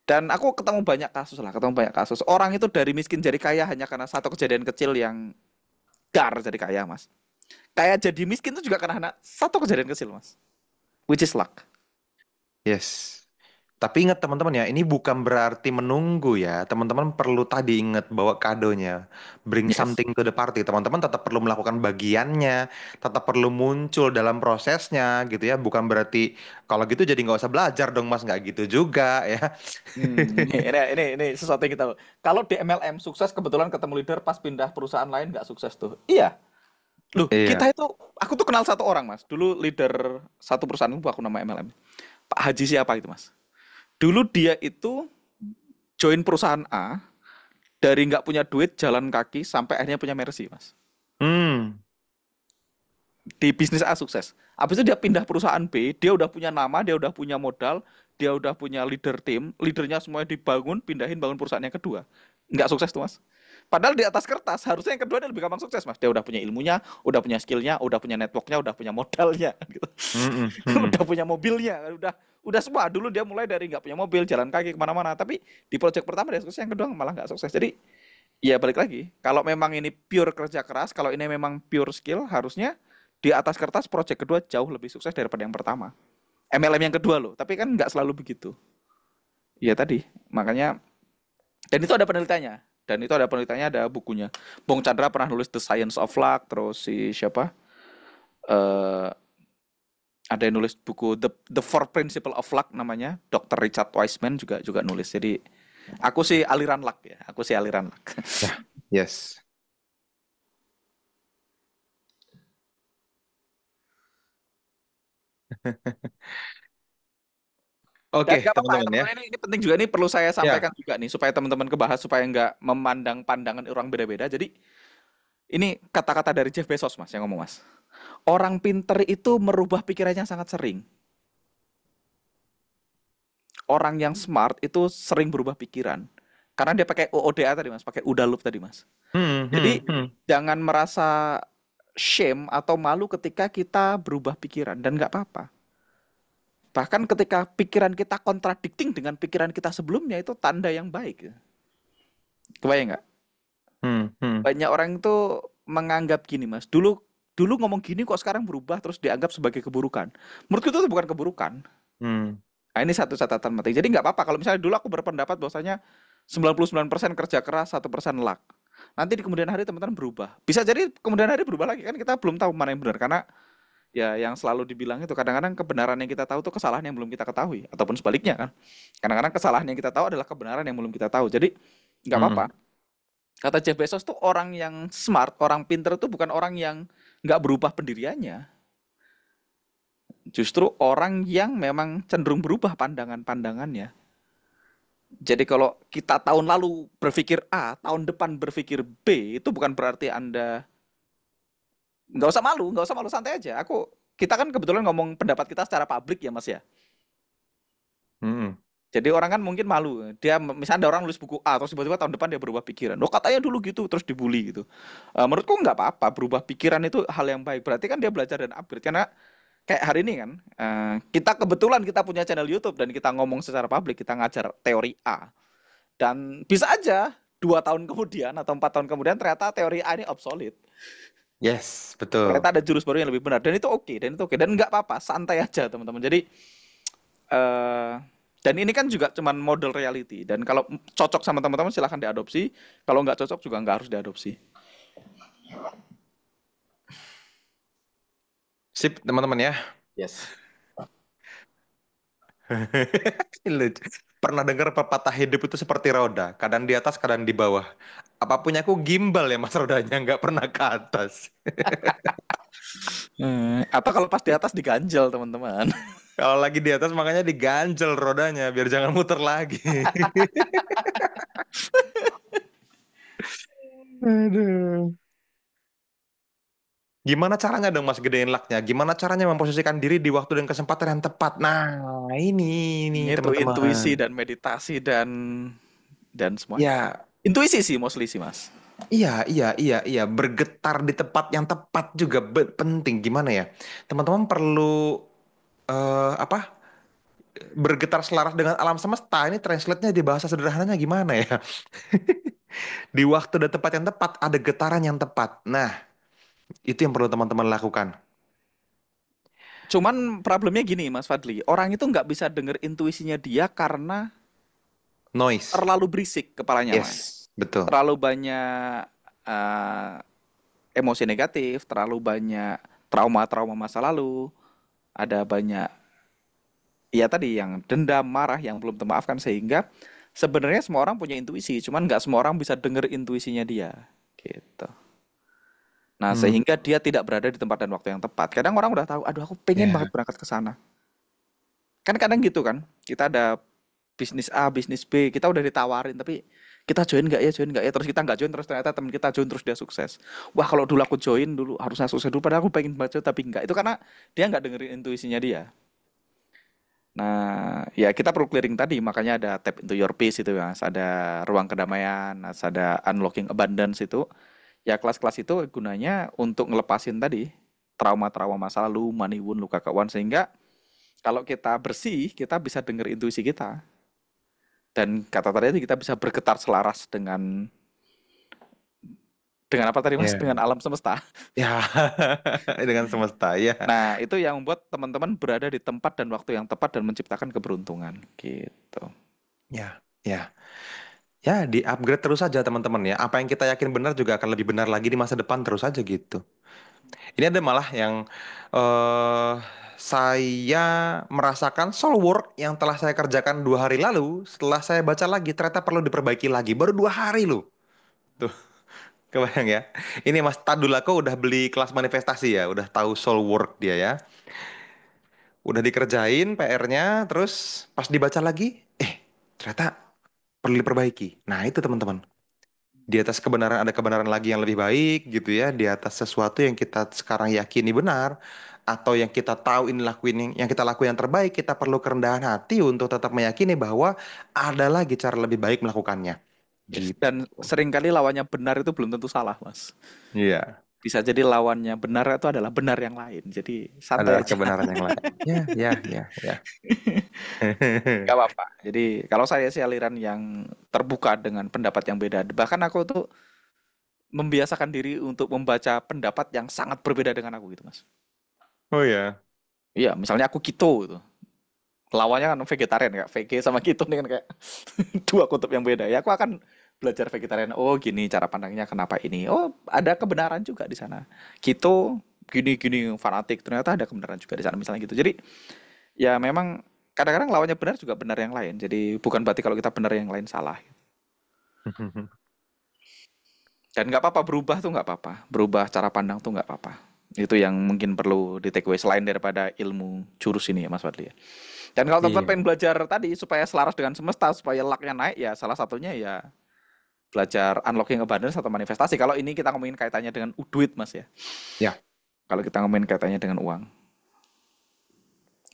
dan aku ketemu banyak kasus lah, ketemu banyak kasus. Orang itu dari miskin jadi kaya hanya karena satu kejadian kecil yang dar jadi kaya, Mas. Kayak jadi miskin itu juga karena satu kejadian kecil, Mas. Which is luck. Yes. Tapi ingat teman-teman ya, ini bukan berarti menunggu ya. Teman-teman perlu tadi ingat bahwa kadonya bring Yes. something to the party. Teman-teman tetap perlu melakukan bagiannya, tetap perlu muncul dalam prosesnya gitu ya. Bukan berarti kalau gitu jadi nggak usah belajar dong Mas, nggak gitu juga ya. Ini sesuatu yang kita tahu. Kalau di MLM sukses kebetulan ketemu leader pas pindah perusahaan lain nggak sukses tuh. Iya. Loh, Iya. kita itu aku tuh kenal satu orang, Mas. Dulu leader satu perusahaan itu aku nama MLM. Pak Haji siapa itu, Mas? Dulu dia itu join perusahaan A dari nggak punya duit jalan kaki sampai akhirnya punya Mercy, Mas. Hmm. Di bisnis A sukses. Habis itu dia pindah perusahaan B, dia udah punya nama, dia udah punya modal, dia udah punya leader tim, leadernya semuanya dibangun, pindahin bangun perusahaan yang kedua. Nggak sukses tuh mas. Padahal di atas kertas harusnya yang kedua dia lebih gampang sukses mas. Dia udah punya ilmunya, udah punya skillnya, udah punya networknya, udah punya modalnya, gitu. Hmm. Hmm. Udah punya mobilnya, udah semua. Dulu dia mulai dari nggak punya mobil, jalan kaki kemana-mana. Tapi di project pertama dia sukses, yang kedua malah nggak sukses. Jadi ya balik lagi. Kalau memang ini pure kerja keras, kalau ini memang pure skill, harusnya di atas kertas project kedua jauh lebih sukses daripada yang pertama. MLM yang kedua loh, tapi kan nggak selalu begitu. Iya tadi, makanya dan itu ada penelitiannya. Dan itu ada penelitiannya, ada bukunya. Bong Chandra pernah nulis The Science of Luck, terus si siapa? eh ada yang nulis buku The Four Principle of Luck namanya. Dr. Richard Wiseman juga juga nulis. Jadi aku sih aliran luck ya. Aku sih aliran luck. Ya, yes. Dan Oke, nggak apa-apa ya teman-teman ya. teman-teman, ini penting juga, ini perlu saya Ya. sampaikan juga nih supaya teman-teman kebahas, supaya nggak memandang pandangan orang beda-beda. Jadi ini kata-kata dari Jeff Bezos mas yang ngomong mas. Orang pinter itu merubah pikirannya sangat sering. Orang yang smart itu sering berubah pikiran. Karena dia pakai OODA tadi mas, pakai OODA loop tadi mas. Hmm. Hmm. Jadi Hmm. jangan merasa shame atau malu ketika kita berubah pikiran, dan nggak apa-apa. Bahkan ketika pikiran kita contradicting dengan pikiran kita sebelumnya, itu tanda yang baik. Kebayang nggak? Hmm. Hmm. Banyak orang itu menganggap gini mas, dulu dulu ngomong gini kok sekarang berubah terus dianggap sebagai keburukan. Menurutku itu bukan keburukan. Hmm. Nah, ini satu catatan penting. Jadi nggak apa-apa kalau misalnya dulu aku berpendapat bahwasanya 99% kerja keras, 1% luck. Nanti di kemudian hari teman-teman berubah. Bisa jadi kemudian hari berubah lagi, kan kita belum tahu mana yang benar, karena ya yang selalu dibilang itu kadang-kadang kebenaran yang kita tahu itu kesalahan yang belum kita ketahui, ataupun sebaliknya kan. Kadang-kadang kesalahan yang kita tahu adalah kebenaran yang belum kita tahu. Jadi nggak apa-apa. Hmm. Kata Jeff Bezos tuh, orang yang smart, orang pinter tuh bukan orang yang nggak berubah pendiriannya. Justru orang yang memang cenderung berubah pandangan-pandangannya. Jadi kalau kita tahun lalu berpikir A, tahun depan berpikir B, itu bukan berarti Anda nggak usah malu, santai aja. Kita kan kebetulan ngomong pendapat kita secara publik ya Mas ya. Hmm. Jadi orang kan mungkin malu. Dia misalnya ada orang nulis buku A terus tiba-tiba tahun depan dia berubah pikiran. Oh katanya dulu gitu terus dibully gitu. Menurutku nggak apa-apa, berubah pikiran itu hal yang baik. Berarti kan dia belajar dan upgrade. Karena kayak hari ini kan, kita kebetulan kita punya channel YouTube dan kita ngomong secara publik, kita ngajar teori A. Dan bisa aja 2 tahun kemudian atau 4 tahun kemudian ternyata teori A ini obsolete. Yes, Ternyata betul. ada jurus baru yang lebih benar, dan itu oke, dan nggak apa-apa, santai aja teman-teman. Jadi eh dan ini kan juga cuman model reality, dan kalau cocok sama teman-teman silahkan diadopsi, kalau nggak cocok juga nggak harus diadopsi. Sip, teman-teman ya. Yes. Lucu. Pernah dengar pepatah hidup itu seperti roda, kadang di atas, kadang di bawah. Apa punya aku gimbal ya mas rodanya, nggak pernah ke atas. Atau kalau pas di atas diganjel teman-teman. Kalau lagi di atas makanya diganjel rodanya biar jangan muter lagi. Aduh. Gimana caranya dong mas gedein lucknya? Gimana caranya memposisikan diri di waktu dan kesempatan yang tepat? Nah, ini Itu teman-teman. intuisi dan meditasi dan semuanya. Ya, Intuisi sih mostly sih mas. iya, iya, iya, iya. Bergetar di tempat yang tepat juga penting. Gimana ya? Teman-teman perlu apa? Bergetar selaras dengan alam semesta. Ini translate-nya di bahasa sederhananya gimana ya? Di waktu dan tempat yang tepat ada getaran yang tepat. Nah, itu yang perlu teman-teman lakukan. Cuman problemnya gini, Mas Fadli. Orang itu nggak bisa denger intuisinya dia karena Noise. terlalu berisik kepalanya, Mas. Yes, betul. Terlalu banyak eh, emosi negatif, terlalu banyak trauma-trauma masa lalu, ada banyak ya tadi yang dendam, marah yang belum termaafkan sehingga sebenarnya semua orang punya intuisi, cuman nggak semua orang bisa denger intuisinya dia, gitu. Nah, Hmm, sehingga dia tidak berada di tempat dan waktu yang tepat. Kadang orang udah tahu, aduh aku pengen banget ya, berangkat ke sana. Kan kadang gitu kan, kita ada bisnis A, bisnis B, kita udah ditawarin, tapi kita join nggak ya, terus kita nggak join, terus ternyata teman kita join, terus dia sukses. Wah kalau dulu aku join dulu, harusnya sukses dulu, padahal aku pengen baca, tapi nggak. Itu karena dia nggak dengerin intuisinya dia. Nah, ya kita perlu clearing tadi, makanya ada tap into your peace itu ya, ada ruang kedamaian, ada unlocking abundance itu. Ya kelas-kelas itu gunanya untuk ngelepasin tadi trauma-trauma masa lalu, money wound, luka keuangan sehingga kalau kita bersih, kita bisa denger intuisi kita. Dan kata tadi kita bisa bergetar selaras dengan apa tadi Mas? ya, Dengan alam semesta. ya, dengan semesta ya, Nah, itu yang membuat teman-teman berada di tempat dan waktu yang tepat dan menciptakan keberuntungan gitu. ya, ya, ya, di upgrade terus saja teman-teman ya. Apa yang kita yakin benar juga akan lebih benar lagi di masa depan terus saja gitu. Ini ada malah yang eh saya merasakan soul work yang telah saya kerjakan 2 hari lalu. Setelah saya baca lagi, ternyata perlu diperbaiki lagi. Baru 2 hari loh. Tuh, kebayang ya. Ini Mas Tadulako udah beli kelas manifestasi ya, udah tahu soul work dia ya. Udah dikerjain PR-nya, terus pas dibaca lagi, ternyata perlu diperbaiki. Nah itu teman-teman. Di atas kebenaran ada kebenaran lagi yang lebih baik gitu ya, di atas sesuatu yang kita sekarang yakini benar atau yang kita tahu ini lakuin yang kita lakuin yang terbaik, kita perlu kerendahan hati untuk tetap meyakini bahwa ada lagi cara lebih baik melakukannya. Yes. Gitu. Dan seringkali lawannya benar itu belum tentu salah, Mas. Iya, Bisa jadi lawannya benar itu adalah benar yang lain. Jadi santai adalah aja. kebenaran yang lain. Ya, ya, ya, ya. Gak apa-apa. Jadi kalau saya sih aliran yang terbuka dengan pendapat yang beda. Bahkan aku tuh membiasakan diri untuk membaca pendapat yang sangat berbeda dengan aku gitu, Mas. Oh ya. Iya, misalnya aku keto gitu. Lawannya kan vegetarian kayak VG sama keto nih kan kayak dua kutub yang beda. Ya aku akan belajar vegetarian. Oh, gini cara pandangnya kenapa ini. Oh, ada kebenaran juga di sana. Keto gini-gini fanatik. Ternyata ada kebenaran juga di sana misalnya gitu. Jadi ya memang kadang-kadang lawannya benar juga benar yang lain. Jadi bukan berarti kalau kita benar yang lain salah. Dan nggak apa-apa berubah tuh nggak apa-apa. Berubah cara pandang tuh nggak apa-apa. Itu yang mungkin perlu di take away selain daripada ilmu jurus ini ya Mas Fadli ya. Dan kalau teman-teman Iya. pengen belajar tadi supaya selaras dengan semesta, supaya luck-nya naik ya salah satunya ya belajar unlocking abundance atau manifestasi. Kalau ini kita ngomongin kaitannya dengan duit Mas ya. Ya. Kalau kita ngomongin kaitannya dengan uang.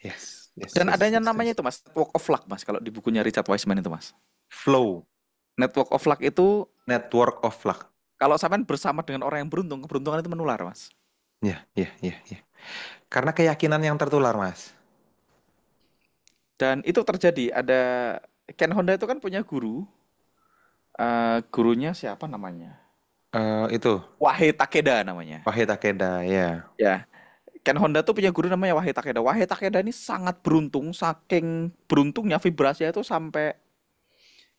Yes, yes, Dan yes, adanya yes, namanya yes. itu Mas, Network of Luck Mas. Kalau di bukunya Richard Wiseman itu Mas. Flow, Network of Luck itu network of luck. kalau sampean bersama dengan orang yang beruntung, keberuntungan itu menular Mas. Ya, ya, ya, ya. Karena keyakinan yang tertular, Mas. Dan itu terjadi, ada Ken Honda itu kan punya guru, gurunya siapa namanya? Itu Wahei Takeda namanya. Wahid Takeda, ya. Ya, Ken Honda tuh punya guru namanya Wahei Takeda. Wahei Takeda ini sangat beruntung, saking beruntungnya vibrasinya itu sampai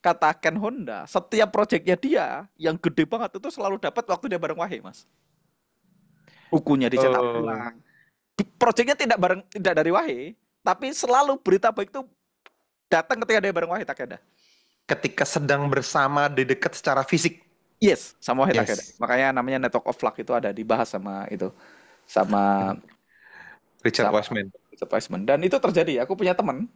kata Ken Honda, setiap proyeknya dia yang gede banget itu selalu dapat waktu dia bareng Wahei, Mas. Bukunya dicetak Oh, ulang. Proyeknya tidak dari Wahei, tapi selalu berita baik itu datang ketika dia bareng Wahei Takeda. ketika sedang bersama di dekat secara fisik. Yes, sama Wahid Takeda. Yes. Makanya namanya Network of Luck itu ada dibahas sama itu, sama Richard sama Wiseman. Richard Wiseman. Dan itu terjadi. Aku punya teman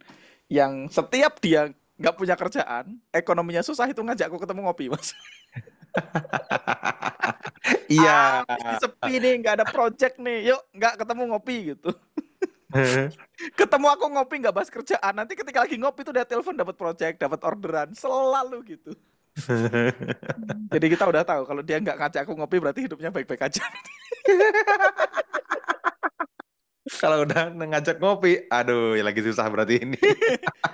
yang setiap dia nggak punya kerjaan, ekonominya susah itu ngajak aku ketemu ngopi, Mas. Iya. Ini sepi nih, nggak ada project nih. Yuk, nggak ketemu ngopi gitu. Ketemu aku ngopi nggak bahas kerjaan. Nanti ketika lagi ngopi tuh dia telepon dapat project, dapat orderan, selalu gitu. Jadi kita udah tahu kalau dia nggak ngajak aku ngopi berarti hidupnya baik-baik aja. Kalau udah ngajak ngopi, aduh, ya lagi susah berarti ini.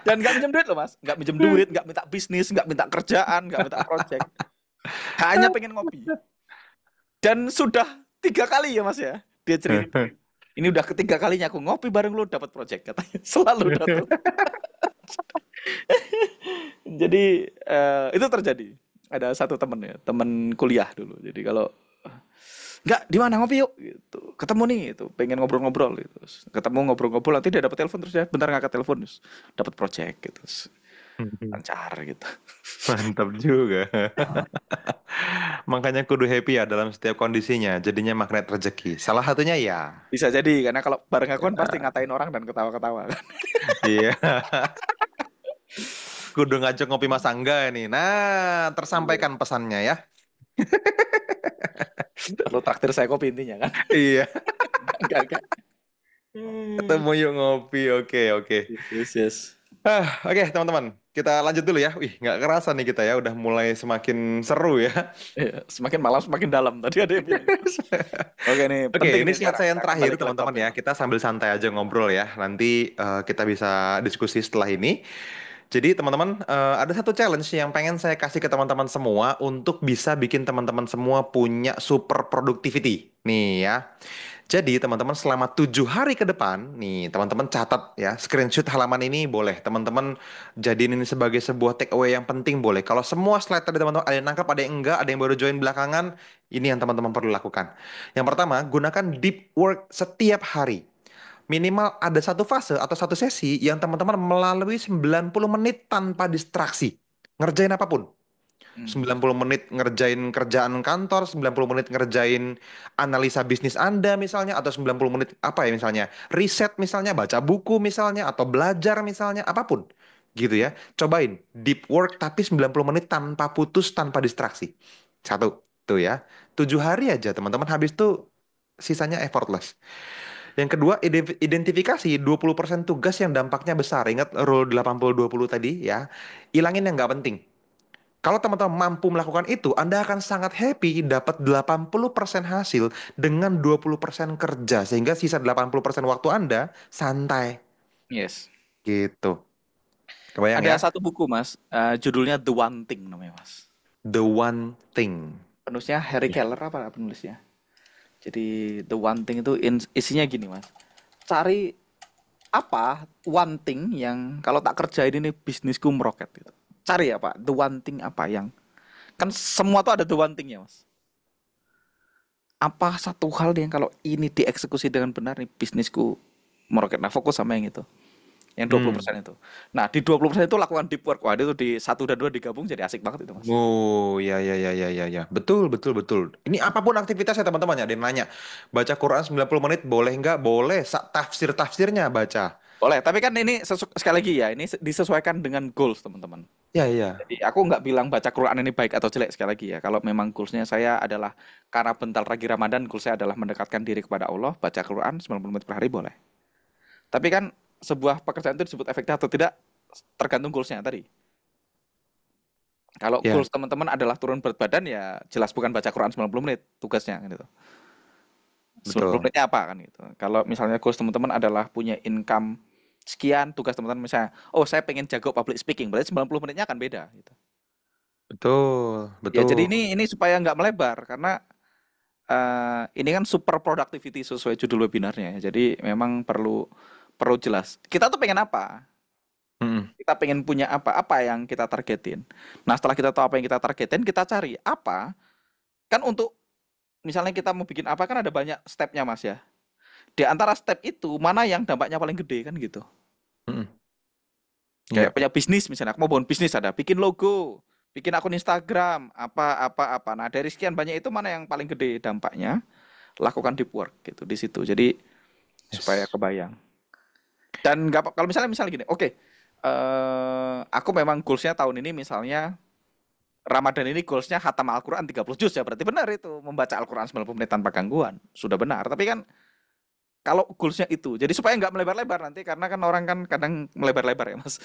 Dan nggak minjem duit loh mas, nggak minjem duit, nggak minta bisnis, nggak minta kerjaan, nggak minta project, hanya pengen ngopi. Dan sudah 3 kali ya mas ya, dia cerita. Ini udah ketiga kalinya aku ngopi bareng lu dapat project katanya. Selalu datang. Jadi itu terjadi. Ada satu temen ya, temen kuliah dulu. Jadi kalau nggak di mana ngopi yuk gitu. Ketemu nih itu, pengen ngobrol-ngobrol gitu. Terus ketemu ngobrol-ngobrol nanti dia dapat telepon terus dia bentar ngangkat telepon terus dapat project gitu. Terus lancar gitu. Mantap juga. Makanya kudu happy ya dalam setiap kondisinya. Jadinya magnet rezeki. Salah satunya ya. Bisa jadi karena kalau bareng aku kan pasti ngatain orang dan ketawa-ketawa kan. Iya. Kudu ngajak ngopi Mas Angga nih. Nah, Iya. tersampaikan pesannya ya. Perlu traktir saya kopi intinya kan. Iya. Enggak. Ketemu yuk ngopi. Oke, oke. Yes, yes. Oke, teman-teman. Kita lanjut dulu ya. Wih, nggak kerasa nih kita ya. Udah mulai semakin seru ya. Iya, semakin malam semakin dalam. Tadi ada yang bilang. Oke nih, Oke, penting ini nih slide sekarang. saya yang Kita terakhir, kembali ke teman-teman laptopnya ya. nih. Kita sambil santai aja ngobrol ya. Nanti kita bisa diskusi setelah ini. Jadi, teman-teman, ada satu challenge yang pengen saya kasih ke teman-teman semua untuk bisa bikin teman-teman semua punya super productivity. Nih ya. Jadi teman-teman selama 7 hari ke depan, nih teman-teman catat ya, screenshot halaman ini boleh. Teman-teman jadiin ini sebagai sebuah take away yang penting boleh. Kalau semua slide tadi teman-teman ada yang nangkap, ada yang enggak, ada yang baru join belakangan, ini yang teman-teman perlu lakukan. Yang pertama, gunakan deep work setiap hari. Minimal ada satu fase atau satu sesi yang teman-teman melalui 90 menit tanpa distraksi. Ngerjain apapun. Hmm. 90 menit ngerjain kerjaan kantor, 90 menit ngerjain analisa bisnis Anda misalnya, atau 90 menit apa ya misalnya, riset misalnya, baca buku misalnya, atau belajar misalnya, apapun. Gitu ya. Cobain deep work tapi 90 menit tanpa putus, tanpa distraksi. Satu, tuh ya. 7 hari aja teman-teman, habis tuh sisanya effortless. Yang kedua, identifikasi 20% tugas yang dampaknya besar. Ingat rule 80-20 tadi ya. Ilangin yang nggak penting. Kalau teman-teman mampu melakukan itu, Anda akan sangat happy dapat 80% hasil dengan 20% kerja. Sehingga sisa 80% waktu Anda santai. Yes. Gitu. Kebayang ya? Ada satu buku Mas, judulnya The One Thing namanya Mas. The one thing. Penulisnya Harry Ya. Keller apa penulisnya? Jadi The One Thing itu isinya gini Mas. Cari apa one thing yang kalau tak kerjain ini bisnisku meroket gitu. Cari apa? The one thing apa yang kan semua tuh ada the one thing ya Mas. Apa satu hal yang kalau ini dieksekusi dengan benar nih bisnisku meroket. Nah, fokus sama yang itu. Yang dua puluh Hmm. persen itu. Nah, di 20% itu lakukan deep work. Wah, itu di satu dan 2 digabung jadi asik banget itu, Mas. Oh, ya, ya, ya, ya, ya, ya. Betul, betul, betul. Ini apapun aktivitasnya teman-teman ya. Ada yang nanya, baca Quran 90 menit boleh nggak? Boleh. Tafsir-tafsirnya baca. Boleh, tapi kan ini sekali lagi ya, ini disesuaikan dengan goals, teman-teman. Ya, ya. Jadi aku nggak bilang baca Quran ini baik atau jelek sekali lagi ya. Kalau memang goalsnya saya adalah karena bentar lagi Ramadan, goals saya adalah mendekatkan diri kepada Allah, baca Quran 90 menit per hari boleh. Tapi kan sebuah pekerjaan itu disebut efektif atau tidak tergantung goalsnya tadi. Kalau Ya, goals teman-teman adalah turun berat badan ya jelas bukan baca Quran 90 menit tugasnya kan itu. 90 betul. menitnya apa kan gitu. Kalau misalnya goals teman-teman adalah punya income sekian, tugas teman-teman misalnya, oh saya pengen jago public speaking, berarti 90 menitnya akan beda gitu. Betul, Ya jadi betul. ini supaya nggak melebar karena ini kan super productivity sesuai judul webinarnya. Jadi memang perlu perlu jelas. Kita tuh pengen apa? Mm-mm. Kita pengen punya apa? Apa yang kita targetin? Nah, setelah kita tahu apa yang kita targetin, kita cari apa? Kan untuk misalnya kita mau bikin apa kan ada banyak stepnya Mas ya. Di antara step itu mana yang dampaknya paling gede kan gitu. Mm-mm. Kayak Iya, punya bisnis misalnya, aku mau bangun bisnis ada, bikin logo, bikin akun Instagram, apa. Nah, dari sekian banyak itu mana yang paling gede dampaknya? Lakukan deep work gitu di situ. Jadi supaya yes. kebayang. Dan nggak kalau misalnya gini, oke, aku memang goalsnya tahun ini misalnya Ramadan ini goalsnya khatam Al-Quran 30 juz ya berarti benar itu membaca Al-Quran 90 menit tanpa gangguan sudah benar tapi kan kalau goalsnya itu jadi supaya nggak melebar-lebar nanti karena kan orang kan kadang melebar-lebar ya mas.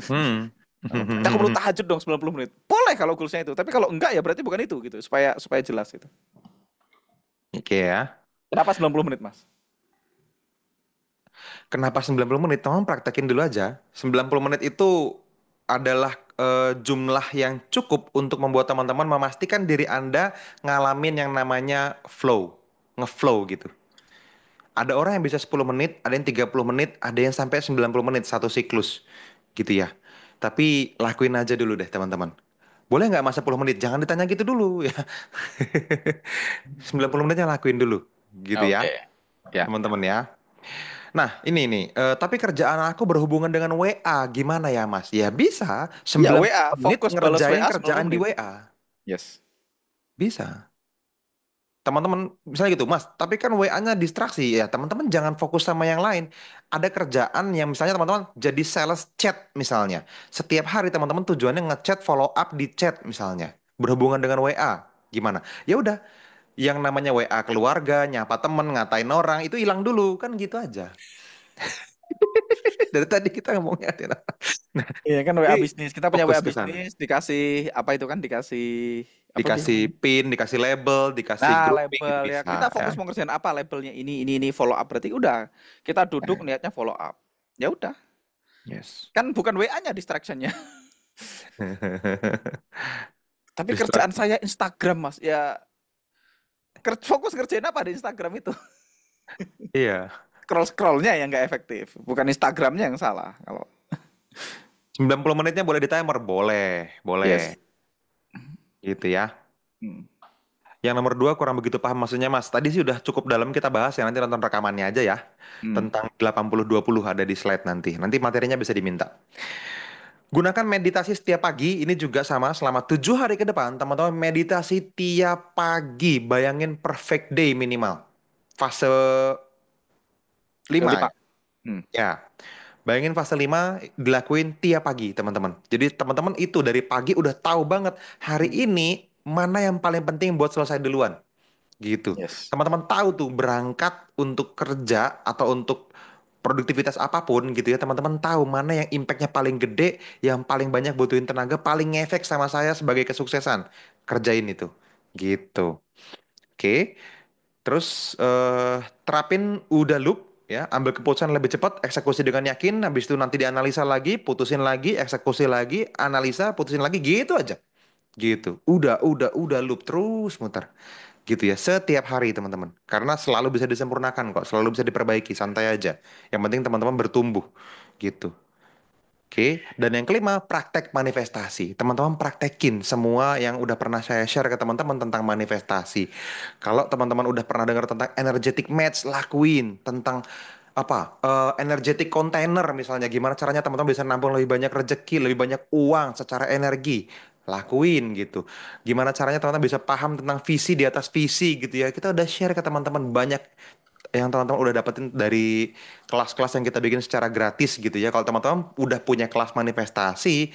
Hmm. Berarti aku perlu tahajud dong 90 menit. Boleh kalau goalsnya itu, tapi kalau enggak ya berarti bukan itu gitu. Supaya supaya jelas itu. Oke ya. Kenapa 90 menit, Mas? Kenapa 90 menit? Tolong praktekin dulu aja. 90 menit itu adalah jumlah yang cukup untuk membuat teman-teman memastikan diri Anda ngalamin yang namanya flow. Ngeflow gitu. Ada orang yang bisa 10 menit, ada yang 30 menit, ada yang sampai 90 menit satu siklus gitu ya. Tapi lakuin aja dulu deh teman-teman. Boleh nggak mas 10 menit? Jangan ditanya gitu dulu ya. 90 menitnya lakuin dulu gitu Oke. ya Ya. teman-teman ya. Nah ini nih, tapi kerjaan aku berhubungan dengan WA. Gimana ya mas? Ya bisa Iya, 90 WA, menit fokus balas ngerjain WA 90 kerjaan di menit. WA. Yes. Bisa. Teman-teman misalnya gitu, Mas, tapi kan WA-nya distraksi ya. Teman-teman jangan fokus sama yang lain. Ada kerjaan yang misalnya teman-teman jadi sales chat misalnya. Setiap hari teman-teman tujuannya ngechat follow up di chat misalnya. Berhubungan dengan WA. Gimana? Ya udah, yang namanya WA keluarga, nyapa temen, ngatain orang itu hilang dulu, kan gitu aja. Dari tadi kita ngomongnya. Nah, Iya kan WA jadi bisnis. Kita punya fokus WA ke sana. bisnis, dikasih apa itu kan dikasih apa Dikasih biasanya? pin, dikasih label, dikasih Nah, grouping label gitu ya. bisa Kita ya. fokus mau ngerjain apa labelnya ini follow up berarti udah. Kita duduk niatnya follow up. Ya udah. Yes. Kan bukan WA-nya distractionnya. Tapi kerjaan Distraksi. saya Instagram, Mas. Ya fokus ngerjain apa di Instagram itu? Iya. Scroll-scrollnya yang nggak efektif. Bukan Instagramnya yang salah. Kalau 90 menitnya boleh di timer? Boleh, boleh. yes. Gitu ya. Hmm. Yang nomor dua kurang begitu paham maksudnya Mas. Tadi sih udah cukup dalam kita bahas ya. Nanti nonton rekamannya aja ya. Hmm. Tentang 80-20 ada di slide nanti. Nanti materinya bisa diminta. Gunakan meditasi setiap pagi. Ini juga sama selama 7 hari ke depan. Teman-teman meditasi tiap pagi. Bayangin perfect day minimal. Fase Ke 5 lima. ya. Hmm. Ya. Bayangin fase 5 dilakuin tiap pagi, teman-teman. Jadi teman-teman itu dari pagi udah tahu banget hari Hmm. ini mana yang paling penting buat selesai duluan. Gitu. Yes. Teman-teman tahu tuh berangkat untuk kerja atau untuk produktivitas apapun gitu ya. Teman-teman tahu mana yang impactnya paling gede, yang paling banyak butuhin tenaga, paling ngefek sama saya sebagai kesuksesan. Kerjain itu. Gitu. Oke. Terus terapin udah loop ya, ambil keputusan lebih cepat, eksekusi dengan yakin, habis itu nanti dianalisa lagi, putusin lagi, eksekusi lagi, analisa, putusin lagi, gitu aja. Gitu. Udah loop terus muter. Gitu ya, setiap hari teman-teman. Karena selalu bisa disempurnakan kok, selalu bisa diperbaiki, santai aja. Yang penting teman-teman bertumbuh. Gitu. Oke, dan yang kelima, praktek manifestasi. Teman-teman praktekin semua yang udah pernah saya share ke teman-teman tentang manifestasi. Kalau teman-teman udah pernah dengar tentang energetic match, lakuin. Tentang apa? Energetic container misalnya. Gimana caranya teman-teman bisa nampung lebih banyak rezeki, lebih banyak uang secara energi. Lakuin gitu. Gimana caranya teman-teman bisa paham tentang visi di atas visi gitu ya. Kita udah share ke teman-teman banyak yang teman-teman udah dapetin dari kelas-kelas yang kita bikin secara gratis gitu ya. Kalau teman-teman udah punya kelas manifestasi,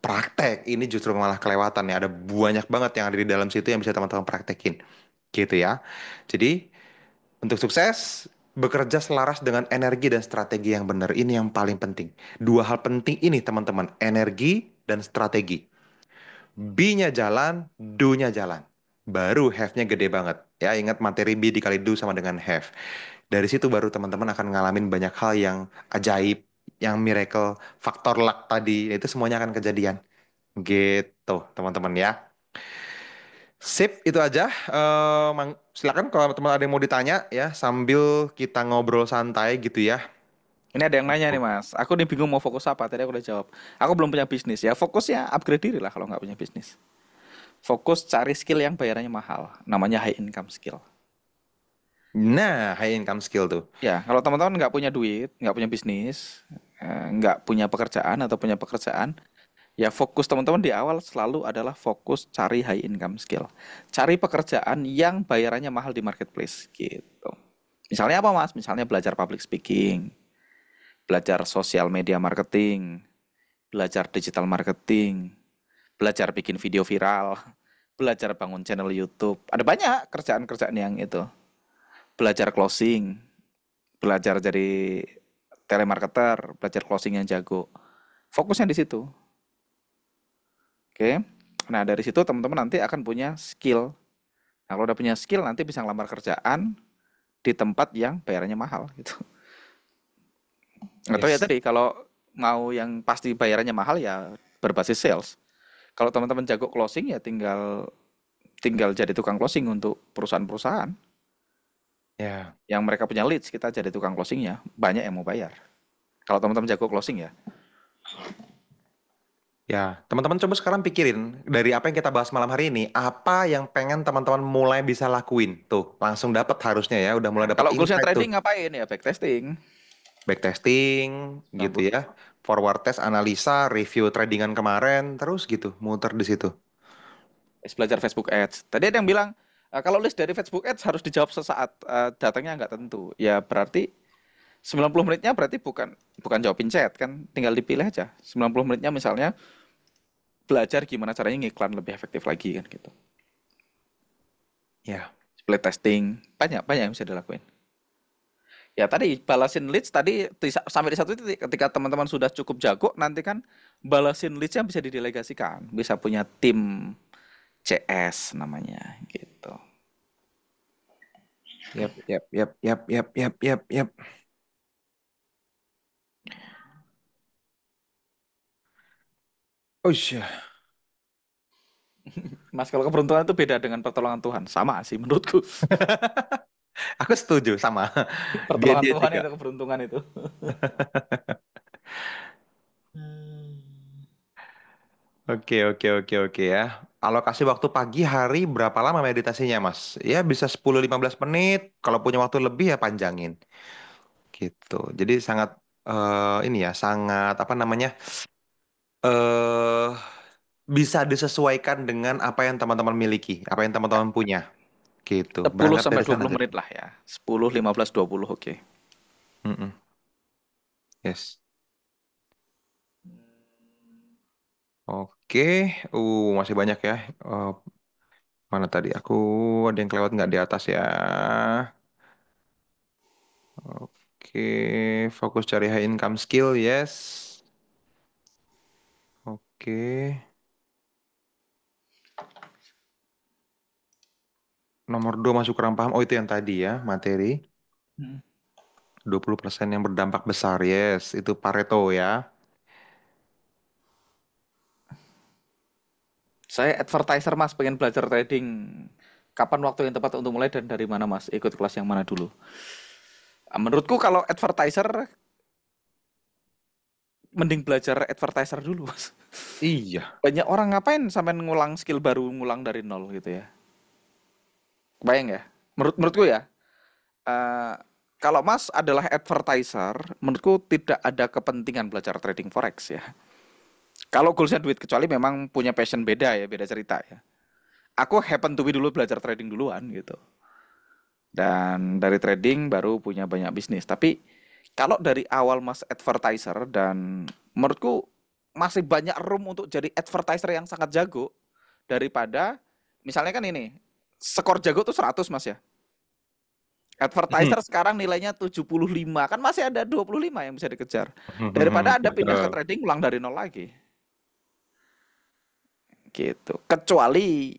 praktek ini justru malah kelewatan ya. Ada banyak banget yang ada di dalam situ yang bisa teman-teman praktekin gitu ya. Jadi untuk sukses bekerja selaras dengan energi dan strategi yang benar. Ini yang paling penting. Dua hal penting ini teman-teman, energi dan strategi. B-nya jalan, do-nya jalan. Baru have-nya gede banget. Ya, ingat materi B dikali do sama dengan have. Dari situ baru teman-teman akan ngalamin banyak hal yang ajaib, yang miracle, faktor luck tadi, itu semuanya akan kejadian. Gitu, teman-teman ya. Sip, itu aja. Silakan kalau teman ada yang mau ditanya ya, sambil kita ngobrol santai gitu ya. Ini ada yang nanya nih Mas. Aku nih bingung mau fokus apa. Tadi aku udah jawab. Aku belum punya bisnis ya. Fokusnya upgrade diri lah kalau nggak punya bisnis. Fokus cari skill yang bayarannya mahal. Namanya high income skill. Nah, high income skill tuh. Ya, kalau teman-teman nggak punya duit, nggak punya bisnis, nggak punya pekerjaan atau punya pekerjaan, ya fokus teman-teman di awal selalu adalah fokus cari high income skill. Cari pekerjaan yang bayarannya mahal di marketplace gitu. Misalnya apa Mas? Misalnya belajar public speaking, belajar social media marketing, belajar digital marketing, belajar bikin video viral, belajar bangun channel YouTube. Ada banyak kerjaan-kerjaan yang itu. Belajar closing, belajar jadi telemarketer, belajar closing yang jago. Fokusnya di situ. Oke. Nah, dari situ teman-teman nanti akan punya skill. Nah, kalau udah punya skill nanti bisa ngelamar kerjaan di tempat yang bayarannya mahal gitu. Atau ya Yes. tadi kalau mau yang pasti bayarannya mahal ya berbasis sales. Kalau teman-teman jago closing ya tinggal tinggal jadi tukang closing untuk perusahaan-perusahaan. Ya, Yang mereka punya leads, kita jadi tukang closingnya, banyak yang mau bayar. Kalau teman-teman jago closing ya. ya. Teman-teman coba sekarang pikirin dari apa yang kita bahas malam hari ini, apa yang pengen teman-teman mulai bisa lakuin? Tuh, langsung dapat harusnya ya, udah mulai Nah, dapat kalau goalsnya insight tuh. trading ngapain ya? Backtesting. Backtesting gitu 90. ya, forward test, analisa, review tradingan kemarin, terus gitu, muter di situ. Belajar Facebook Ads. Tadi ada yang bilang, kalau list dari Facebook Ads harus dijawab sesaat, datangnya nggak tentu. Ya berarti 90 menitnya berarti bukan bukan jawabin chat kan, tinggal dipilih aja. 90 menitnya misalnya belajar gimana caranya ngiklan lebih efektif lagi kan gitu. Ya. Split testing, banyak banyak yang bisa dilakuin. Ya tadi balasin leads tadi sampai di satu titik ketika teman-teman sudah cukup jago nanti kan balasin leads yang bisa didelegasikan, bisa punya tim CS namanya gitu. Yap, yap, yap, yap, yap, yap, yap, yap. Oh iya. Mas kalau keberuntungan itu beda dengan pertolongan Tuhan, sama sih menurutku. Aku setuju sama dia Pertolongan dia Tuhan juga. itu keberuntungan itu. Oke, oke, oke, oke ya. Alokasi waktu pagi hari berapa lama meditasinya, Mas? Ya bisa 10-15 menit. Kalau punya waktu lebih ya panjangin. Gitu. Jadi sangat ini ya, sangat apa namanya? eh Bisa disesuaikan dengan apa yang teman-teman miliki, apa yang Ya, teman-teman punya. Gitu. 10 Berangkat sampai dari sana 20 aja. menit lah ya. 10, 15, 20 oke. Mm-mm. Yes. Oke. Masih banyak ya. Eh, Mana tadi? Aku ada yang kelewat nggak di atas ya? Oke, fokus cari high income skill, yes. Oke, nomor 2 masuk kurang paham. Oh, itu yang tadi ya, materi. 20% yang berdampak besar, yes. Itu Pareto ya. Saya advertiser Mas, pengen belajar trading. Kapan waktu yang tepat untuk mulai dan dari mana Mas? Ikut kelas yang mana dulu? Menurutku kalau advertiser mending belajar advertiser dulu Mas. Iya. Banyak orang ngapain sampai ngulang skill baru, ngulang dari nol gitu ya. Bayang ya? Menurutku ya, eh, kalau Mas adalah advertiser, menurutku tidak ada kepentingan belajar trading forex ya. Kalau goalsnya duit, kecuali memang punya passion beda ya, beda cerita ya. Aku happen to be dulu belajar trading duluan gitu. Dan dari trading baru punya banyak bisnis. Tapi kalau dari awal Mas advertiser dan menurutku masih banyak room untuk jadi advertiser yang sangat jago daripada misalnya kan ini skor jago tuh 100 Mas ya. Advertiser sekarang nilainya 75 kan masih ada 25 yang bisa dikejar. Daripada Anda pindah ke Betul. trading ulang dari nol lagi. Gitu. Kecuali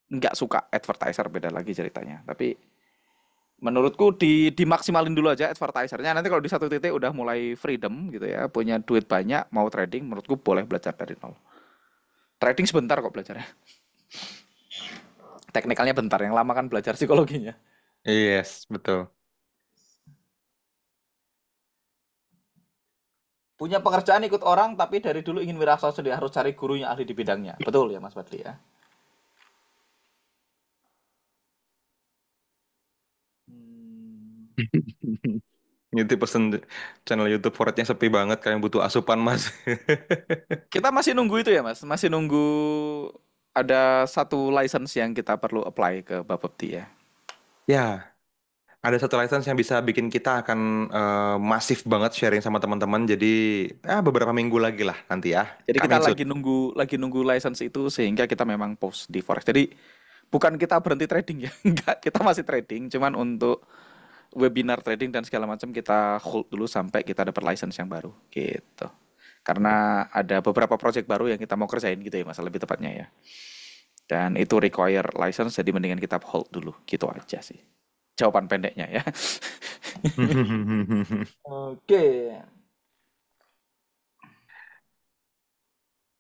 nggak suka advertiser beda lagi ceritanya. Tapi menurutku dimaksimalin dulu aja advertisernya. Nanti kalau di satu titik udah mulai freedom gitu ya, punya duit banyak, mau trading, menurutku boleh belajar dari nol. Trading sebentar kok belajarnya. Teknikalnya bentar, yang lama kan belajar psikologinya. Yes, betul. Punya pekerjaan ikut orang, tapi dari dulu ingin wirausaha sendiri, harus cari guru yang ahli di bidangnya. Betul ya Mas Badli ya? Hmm. Itu pesen channel YouTube Forednya sepi banget, kalian butuh asupan, Mas. Kita masih nunggu itu ya Mas, masih nunggu ada satu license yang kita perlu apply ke Bapepti ya. Ya, ada satu license yang bisa bikin kita akan masif banget sharing sama teman-teman. Jadi, beberapa minggu lagi lah nanti ya. Jadi kita Coming soon. lagi nunggu license itu sehingga kita memang post di Forex. Jadi bukan kita berhenti trading ya, enggak, kita masih trading, cuman untuk webinar trading dan segala macam kita hold dulu sampai kita dapat license yang baru gitu. Karena ada beberapa project baru yang kita mau kerjain gitu ya, masalah lebih tepatnya ya. Dan itu require license, jadi mendingan kita hold dulu, gitu aja sih. Jawaban pendeknya ya. Oke.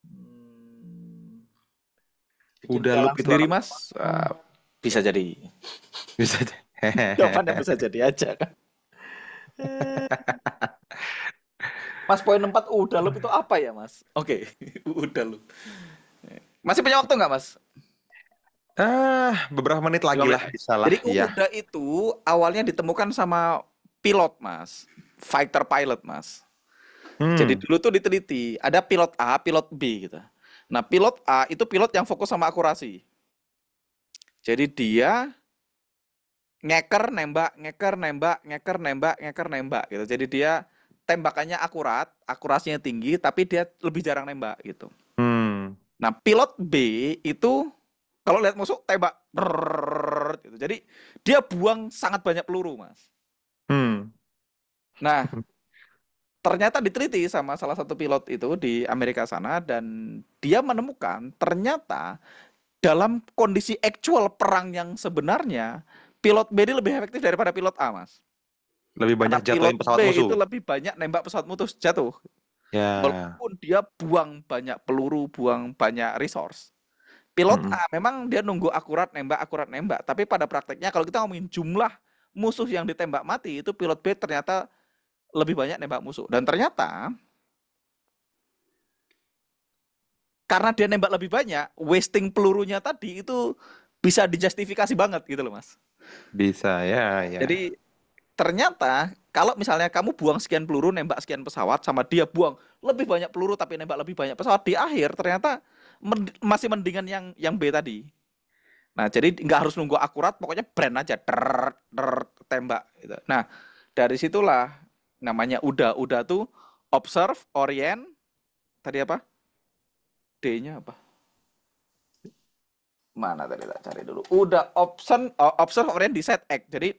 Hmm, bikin Udah loop galang itu sendiri akan mas, bisa jadi. bisa. Jawabannya bisa jadi aja kan. Mas, poin 4 udah loop itu apa ya, Mas? Oke, udah loop. Masih punya waktu nggak, Mas? Beberapa menit lagi 5 menit lah, ya. bisa lah, Jadi ya. UDA itu awalnya ditemukan sama pilot, Mas. Fighter pilot, Mas. Jadi Hmm, dulu tuh diteliti, ada pilot A, pilot B gitu. Nah, pilot A itu pilot yang fokus sama akurasi. Jadi dia ngeker nembak, ngeker nembak, ngeker nembak, ngeker nembak gitu. Jadi dia tembakannya akurat, akurasinya tinggi, tapi dia lebih jarang nembak gitu. hmm, Nah, pilot B itu kalau lihat musuh tembak, drrrr, gitu. Jadi dia buang sangat banyak peluru, Mas. hmm. Nah, ternyata diteliti sama salah satu pilot itu di Amerika sana dan dia menemukan ternyata dalam kondisi actual perang yang sebenarnya pilot B ini lebih efektif daripada pilot A, Mas. Lebih Karena banyak pilot jatuhin pesawat B musuh. itu lebih banyak nembak pesawat musuh jatuh. Ya. Walaupun dia buang banyak peluru, buang banyak resource. Pilot Mm-mm. A memang dia nunggu akurat nembak. Tapi pada prakteknya kalau kita ngomongin jumlah musuh yang ditembak mati, itu pilot B ternyata lebih banyak nembak musuh. Dan ternyata karena dia nembak lebih banyak, wasting pelurunya tadi itu bisa dijustifikasi banget gitu loh, Mas. Bisa, ya, ya. Jadi ternyata kalau misalnya kamu buang sekian peluru nembak sekian pesawat sama dia buang lebih banyak peluru tapi nembak lebih banyak pesawat di akhir ternyata masih mendingan yang B tadi. Nah, jadi nggak harus nunggu akurat, pokoknya brand aja, tembak gitu. Nah, dari situlah namanya udah tuh observe, orient, tadi apa? D-nya apa? Mana tadi tak cari dulu. Udah observe, orient, decide, act. Jadi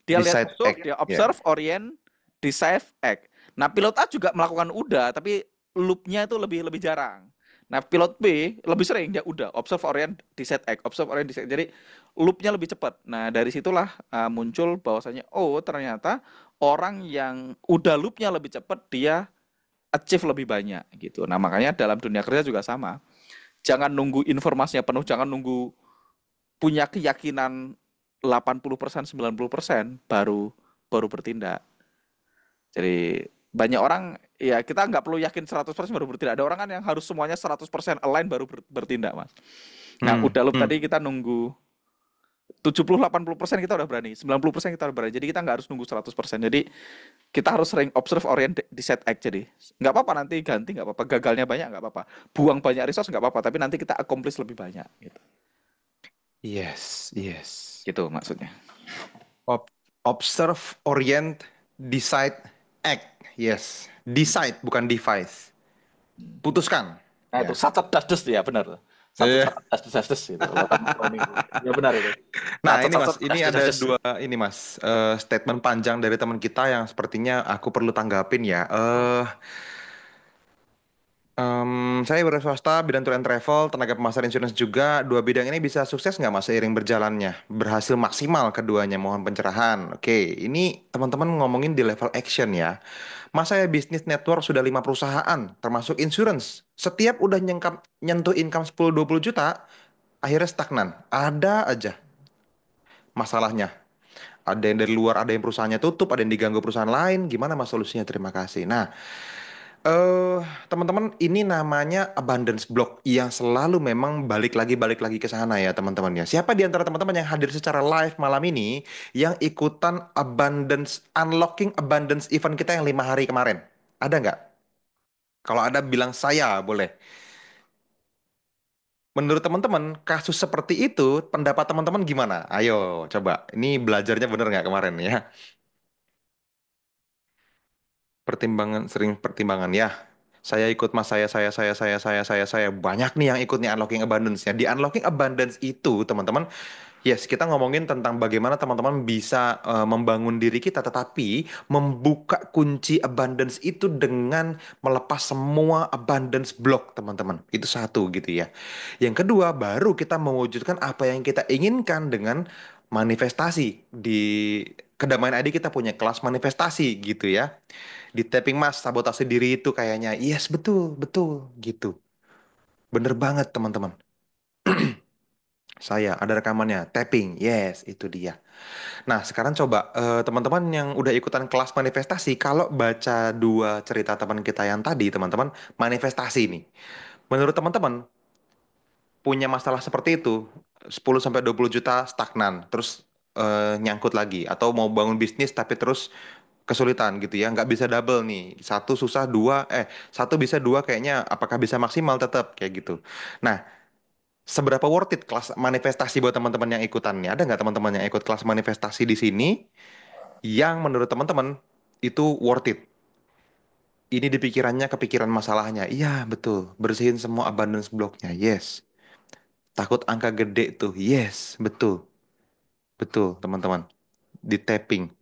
dia lihat Decide musuh, act, dia ya. observe, orient, decide, act. Nah, pilot A juga melakukan udah, tapi loopnya itu lebih lebih jarang. Nah, pilot B lebih sering dia udah observe, orient, decide, act, observe, orient, decide. Jadi loopnya lebih cepat. Nah, dari situlah muncul bahwasanya oh ternyata orang yang udah loopnya lebih cepat dia achieve lebih banyak gitu. Nah, makanya dalam dunia kerja juga sama. Jangan nunggu informasinya penuh, jangan nunggu punya keyakinan 80% 90% baru baru bertindak. Jadi banyak orang ya kita nggak perlu yakin 100% baru bertindak. Ada orang kan yang harus semuanya 100% align baru bertindak, Mas. Nah, Hmm, udah loop hmm. tadi kita nunggu 70-80% kita udah berani, 90% kita udah berani. Jadi kita nggak harus nunggu 100%. Jadi kita harus sering observe, orient, decide, act. Jadi nggak apa-apa nanti ganti, nggak apa-apa. Gagalnya banyak nggak apa-apa. Buang banyak resource nggak apa-apa. Tapi nanti kita accomplish lebih banyak. Gitu, Yes, yes. gitu maksudnya. Ob- Observe, orient, decide, act. Yes. Decide, bukan device. Putuskan. Nah itu Ya. sacet dasdes ya benar. Sacet Iya. sacet dasdes dasdes gitu. Kalau kamu cloning itu. Ya benar itu. Nah, Sacet ini Mas, sacet ini dasdes ada dasdes. dua ini Mas, statement panjang dari teman kita yang sepertinya aku perlu tanggapin ya. Saya swasta, bidang tour and travel, tenaga pemasaran insurance juga. Dua bidang ini bisa sukses nggak Mas seiring berjalannya? Berhasil maksimal keduanya, mohon pencerahan. Oke, ini teman-teman ngomongin di level action ya. Mas saya bisnis network sudah 5 perusahaan, termasuk insurance. Setiap udah nyentuh income 10-20 juta, akhirnya stagnan. Ada aja masalahnya. Ada yang dari luar, ada yang perusahaannya tutup, ada yang diganggu perusahaan lain. Gimana Mas solusinya? Terima kasih. Nah, Eh, teman-teman, ini namanya abundance block yang selalu memang balik lagi ke sana ya teman-teman ya. Siapa di antara teman-teman yang hadir secara live malam ini yang ikutan abundance unlocking abundance event kita yang 5 hari kemarin? Ada nggak? Kalau ada bilang saya boleh. Menurut teman-teman, kasus seperti itu, pendapat teman-teman gimana? Ayo, coba. Ini belajarnya bener nggak kemarin ya? Pertimbangan, sering pertimbangan ya. Saya ikut mas saya banyak nih yang ikut nih unlocking abundance-nya. Di unlocking abundance itu teman-teman, yes kita ngomongin tentang bagaimana teman-teman bisa membangun diri kita, tetapi membuka kunci abundance itu dengan melepas semua abundance block teman-teman. Itu satu gitu ya. Yang kedua baru kita mewujudkan apa yang kita inginkan dengan manifestasi. Di Kedamaian ID kita punya kelas manifestasi gitu ya. Di tapping mas sabotase diri itu kayaknya yes betul betul gitu, bener banget teman-teman. Saya ada rekamannya, tapping. Yes, itu dia. Nah, sekarang coba teman-teman yang udah ikutan kelas manifestasi, kalau baca dua cerita teman kita yang tadi, teman-teman, manifestasi nih. Menurut teman-teman, punya masalah seperti itu, 10 sampai 20 juta stagnan, terus nyangkut lagi atau mau bangun bisnis tapi terus kesulitan gitu ya, nggak bisa double nih. Satu susah, dua satu bisa, dua kayaknya apakah bisa maksimal tetap kayak gitu. Nah, seberapa worth it kelas manifestasi buat teman-teman yang ikutannya? Ada nggak teman-teman yang ikut kelas manifestasi di sini yang menurut teman-teman itu worth it? Ini di pikirannya kepikiran masalahnya. Iya, betul. Bersihin semua abundance blocknya. Yes. Takut angka gede tuh. Yes, betul. Betul, teman-teman. Di tapping.